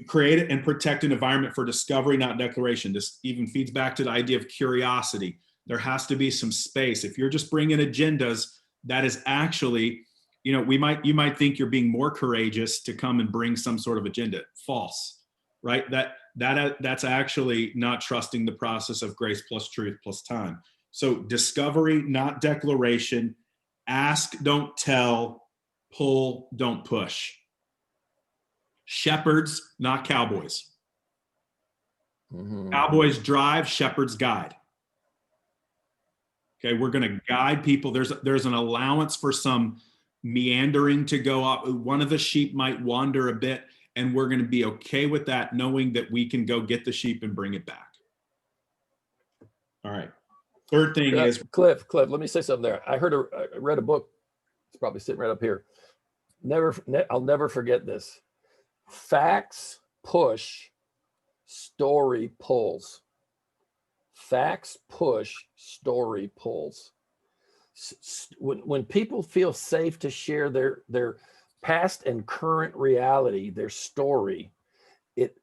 Create and protect an environment for discovery, not declaration. This even feeds back to the idea of curiosity. There has to be some space. If you're just bringing agendas, that is actually, you might think you're being more courageous to come and bring some sort of agenda. False, right? that's actually not trusting the process of grace plus truth plus time. So discovery, not declaration. Ask, don't tell. Pull, don't push. Shepherds, not cowboys. Cowboys drive, shepherds guide. Okay, we're going to guide people. There's an allowance for some meandering to go up. One of the sheep might wander a bit, and we're going to be okay with that, knowing that we can go get the sheep and bring it back. All right. Third thing is Cliff, let me say something there. I read a book. It's probably sitting right up here. I'll never forget this. Facts push, story pulls. Facts push, story pulls. When people feel safe to share their past and current reality, their story, it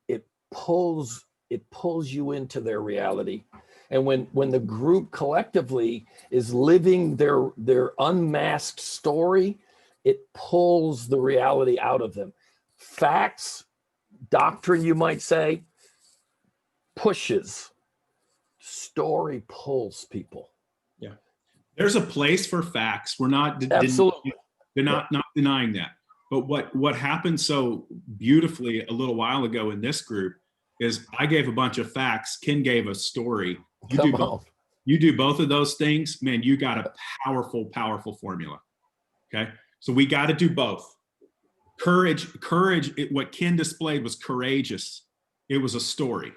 pulls you into their reality. And when the group collectively is living their unmasked story, it pulls the reality out of them. Facts, doctrine, you might say, pushes. Story pulls people. Yeah. There's a place for facts. We're not absolutely. They're not denying that. But what happened so beautifully a little while ago in this group is I gave a bunch of facts. Ken gave a story. You do both of those things, man, you got a powerful, powerful formula. Okay. So we got to do both. Courage, what Ken displayed was courageous. It was a story,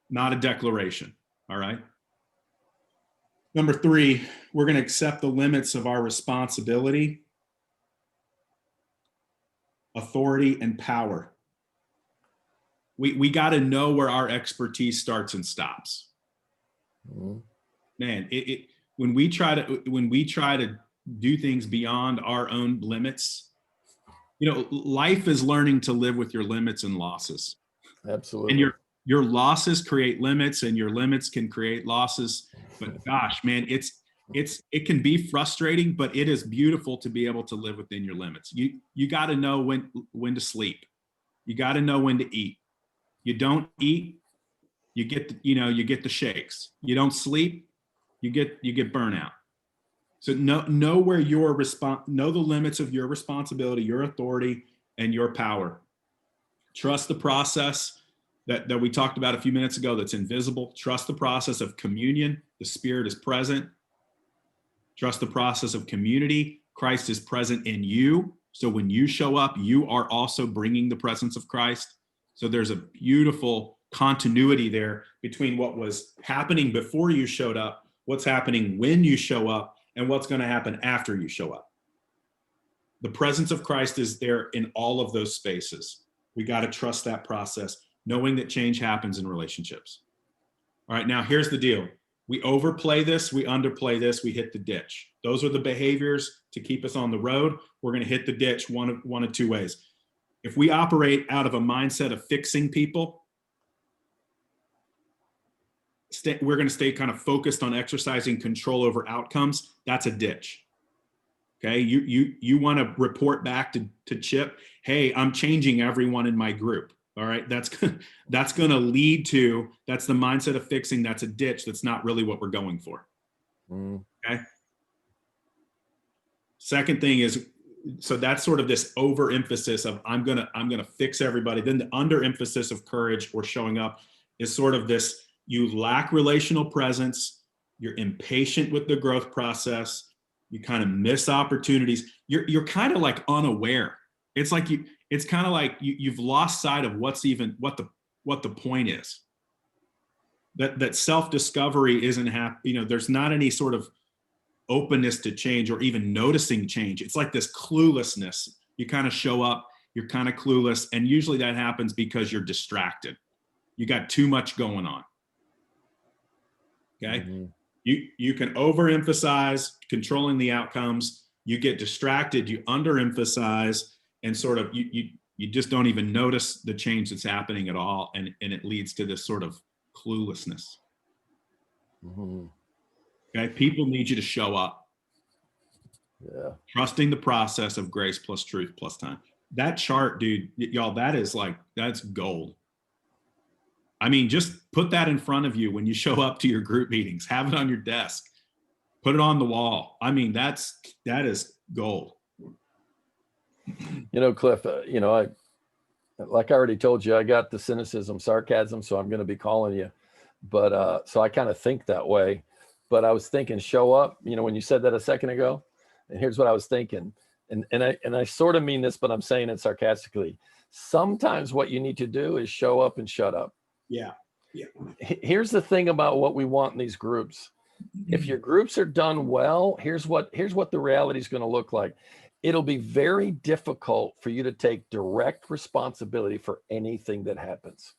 not a declaration. All right. Number 3, we're going to accept the limits of our responsibility, authority, and power. We got to know where our expertise starts and stops. Man, when we try to do things beyond our own limits, life is learning to live with your limits and losses. Absolutely. And your losses create limits, and your limits can create losses. But gosh, man, it can be frustrating, but it is beautiful to be able to live within your limits. You got to know when to sleep. You got to know when to eat. You don't eat, you get the shakes. You don't sleep, you get burnout. So know where know the limits of your responsibility, your authority, and your power. Trust the process that we talked about a few minutes ago that's invisible. Trust the process of communion. The Spirit is present. Trust the process of community. Christ is present in you. So when you show up, you are also bringing the presence of Christ. So there's a beautiful continuity there between what was happening before you showed up, what's happening when you show up, and what's going to happen after you show up. The presence of Christ is there in all of those spaces. We got to trust that process, knowing that change happens in relationships. All right, now here's the deal. We overplay this, we underplay this, we hit the ditch. Those are the behaviors to keep us on the road. We're going to hit the ditch one of two ways. If we operate out of a mindset of fixing people, we're going to stay kind of focused on exercising control over outcomes. That's a ditch. Okay, you want to report back to Chip, hey, I'm changing everyone in my group. All right, that's going to lead to, that's the mindset of fixing. That's a ditch. That's not really what we're going for. Okay. Second thing is, so that's sort of this overemphasis of I'm gonna fix everybody. Then the underemphasis of courage or showing up is sort of this: you lack relational presence, you're impatient with the growth process, you kind of miss opportunities. You're kind of like unaware. It's like it's kind of like you've lost sight of what the point is. That self-discovery isn't there's not any sort of openness to change or even noticing change. It's like this cluelessness. You kind of show up, you're kind of clueless, and usually that happens because you're distracted. You got too much going on. Okay. You can overemphasize controlling the outcomes. You get distracted, you underemphasize, and sort of you just don't even notice the change that's happening at all, and it leads to this sort of cluelessness. Okay, people need you to show up. Yeah. Trusting the process of grace plus truth plus time. That chart, dude, y'all, that's gold. I mean, just put that in front of you when you show up to your group meetings. Have it on your desk. Put it on the wall. I mean, that is gold. You know, Cliff, like I already told you, I got the cynicism, sarcasm, so I'm going to be calling you. But so I kind of think that way. But I was thinking, show up, when you said that a second ago, and here's what I was thinking. And I sort of mean this, but I'm saying it sarcastically. Sometimes what you need to do is show up and shut up. Yeah. Yeah. Here's the thing about what we want in these groups. If your groups are done well, here's what the reality is going to look like. It'll be very difficult for you to take direct responsibility for anything that happens.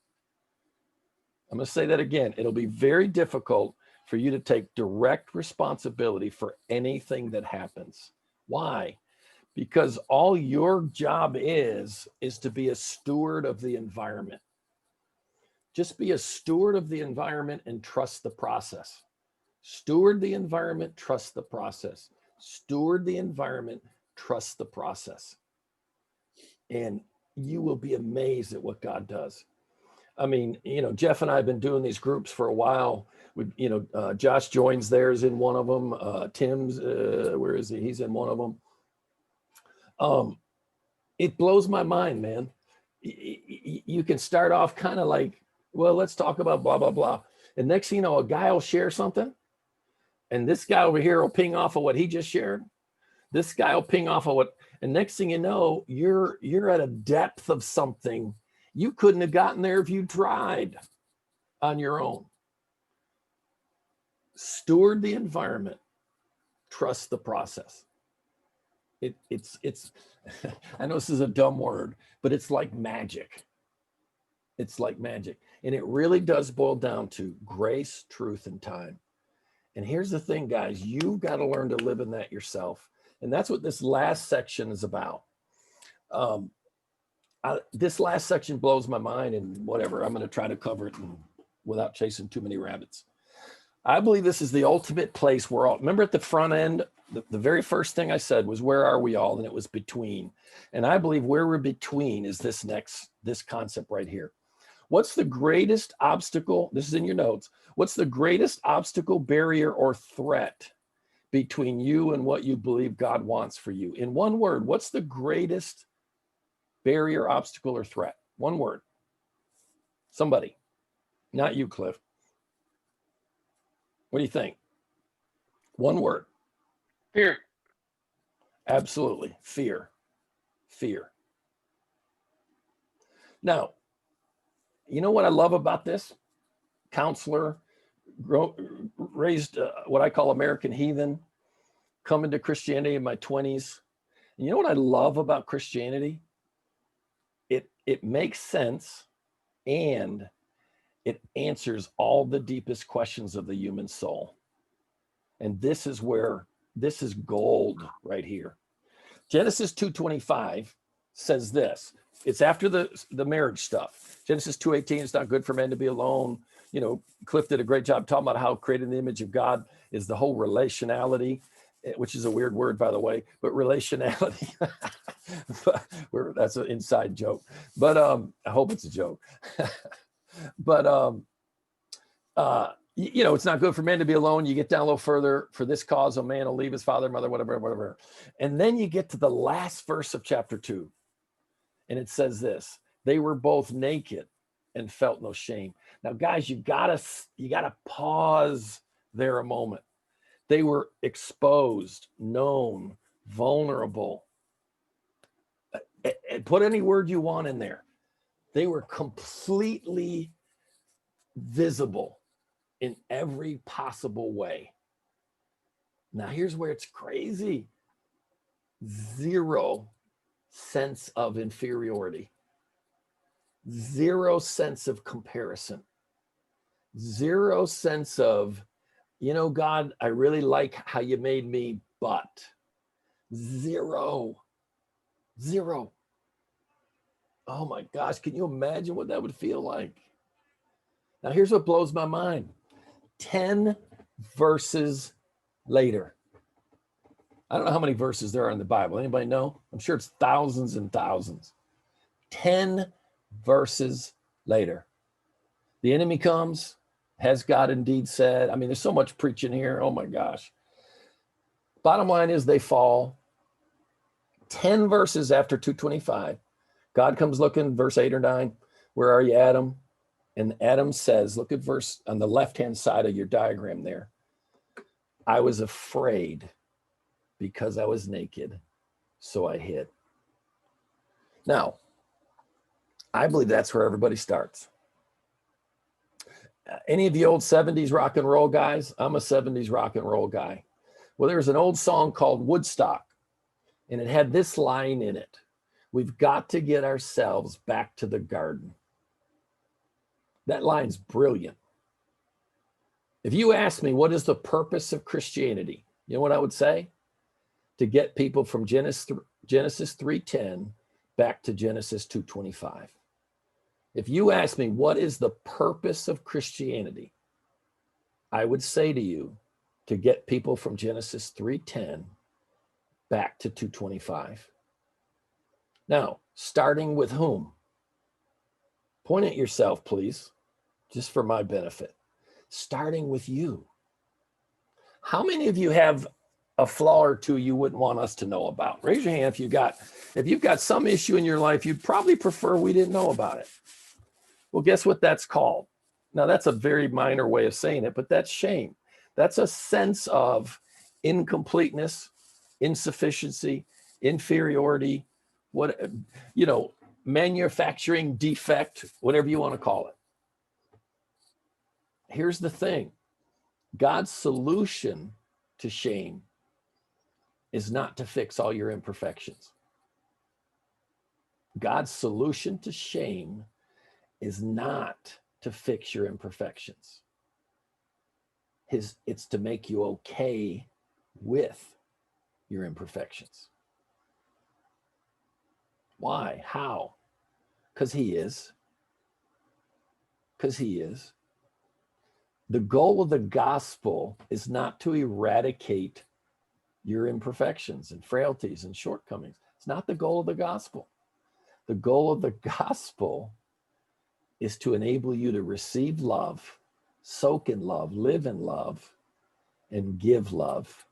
I'm going to say that again. It'll be very difficult for you to take direct responsibility for anything that happens. Why? Because all your job is to be a steward of the environment. Just be a steward of the environment and trust the process. Steward the environment, trust the process. Steward the environment, trust the process. And you will be amazed at what God does. I mean, Jeff and I have been doing these groups for a while. Josh joins theirs in one of them. Tim's, where is he? He's in one of them. It blows my mind, man. You can start off kind of like, well, let's talk about blah, blah, blah. And next thing you know, a guy will share something. And this guy over here will ping off of what he just shared. This guy will ping off of what, and next thing you know, you're at a depth of something you couldn't have gotten there if you tried on your own. Steward the environment, trust the process. It's I know this is a dumb word, but it's like magic. It's like magic. And it really does boil down to grace, truth, and time. And here's the thing, guys, you've got to learn to live in that yourself. And that's what this last section is about. This last section blows my mind, and whatever, I'm going to try to cover it without chasing too many rabbits. I believe this is the ultimate place where remember at the front end, the very first thing I said was, where are we all? And it was between. And I believe where we're between is this concept right here. What's the greatest obstacle? This is in your notes. What's the greatest obstacle, barrier, or threat between you and what you believe God wants for you? In one word, what's the greatest barrier, obstacle, or threat? One word. Somebody. Not you, Cliff. What do you think? One word. Fear. Absolutely. Fear. Fear. Now, you know what I love about this? Counselor, raised what I call American heathen, coming to Christianity in my 20s. And you know what I love about Christianity? It makes sense, and it answers all the deepest questions of the human soul. And this is gold right here. Genesis 2:25 says this. It's after the marriage stuff. Genesis 2:18, it's not good for men to be alone. Cliff did a great job talking about how created in the image of God is the whole relationality, which is a weird word, by the way, but relationality. That's an inside joke. But I hope it's a joke. But it's not good for men to be alone. You get down a little further. For this cause, a man will leave his father, mother, whatever. And then you get to the last verse of chapter 2. And it says this: they were both naked and felt no shame. Now, guys, you gotta pause there a moment. They were exposed, known, vulnerable. Put any word you want in there. They were completely visible in every possible way. Now, here's where it's crazy. Zero sense of inferiority. Zero sense of comparison. Zero sense of, God, I really like how you made me, but zero. Oh my gosh, can you imagine what that would feel like? Now, here's what blows my mind. 10 verses later. I don't know how many verses there are in the Bible. Anybody know? I'm sure it's thousands and thousands. 10 verses later. The enemy comes. Has God indeed said? I mean, there's so much preaching here. Oh my gosh. Bottom line is they fall. 10 verses after 225, God comes looking, verse 8 or 9. Where are you, Adam? And Adam says, look at verse on the left-hand side of your diagram there. I was afraid because I was naked, so I hid. Now, I believe that's where everybody starts. Any of the old 70s rock and roll guys? I'm a 70s rock and roll guy. Well, there was an old song called Woodstock, and it had this line in it. We've got to get ourselves back to the garden. That line's brilliant. If you ask me, what is the purpose of Christianity? You know what I would say? To get people from Genesis 3:10 back to Genesis 2:25. If you ask me, what is the purpose of Christianity? I would say to you, to get people from Genesis 3:10 back to 2:25. Now, starting with whom? Point at yourself, please, just for my benefit. Starting with you. How many of you have a flaw or two you wouldn't want us to know about? Raise your hand if you've got some issue in your life you'd probably prefer we didn't know about it. Well, guess what that's called? Now, that's a very minor way of saying it, but that's shame. That's a sense of incompleteness, insufficiency, inferiority, manufacturing defect, whatever you want to call it. Here's the thing. God's solution to shame is not to fix all your imperfections. God's solution to shame is not to fix your imperfections. It's to make you okay with your imperfections. Why? How? Because he is. Because he is. The goal of the gospel is not to eradicate your imperfections and frailties and shortcomings. It's not the goal of the gospel. The goal of the gospel is to enable you to receive love, soak in love, live in love, and give love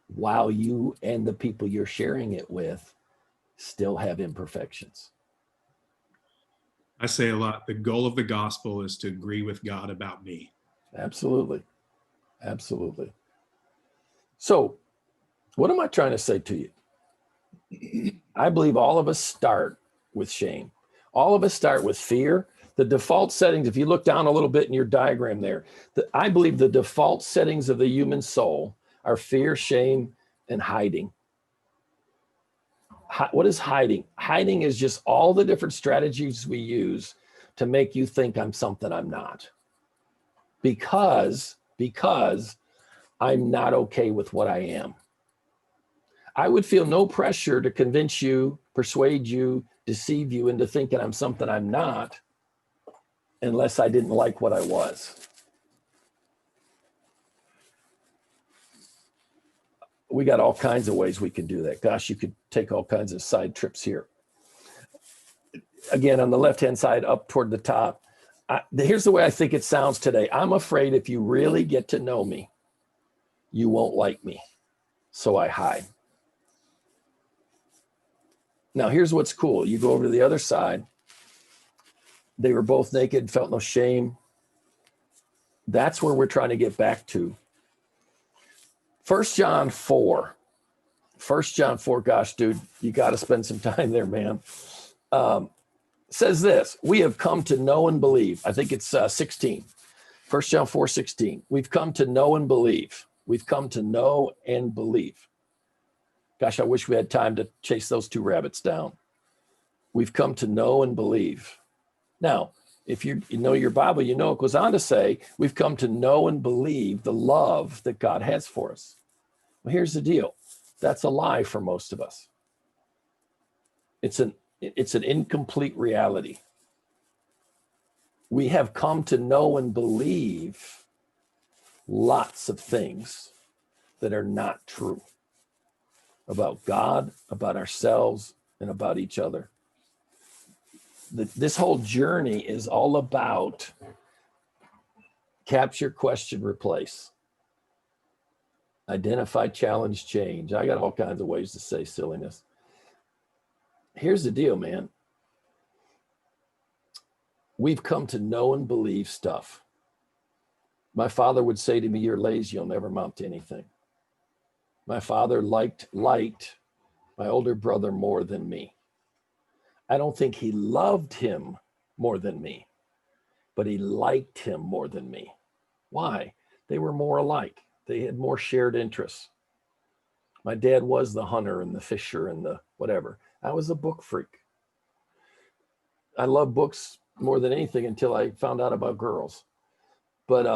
while you and the people you're sharing it with still have imperfections. I say a lot, the goal of the gospel is to agree with God about me. Absolutely. Absolutely. So, what am I trying to say to you? I believe all of us start with shame. All of us start with fear. The default settings, if you look down a little bit in your diagram there, I believe the default settings of the human soul are fear, shame, and hiding. What is hiding? Hiding is just all the different strategies we use to make you think I'm something I'm not. Because I'm not okay with what I am. I would feel no pressure to convince you, persuade you, deceive you into thinking I'm something I'm not, unless I didn't like what I was. We got all kinds of ways we can do that. Gosh, you could take all kinds of side trips here. Again, on the left-hand side, up toward the top, here's the way I think it sounds today. I'm afraid if you really get to know me, you won't like me, so I hide. Now, here's what's cool. You go over to the other side. They were both naked, felt no shame. That's where we're trying to get back to. 1 John 4. 1 John 4, gosh, dude, you got to spend some time there, man. Says this, we have come to know and believe. I think it's 16. 1 John 4, 16. We've come to know and believe. We've come to know and believe. Gosh, I wish we had time to chase those two rabbits down. We've come to know and believe. Now, if you know your Bible, you know it goes on to say, we've come to know and believe the love that God has for us. Well, here's the deal. That's a lie for most of us. It's an incomplete reality. We have come to know and believe lots of things that are not true about God, about ourselves, and about each other. this whole journey is all about capture, question, replace. Identify, challenge, change. I got all kinds of ways to say silliness. Here's the deal, man. We've come to know and believe stuff. My father would say to me, "You're lazy, you'll never amount to anything." My father liked my older brother more than me. I don't think he loved him more than me, but he liked him more than me. Why? They were more alike. They had more shared interests. My dad was the hunter and the fisher and the whatever. I was a book freak. I love books more than anything until I found out about girls. But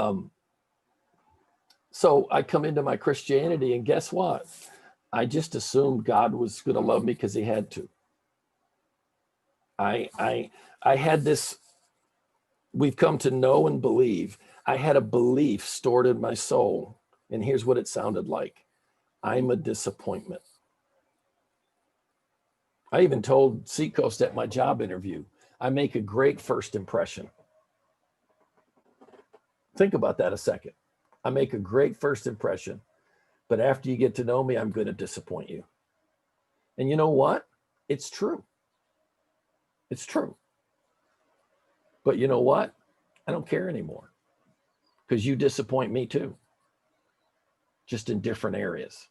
so I come into my Christianity, and guess what? I just assumed God was going to love me because he had to. I had this, we've come to know and believe. I had a belief stored in my soul, and here's what it sounded like. I'm a disappointment. I even told Seacoast at my job interview, I make a great first impression. Think about that a second. I make a great first impression, but after you get to know me, I'm going to disappoint you. And you know what? It's true. It's true. But you know what? I don't care anymore because you disappoint me too, just in different areas.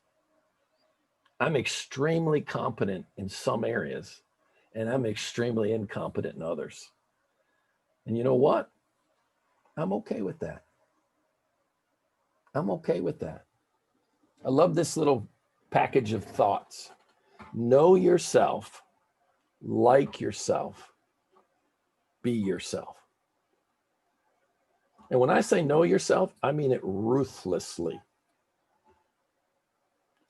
I'm extremely competent in some areas, and I'm extremely incompetent in others. And you know what? I'm okay with that. I'm okay with that. I love this little package of thoughts. Know yourself, like yourself, be yourself. And when I say know yourself, I mean it ruthlessly.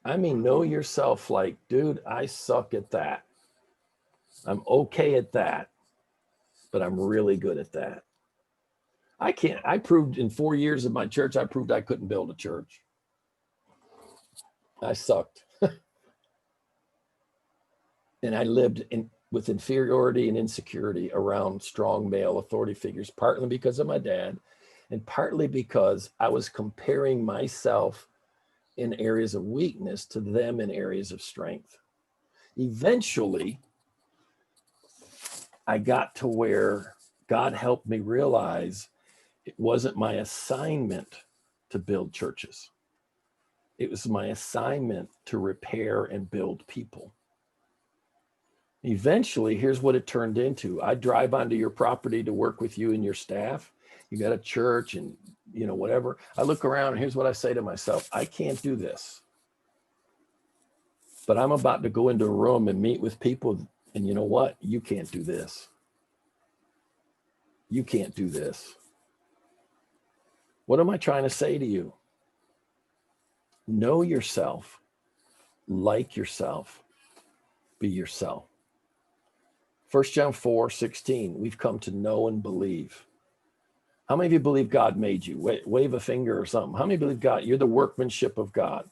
I mean, know yourself like, dude, I suck at that. I'm okay at that, but I'm really good at that. I proved in 4 years of my church, I proved I couldn't build a church. I sucked. And I lived with inferiority and insecurity around strong male authority figures, partly because of my dad, and partly because I was comparing myself in areas of weakness to them in areas of strength. Eventually, I got to where God helped me realize it wasn't my assignment to build churches. It was my assignment to repair and build people. Eventually, here's what it turned into. I drive onto your property to work with you and your staff. You got a church and, you know, whatever. I look around and here's what I say to myself. I can't do this. But I'm about to go into a room and meet with people. And you know what? You can't do this. You can't do this. What am I trying to say to you? Know yourself, like yourself, be yourself. 1 John 4:16, we've come to know and believe. How many of you believe God made you? Wave a finger or something. How many believe God? You're the workmanship of God,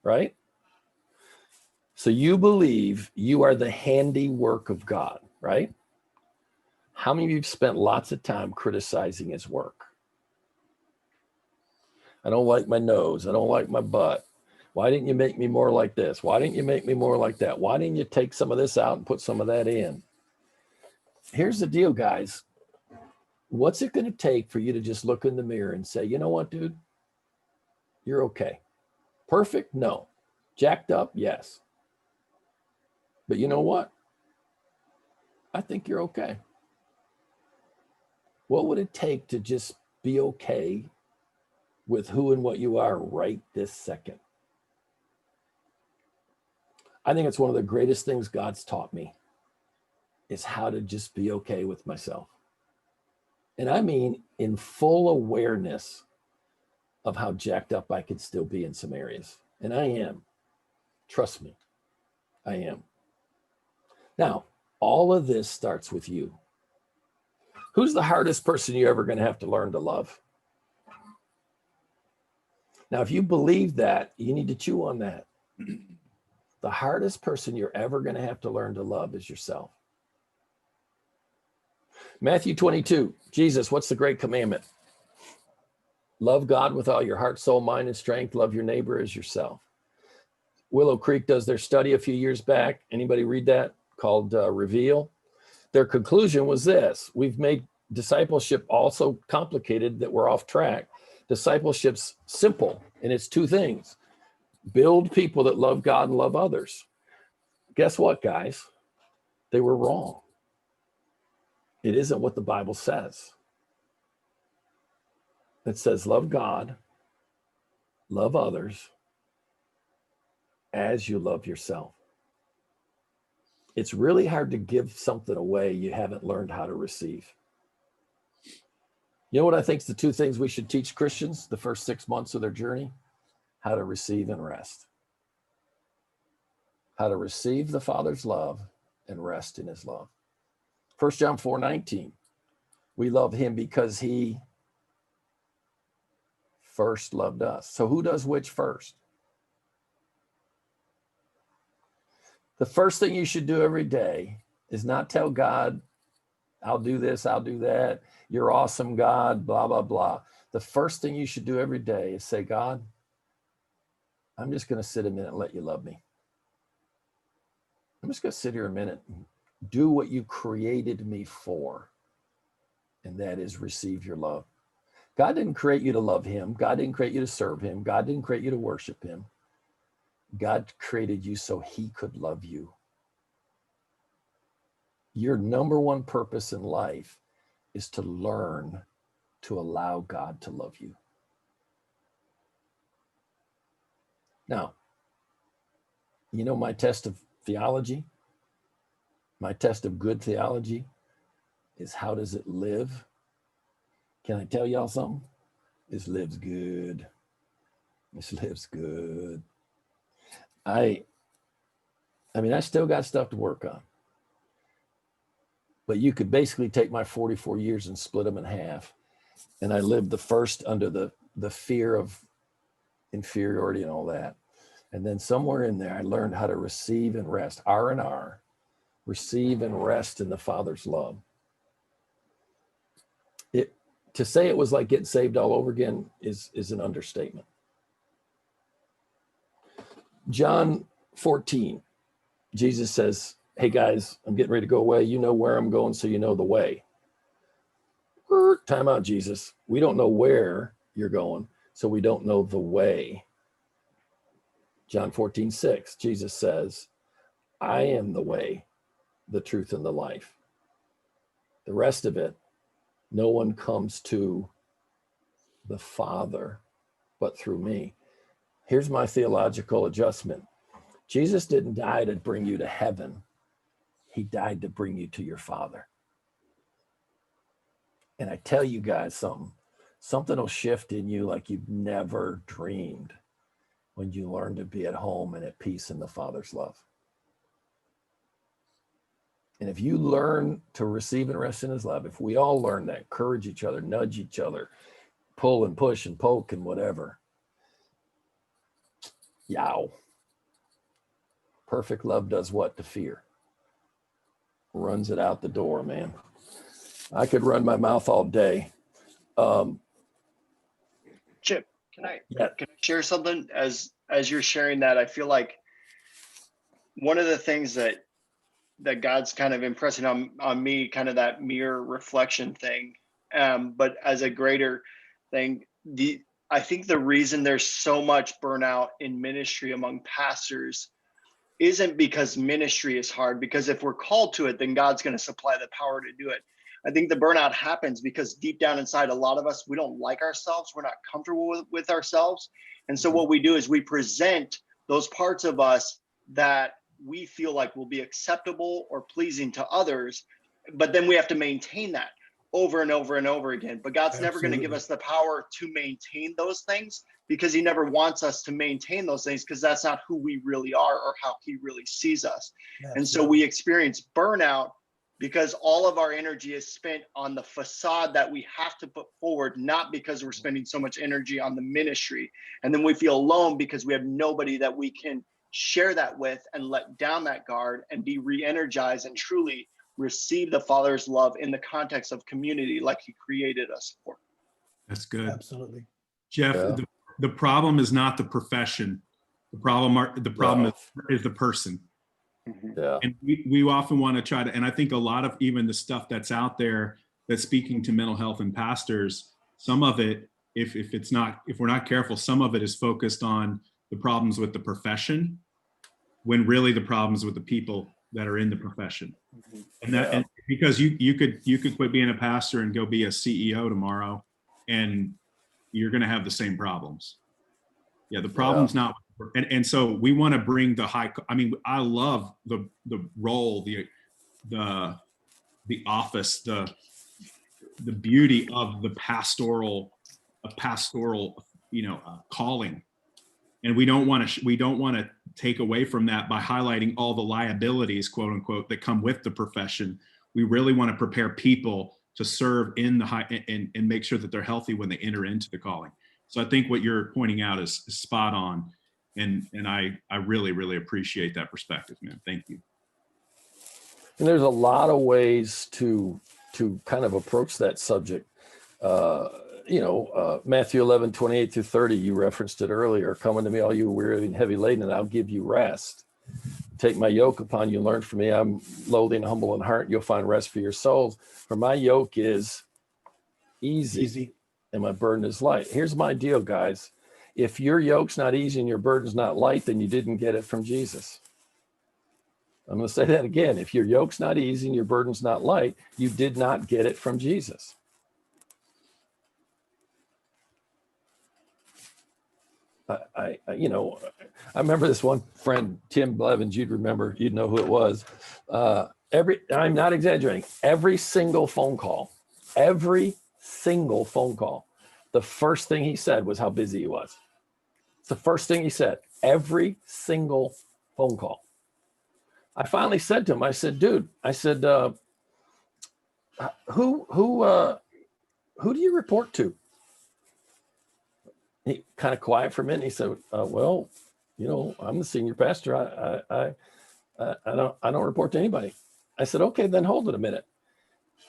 right? So you believe you are the handiwork of God, right? How many of you have spent lots of time criticizing his work? I don't like my nose. I don't like my butt. Why didn't you make me more like this? Why didn't you make me more like that? Why didn't you take some of this out and put some of that in? Here's the deal, guys. What's it going to take for you to just look in the mirror and say, you know what, dude? You're okay. Perfect? No. Jacked up? Yes. But you know what? I think you're okay. What would it take to just be okay with who and what you are right this second? I think it's one of the greatest things God's taught me is how to just be okay with myself. And I mean in full awareness of how jacked up I could still be in some areas. And I am. Trust me, I am. Now, all of this starts with you. Who's the hardest person you're ever going to have to learn to love? Now, if you believe that, you need to chew on that. The hardest person you're ever going to have to learn to love is yourself. Matthew 22, Jesus, what's the great commandment? Love God with all your heart, soul, mind, and strength. Love your neighbor as yourself. Willow Creek does their study a few years back. Anybody read that? Called Reveal. Their conclusion was this: we've made discipleship also complicated that we're off track. Discipleship's simple, and it's two things. Build people that love God and love others. Guess what, guys? They were wrong. It isn't what the Bible says. It says love God, love others as you love yourself. It's really hard to give something away you haven't learned how to receive. You know what I think is the two things we should teach Christians the first 6 months of their journey? How to receive and rest. How to receive the Father's love and rest in his love. 1 John 4:19. We love him because he first loved us. So who does which first? The first thing you should do every day is not tell God, I'll do this, I'll do that. You're awesome, God, blah, blah, blah. The first thing you should do every day is say, God, I'm just going to sit a minute and let you love me. I'm just going to sit here a minute and do what you created me for. And that is receive your love. God didn't create you to love him. God didn't create you to serve him. God didn't create you to worship him. God created you so he could love you. Your number one purpose in life is to learn to allow God to love you. Now, you know my test of theology? My test of good theology is how does it live? Can I tell y'all something? This lives good. This lives good. I mean, I still got stuff to work on. But you could basically take my 44 years and split them in half. And I lived the first under the fear of inferiority and all that. And then somewhere in there, I learned how to receive and rest, R&R, receive and rest in the Father's love. To say it was like getting saved all over again is an understatement. John 14, Jesus says, hey guys, I'm getting ready to go away. You know where I'm going, so you know the way. Time out, Jesus. We don't know where you're going, so we don't know the way. John 14:6, Jesus says, I am the way, the truth, and the life. The rest of it, no one comes to the Father but through me. Here's my theological adjustment. Jesus didn't die to bring you to heaven. He died to bring you to your Father. And I tell you guys something will shift in you like you've never dreamed when you learn to be at home and at peace in the Father's love. And if you learn to receive and rest in his love, if we all learn that, encourage each other, nudge each other, pull and push and poke and whatever, yow. Perfect love does what to fear? Runs it out the door, man. I could run my mouth all day. Chip, can I share something? As you're sharing that, I feel like one of the things that God's kind of impressing on me, kind of that mirror reflection thing. But as a greater thing, I think the reason there's so much burnout in ministry among pastors isn't because ministry is hard, because if we're called to it, then God's going to supply the power to do it. I think the burnout happens because deep down inside, a lot of us, we don't like ourselves. We're not comfortable with ourselves. And so what we do is we present those parts of us that we feel like will be acceptable or pleasing to others, but then we have to maintain that over and over and over again. But God's never going to give us the power to maintain those things, because he never wants us to maintain those things, because that's not who we really are or how he really sees us. Absolutely. And so we experience burnout because all of our energy is spent on the facade that we have to put forward, not because we're spending so much energy on the ministry. And then we feel alone because we have nobody that we can share that with and let down that guard and be re-energized and truly receive the Father's love in the context of community like he created us for. That's good. Absolutely. Jeff, Yeah. the problem is not the profession. The problem is the person. Yeah. And we often want to try to, and I think a lot of even the stuff that's out there that's speaking to mental health and pastors, some of it, if we're not careful, some of it is focused on the problems with the profession, when really the problems with the people that are in the profession. And that, and because you could quit being a pastor and go be a CEO tomorrow, and you're going to have the same problems. Yeah, the problem's not, and so we want to bring the high. I mean, I love the role, the office, the beauty of the pastoral, calling, and we don't want to take away from that by highlighting all the liabilities, quote unquote, that come with the profession. We really want to prepare people to serve in the high and make sure that they're healthy when they enter into the calling. So I think what you're pointing out is spot on. And I really, really appreciate that perspective, man. Thank you. And there's a lot of ways to kind of approach that subject. Matthew 11:28-30, you referenced it earlier. Come unto me, all you weary and heavy laden, and I'll give you rest. Take my yoke upon you and learn from me. I'm lowly and humble in heart. You'll find rest for your souls. For my yoke is easy. And my burden is light. Here's my deal, guys. If your yoke's not easy and your burden's not light, then you didn't get it from Jesus. I'm going to say that again. If your yoke's not easy and your burden's not light, you did not get it from Jesus. I remember this one friend, Tim Blevins, you'd know who it was. I'm not exaggerating, every single phone call, the first thing he said was how busy he was. It's the first thing he said, every single phone call. I finally said to him, I said, dude, who do you report to? He kind of quiet for a minute. He said, well, I'm the senior pastor. I don't report to anybody. I said, okay, then hold it a minute.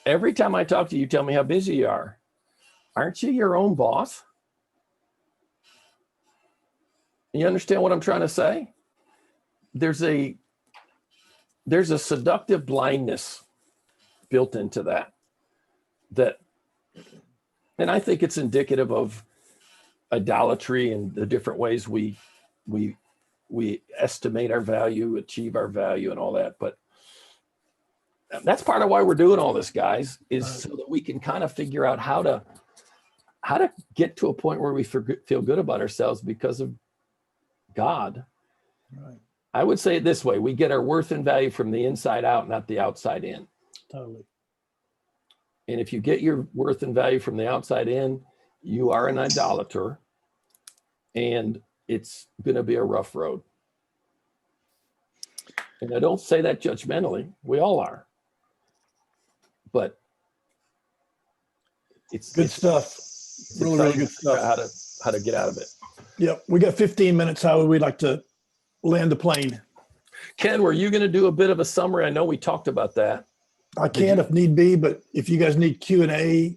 Every time I talk to you, tell me how busy you are. Aren't you your own boss? You understand what I'm trying to say? There's a seductive blindness built into that, and I think it's indicative of idolatry and the different ways we estimate our value, achieve our value, and all that. But that's part of why we're doing all this, guys, is so that we can kind of figure out how to get to a point where we feel good about ourselves because of God. Right. I would say it this way: we get our worth and value from the inside out, not the outside in. Totally. And if you get your worth and value from the outside in, you are an idolater, and it's going to be a rough road. And I don't say that judgmentally. We all are. But it's good stuff. Really good stuff. How to get out of it. Yep. We got 15 minutes. How would we like to land the plane? Ken, were you going to do a bit of a summary? I know we talked about that. I can if need be, but if you guys need Q&A,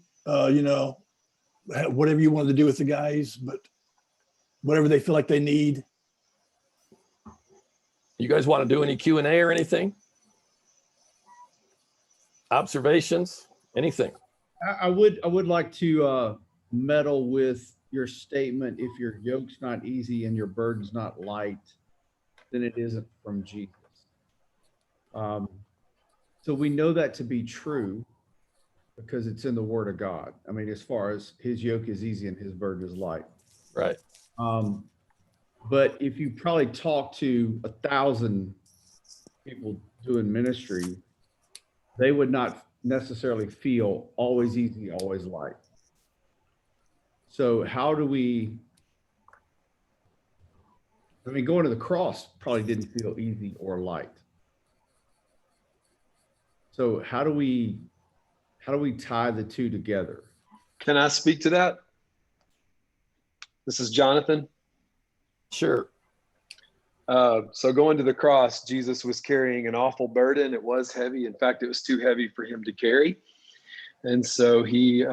whatever you wanted to do with the guys, but whatever they feel like they need. You guys want to do any Q&A or anything? Observations? Anything? I would like to meddle with your statement. If your yoke's not easy and your burden's not light, then it isn't from Jesus. So we know that to be true because it's in the Word of God. I mean, as far as his yoke is easy and his burden is light. Right. But if you probably talk to 1,000 people doing ministry, they would not necessarily feel always easy, always light. So how do we, going to the cross probably didn't feel easy or light. So how do we tie the two together? Can I speak to that? This is Jonathan. Sure. So going to the cross, Jesus was carrying an awful burden. It was heavy. In fact, it was too heavy for him to carry. And so he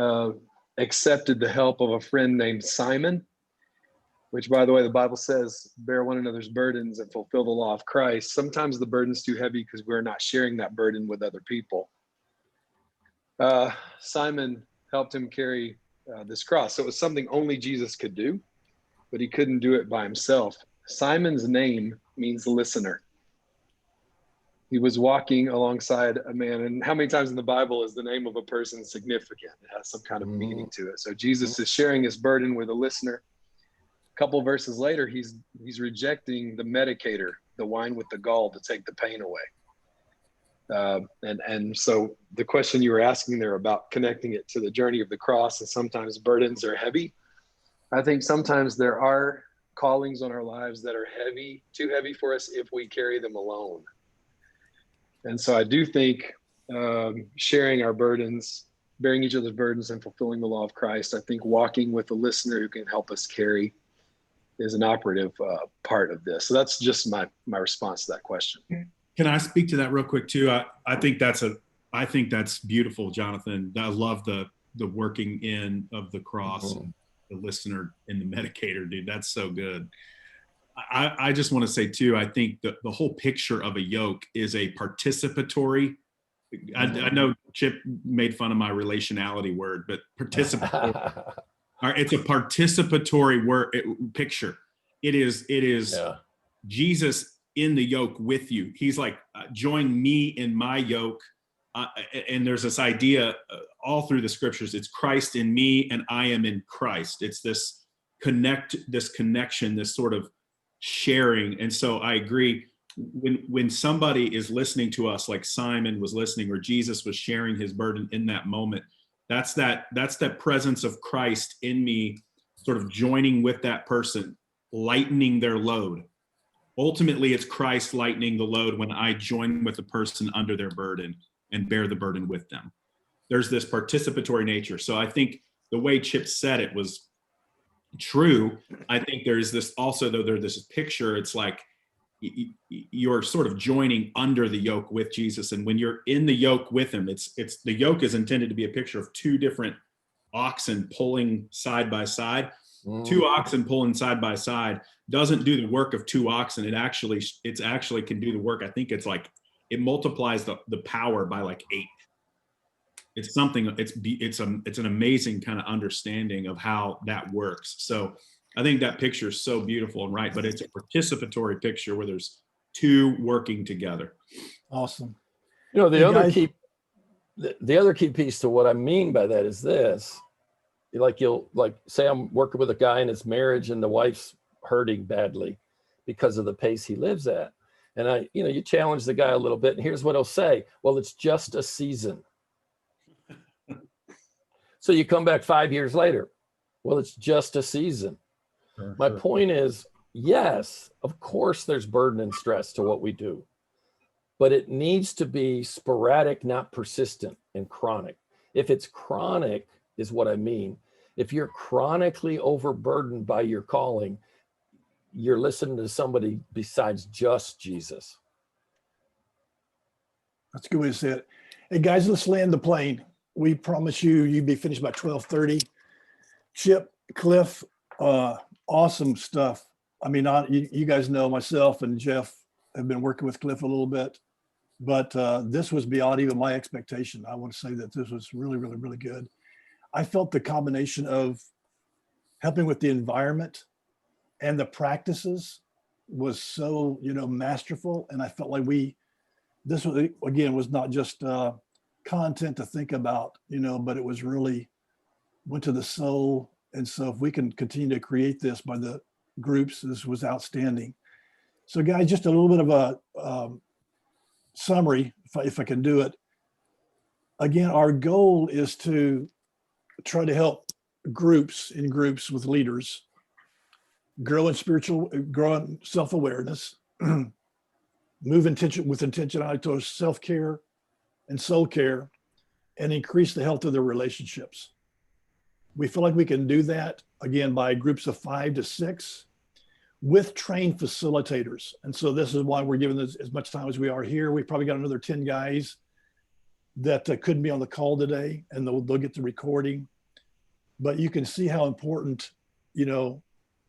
accepted the help of a friend named Simon, which, by the way, the Bible says, bear one another's burdens and fulfill the law of Christ. Sometimes the burden's too heavy because we're not sharing that burden with other people. Simon helped him carry this cross. So it was something only Jesus could do, but he couldn't do it by himself. Simon's name means listener. He was walking alongside a man. And how many times in the Bible is the name of a person significant? It has some kind of meaning to it. So Jesus is sharing his burden with a listener. A couple verses later, he's rejecting the medicator, the wine with the gall, to take the pain away. And so the question you were asking there about connecting it to the journey of the cross, and sometimes burdens are heavy. I think sometimes there are callings on our lives that are heavy, too heavy for us if we carry them alone. And so I do think sharing our burdens, bearing each other's burdens, and fulfilling the law of Christ, I think walking with a listener who can help us carry is an operative part of this. So that's just my response to that question. Can I speak to that real quick too? I think that's beautiful, Jonathan. I love the working in of the cross, and the listener and the medicator, dude. That's so good. I just want to say too, I think the whole picture of a yoke is a participatory. I know Chip made fun of my relationality word, but participatory. It's a participatory word picture. It is Jesus in the yoke with you. He's like, join me in my yoke. And there's this idea all through the scriptures. It's Christ in me and I am in Christ. It's this connection, this sort of sharing. And so I agree, when somebody is listening to us, like Simon was listening, or Jesus was sharing his burden in that moment, that's that presence of Christ in me, sort of joining with that person, lightening their load. Ultimately, it's Christ lightening the load when I join with the person under their burden and bear the burden with them. There's this participatory nature. So I think the way Chip said it was true. I think there's this also, though, there's this picture. It's like you're sort of joining under the yoke with Jesus. And when you're in the yoke with him, it's the yoke is intended to be a picture of two different oxen pulling side by side. Two oxen pulling side by side doesn't do the work of two oxen. It actually can do the work. I think it's like it multiplies the power by like 8. It's something. It's an amazing kind of understanding of how that works. So I think that picture is so beautiful and right. But it's a participatory picture where there's two working together. Awesome. You know, the other key piece to what I mean by that is this. You'll say I'm working with a guy in his marriage and the wife's hurting badly because of the pace he lives at. And you challenge the guy a little bit, and here's what he'll say. Well, it's just a season. So you come back 5 years later. Well, it's just a season. My point is, yes, of course there's burden and stress to what we do, but it needs to be sporadic, not persistent and chronic. If it's chronic is what I mean. If you're chronically overburdened by your calling, you're listening to somebody besides just Jesus. That's a good way to say it. Hey guys, let's land the plane. We promise you'd be finished by 12:30. Chip, Cliff, awesome stuff. I mean, you guys know myself and Jeff have been working with Cliff a little bit, but this was beyond even my expectation. I want to say that this was really, really, really good. I felt the combination of helping with the environment and the practices was so, masterful. And I felt like this was not just content to think about, but it was really went to the soul. And so if we can continue to create this by the groups, this was outstanding. So guys, just a little bit of a summary, if I can do it. Again, our goal is to try to help groups with leaders grow in self-awareness, move with intentionality towards self-care and soul care, and increase the health of their relationships. We feel like we can do that, again, by groups of 5 to 6. with trained facilitators. And so this is why we're giving this as much time as we are here. We probably got another 10 guys that couldn't be on the call today, and they'll get the recording. But you can see how important,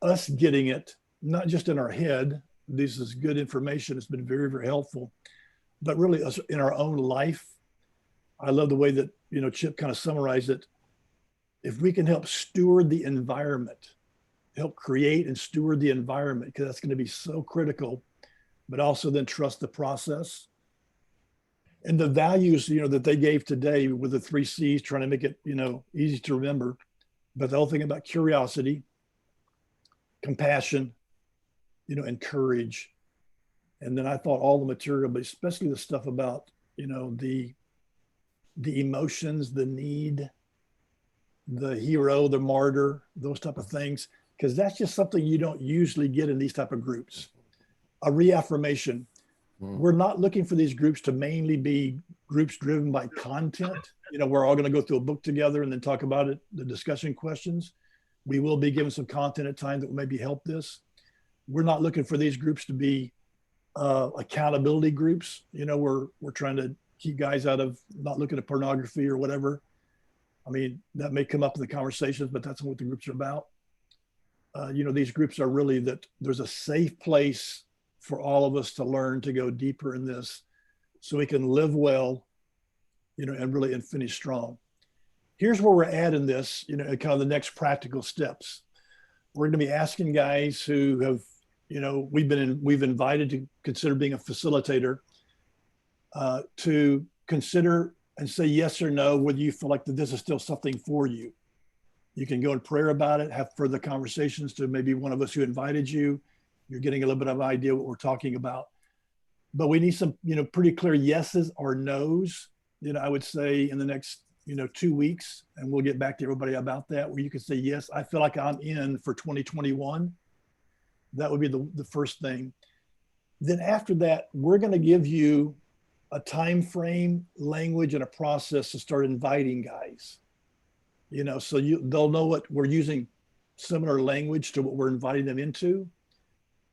us getting it, not just in our head. This is good information. It's been very, very helpful, but really us in our own life. I love the way that, Chip kind of summarized it. If we can help steward the environment, help create and steward the environment, because that's going to be so critical, but also then trust the process. And the values, that they gave today with the 3 C's, trying to make it, easy to remember. But the whole thing about curiosity, compassion, and courage. And then I thought all the material, but especially the stuff about, the emotions, the need, the hero, the martyr, those type of things, because that's just something you don't usually get in these type of groups. A reaffirmation. We're not looking for these groups to mainly be groups driven by content. We're all going to go through a book together and then talk about it, the discussion questions. We will be given some content at times that will maybe help this. We're not looking for these groups to be accountability groups. We're trying to keep guys out of not looking at pornography or whatever. I mean, that may come up in the conversations, but that's what the groups are about. These groups are really that there's a safe place for all of us to learn to go deeper in this so we can live well, and finish strong. Here's where we're at in this, kind of the next practical steps. We're going to be asking guys who have, we've invited to consider being a facilitator, to consider and say yes or no, whether you feel like that this is still something for you. You can go in prayer about it, have further conversations to maybe one of us who invited you. You're getting a little bit of an idea what we're talking about. But we need some, pretty clear yeses or nos, I would say in the next, 2 weeks, and we'll get back to everybody about that, where you can say, yes, I feel like I'm in for 2021. That would be the first thing. Then after that, we're going to give you a time frame, language, and a process to start inviting guys. So they'll know what we're using, similar language to what we're inviting them into.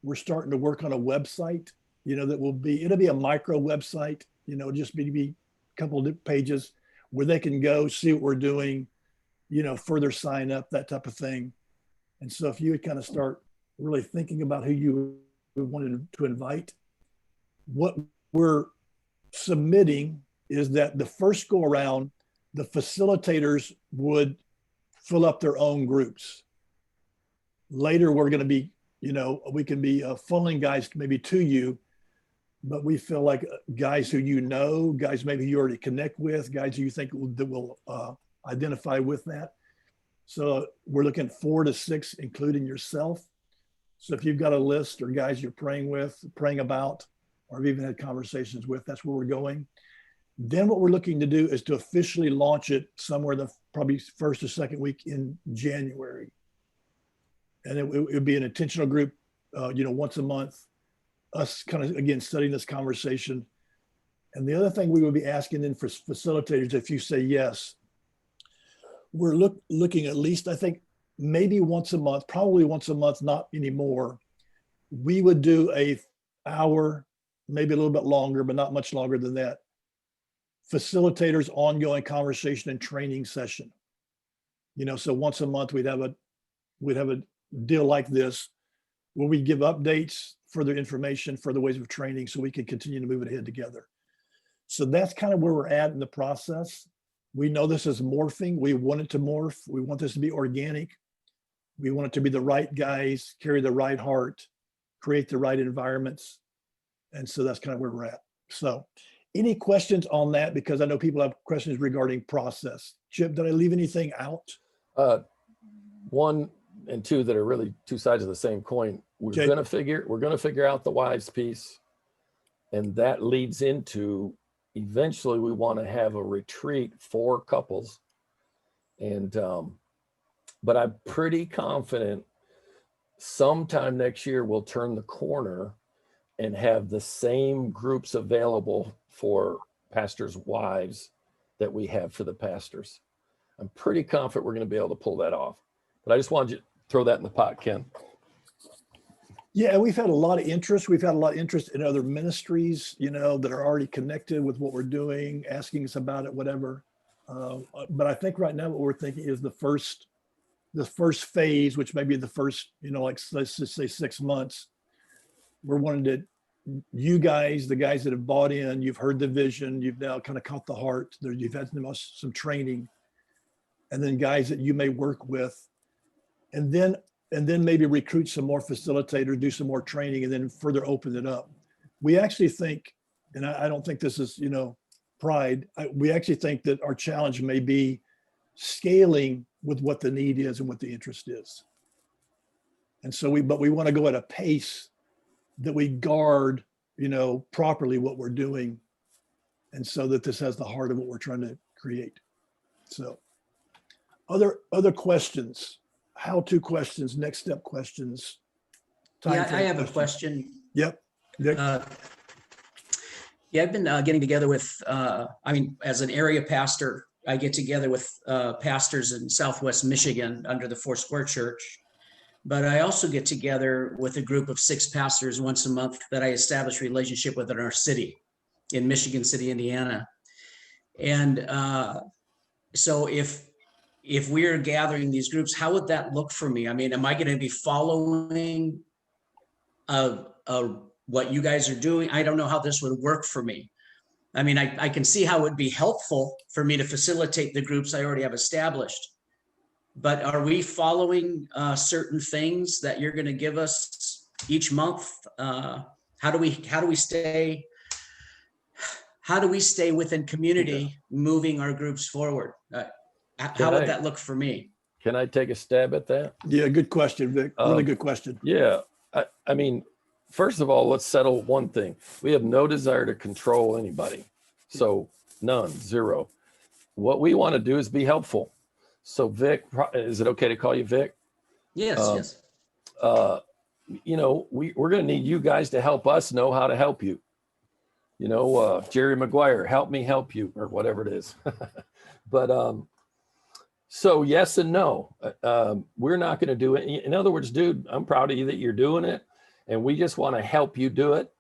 We're starting to work on a website, it'll be a micro website, just maybe a couple of pages where they can go see what we're doing, further sign up, that type of thing. And so if you would kind of start really thinking about who you wanted to invite, what we're submitting is that the first go around, the facilitators would fill up their own groups. Later, we're going to be, we can be funneling guys maybe to you, but we feel like guys who guys maybe you already connect with, guys who you think that will identify with that. So we're looking at 4 to 6, including yourself. So if you've got a list or guys you're praying with, praying about, or have even had conversations with, that's where we're going. Then what we're looking to do is to officially launch it somewhere probably first or second week in January. And it would be an intentional group, once a month, us kind of, again, studying this conversation. And the other thing we would be asking then for facilitators, if you say yes, we're looking at least, I think, maybe once a month, probably once a month, not anymore. We would do a hour, maybe a little bit longer, but not much longer than that, facilitators ongoing conversation and training session. So once a month we'd have a deal like this where we give updates, further information, further ways of training, so we can continue to move it ahead together. So that's kind of where we're at in the process. We know this is morphing. We want it to morph. We want this to be organic. We want it to be the right guys, carry the right heart, create the right environments. And so that's kind of where we're at. So any questions on that? Because I know people have questions regarding process. Chip, did I leave anything out? 1 and 2 that are really 2 sides of the same coin. We're going to figure out the wives piece. And that leads into, eventually we want to have a retreat for couples. And, but I'm pretty confident sometime next year we'll turn the corner and have the same groups available for pastors' wives that we have for the pastors. I'm pretty confident we're going to be able to pull that off. But I just wanted you to throw that in the pot, Ken. Yeah, we've had a lot of interest. We've had a lot of interest in other ministries, that are already connected with what we're doing, asking us about it, whatever. But I think right now what we're thinking is the first phase, which may be the first, like let's just say 6 months. We're wanting to, you guys, the guys that have bought in, you've heard the vision, you've now kind of caught the heart, you've had some training, and then guys that you may work with, and then maybe recruit some more facilitators, do some more training, and then further open it up. We actually think, and I don't think this is, pride, we actually think that our challenge may be scaling with what the need is and what the interest is. And so but we want to go at a pace that we guard, properly what we're doing. And so that this has the heart of what we're trying to create. So other questions, how-to questions, next step questions. Yeah, I have a question. Yep. Nick? Yeah, I've been getting together with, as an area pastor, I get together with pastors in Southwest Michigan under the Foursquare Church. But I also get together with a group of 6 pastors once a month that I establish a relationship with in our city, in Michigan City, Indiana. And so if we're gathering these groups, how would that look for me? I mean, am I going to be following what you guys are doing? I don't know how this would work for me. I mean, I can see how it would be helpful for me to facilitate the groups I already have established. But are we following certain things that you're going to give us each month? How do we stay within community, moving our groups forward? How would that look for me? Can I take a stab at that? Yeah, good question, Vic. Really good question. Yeah, I mean, first of all, let's settle one thing. We have no desire to control anybody. So none, zero. What we want to do is be helpful. So Vic, is it okay to call you Vic? Yes, yes. We're going to need you guys to help us know how to help you. Jerry Maguire, help me help you, or whatever it is. But so yes and no. We're not going to do it. In other words, dude, I'm proud of you that you're doing it, and we just want to help you do it.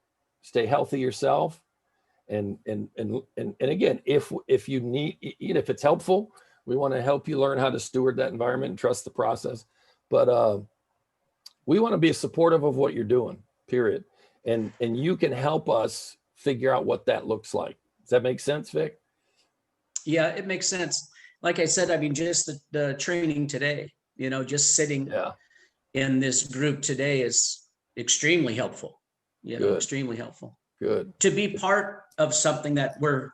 Stay healthy yourself, and again, if you need, if it's helpful, we want to help you learn how to steward that environment and trust the process. But we want to be supportive of what you're doing, period. And you can help us figure out what that looks like. Does that make sense, Vic? Yeah, it makes sense. Like I said, I mean, just the training today, just sitting in this group today is extremely helpful. Extremely helpful. Good. To be part of something that we're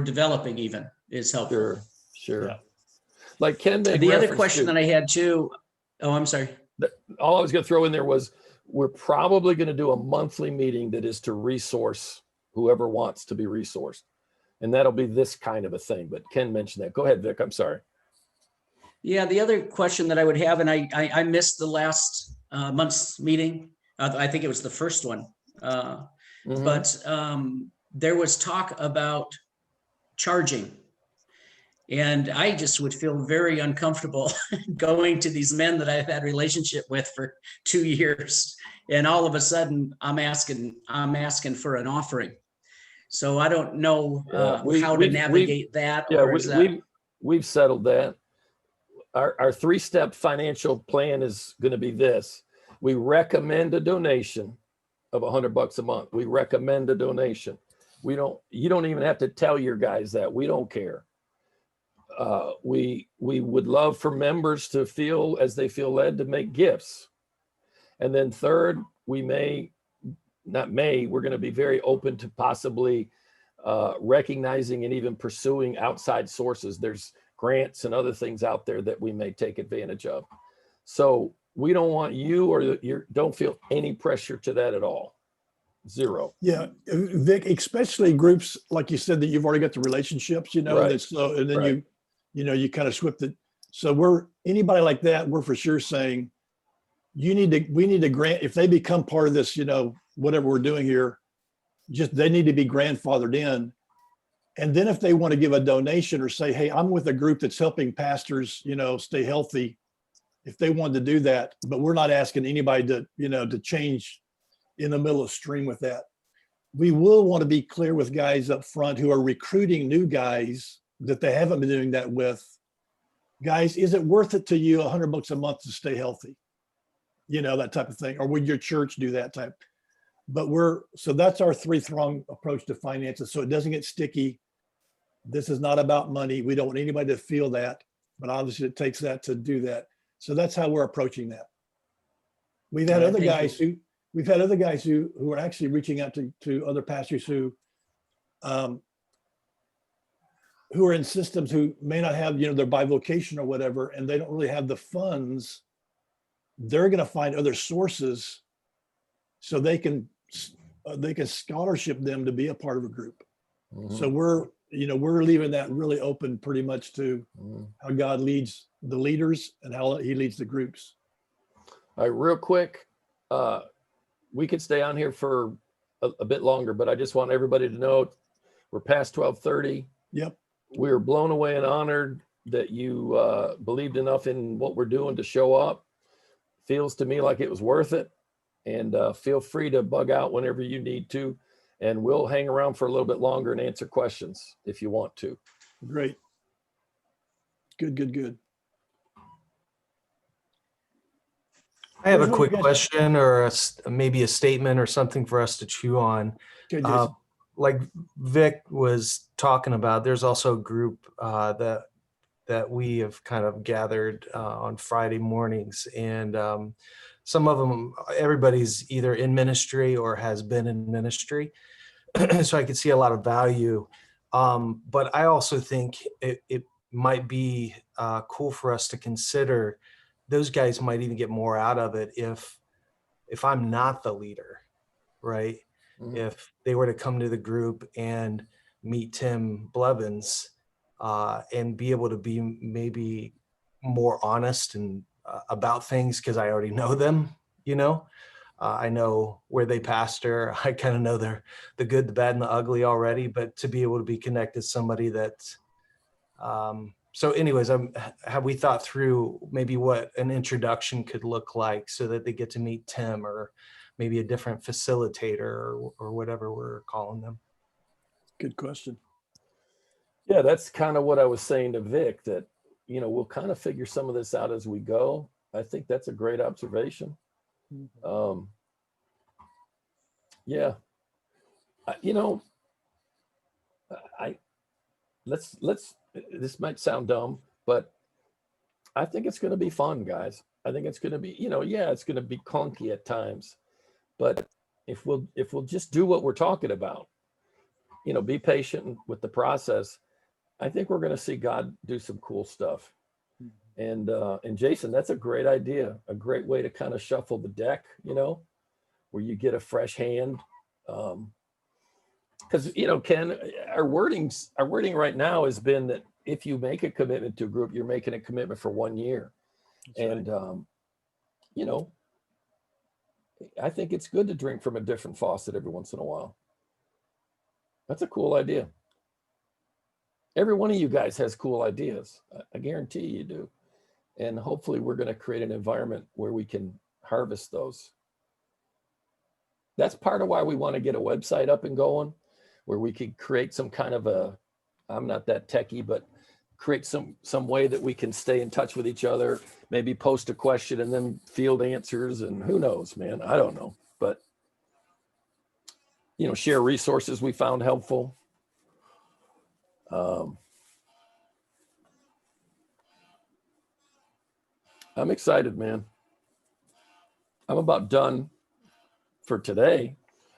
developing even is helpful. Sure. Yeah. Like Ken, the other question that I had too. Oh, I'm sorry. All I was going to throw in there was we're probably going to do a monthly meeting that is to resource whoever wants to be resourced. And that'll be this kind of a thing. But Ken mentioned that. Go ahead, Vic. I'm sorry. Yeah, the other question that I would have, and I missed the last month's meeting. I think it was the first one. But there was talk about charging. And I just would feel very uncomfortable going to these men that I've had a relationship with for 2 years. And all of a sudden I'm asking for an offering. So I don't know how to navigate that. We've settled that. Our 3-step financial plan is going to be this. We recommend a donation of $100 a month. We recommend a donation. You don't even have to tell your guys that. We don't care. We would love for members to feel as they feel led to make gifts. And then third, we're going to be very open to possibly recognizing and even pursuing outside sources. There's grants and other things out there that we may take advantage of. So we don't want you don't feel any pressure to that at all. Zero. Yeah, Vic, especially groups like you said that you've already got the relationships, Right. So and then you kind of swept it. So anybody like that, we're for sure saying we need to grant, if they become part of this, whatever we're doing here, they need to be grandfathered in. And then if they want to give a donation or say, hey, I'm with a group that's helping pastors, stay healthy, if they wanted to do that, but we're not asking anybody to, to change in the middle of stream with that. We will want to be clear with guys up front who are recruiting new guys that they haven't been doing that with. Guys, is it worth it to you $100 a month to stay healthy? That type of thing. Or would your church do that type? But so that's our 3-pronged approach to finances. So it doesn't get sticky. This is not about money. We don't want anybody to feel that, but obviously it takes that to do that. So that's how we're approaching that. We've had other guys who are actually reaching out to other pastors who are in systems who may not have, their bivocation or whatever, and they don't really have the funds. They're going to find other sources so they can scholarship them to be a part of a group. Mm-hmm. So we're leaving that really open pretty much to how God leads the leaders and how he leads the groups. All right, real quick, we could stay on here for a bit longer, but I just want everybody to know we're past 12:30. Yep. We were blown away and honored that you believed enough in what we're doing to show up. Feels to me like it was worth it. And feel free to bug out whenever you need to. And we'll hang around for a little bit longer and answer questions if you want to. Great. Good. I have a quick question or maybe a statement or something for us to chew on. Okay, like Vic was talking about, there's also a group that we have kind of gathered on Friday mornings. And some of them, everybody's either in ministry or has been in ministry. So I could see a lot of value. But I also think it might be cool for us to consider those guys might even get more out of it if I'm not the leader, right? Mm-hmm. If they were to come to the group and meet Tim Blevins and be able to be maybe more honest and about things because I already know them, I know where they pastor. I kind of know the good, the bad, and the ugly already, but to be able to be connected to somebody that, so anyways, have we thought through maybe what an introduction could look like so that they get to meet Tim or maybe a different facilitator or whatever we're calling them? Good question. Yeah, that's kind of what I was saying to Vic, that, we'll kind of figure some of this out as we go. I think that's a great observation. Yeah. Let's, this might sound dumb, but I think it's going to be fun, guys. I think it's going to be, it's going to be clunky at times, but if we'll just do what we're talking about, be patient with the process, I think we're going to see God do some cool stuff. And Jason, that's a great idea. A great way to kind of shuffle the deck, where you get a fresh hand. Because, Ken, our wording right now has been that if you make a commitment to a group, you're making a commitment for 1 year. That's right. I think it's good to drink from a different faucet every once in a while. That's a cool idea. Every one of you guys has cool ideas. I guarantee you do. And hopefully we're going to create an environment where we can harvest those. That's part of why we want to get a website up and going, where we could create some kind of I'm not that techie, but create some way that we can stay in touch with each other, maybe post a question and then field answers, and who knows, man, I don't know, but share resources we found helpful. I'm excited, man. I'm about done for today.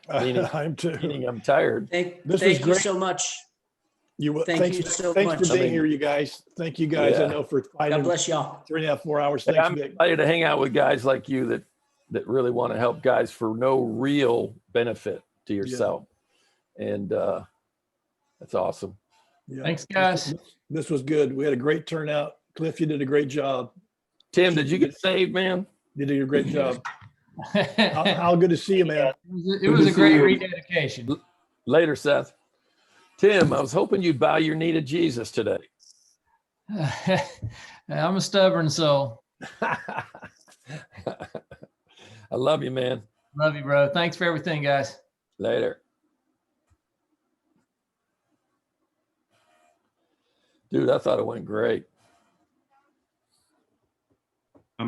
I'm too. Meaning I'm tired. Thank you so much. Thanks for being here, you guys. Thank you guys. Yeah. I know for finding God bless y'all. 3.5, 4 hours. Thanks, I'm excited to hang out with guys like you that really want to help guys for no real benefit to yourself. Yeah. And that's awesome. Yeah. Thanks, guys. This was good. We had a great turnout. Cliff, you did a great job. Tim, did you get saved, man? You did a great job. How good to see you, man. It was a great rededication. Later, Seth. Tim, I was hoping you'd bow your knee to Jesus today. I'm a stubborn soul. I love you, man. Love you, bro. Thanks for everything, guys. Later. Dude, I thought it went great.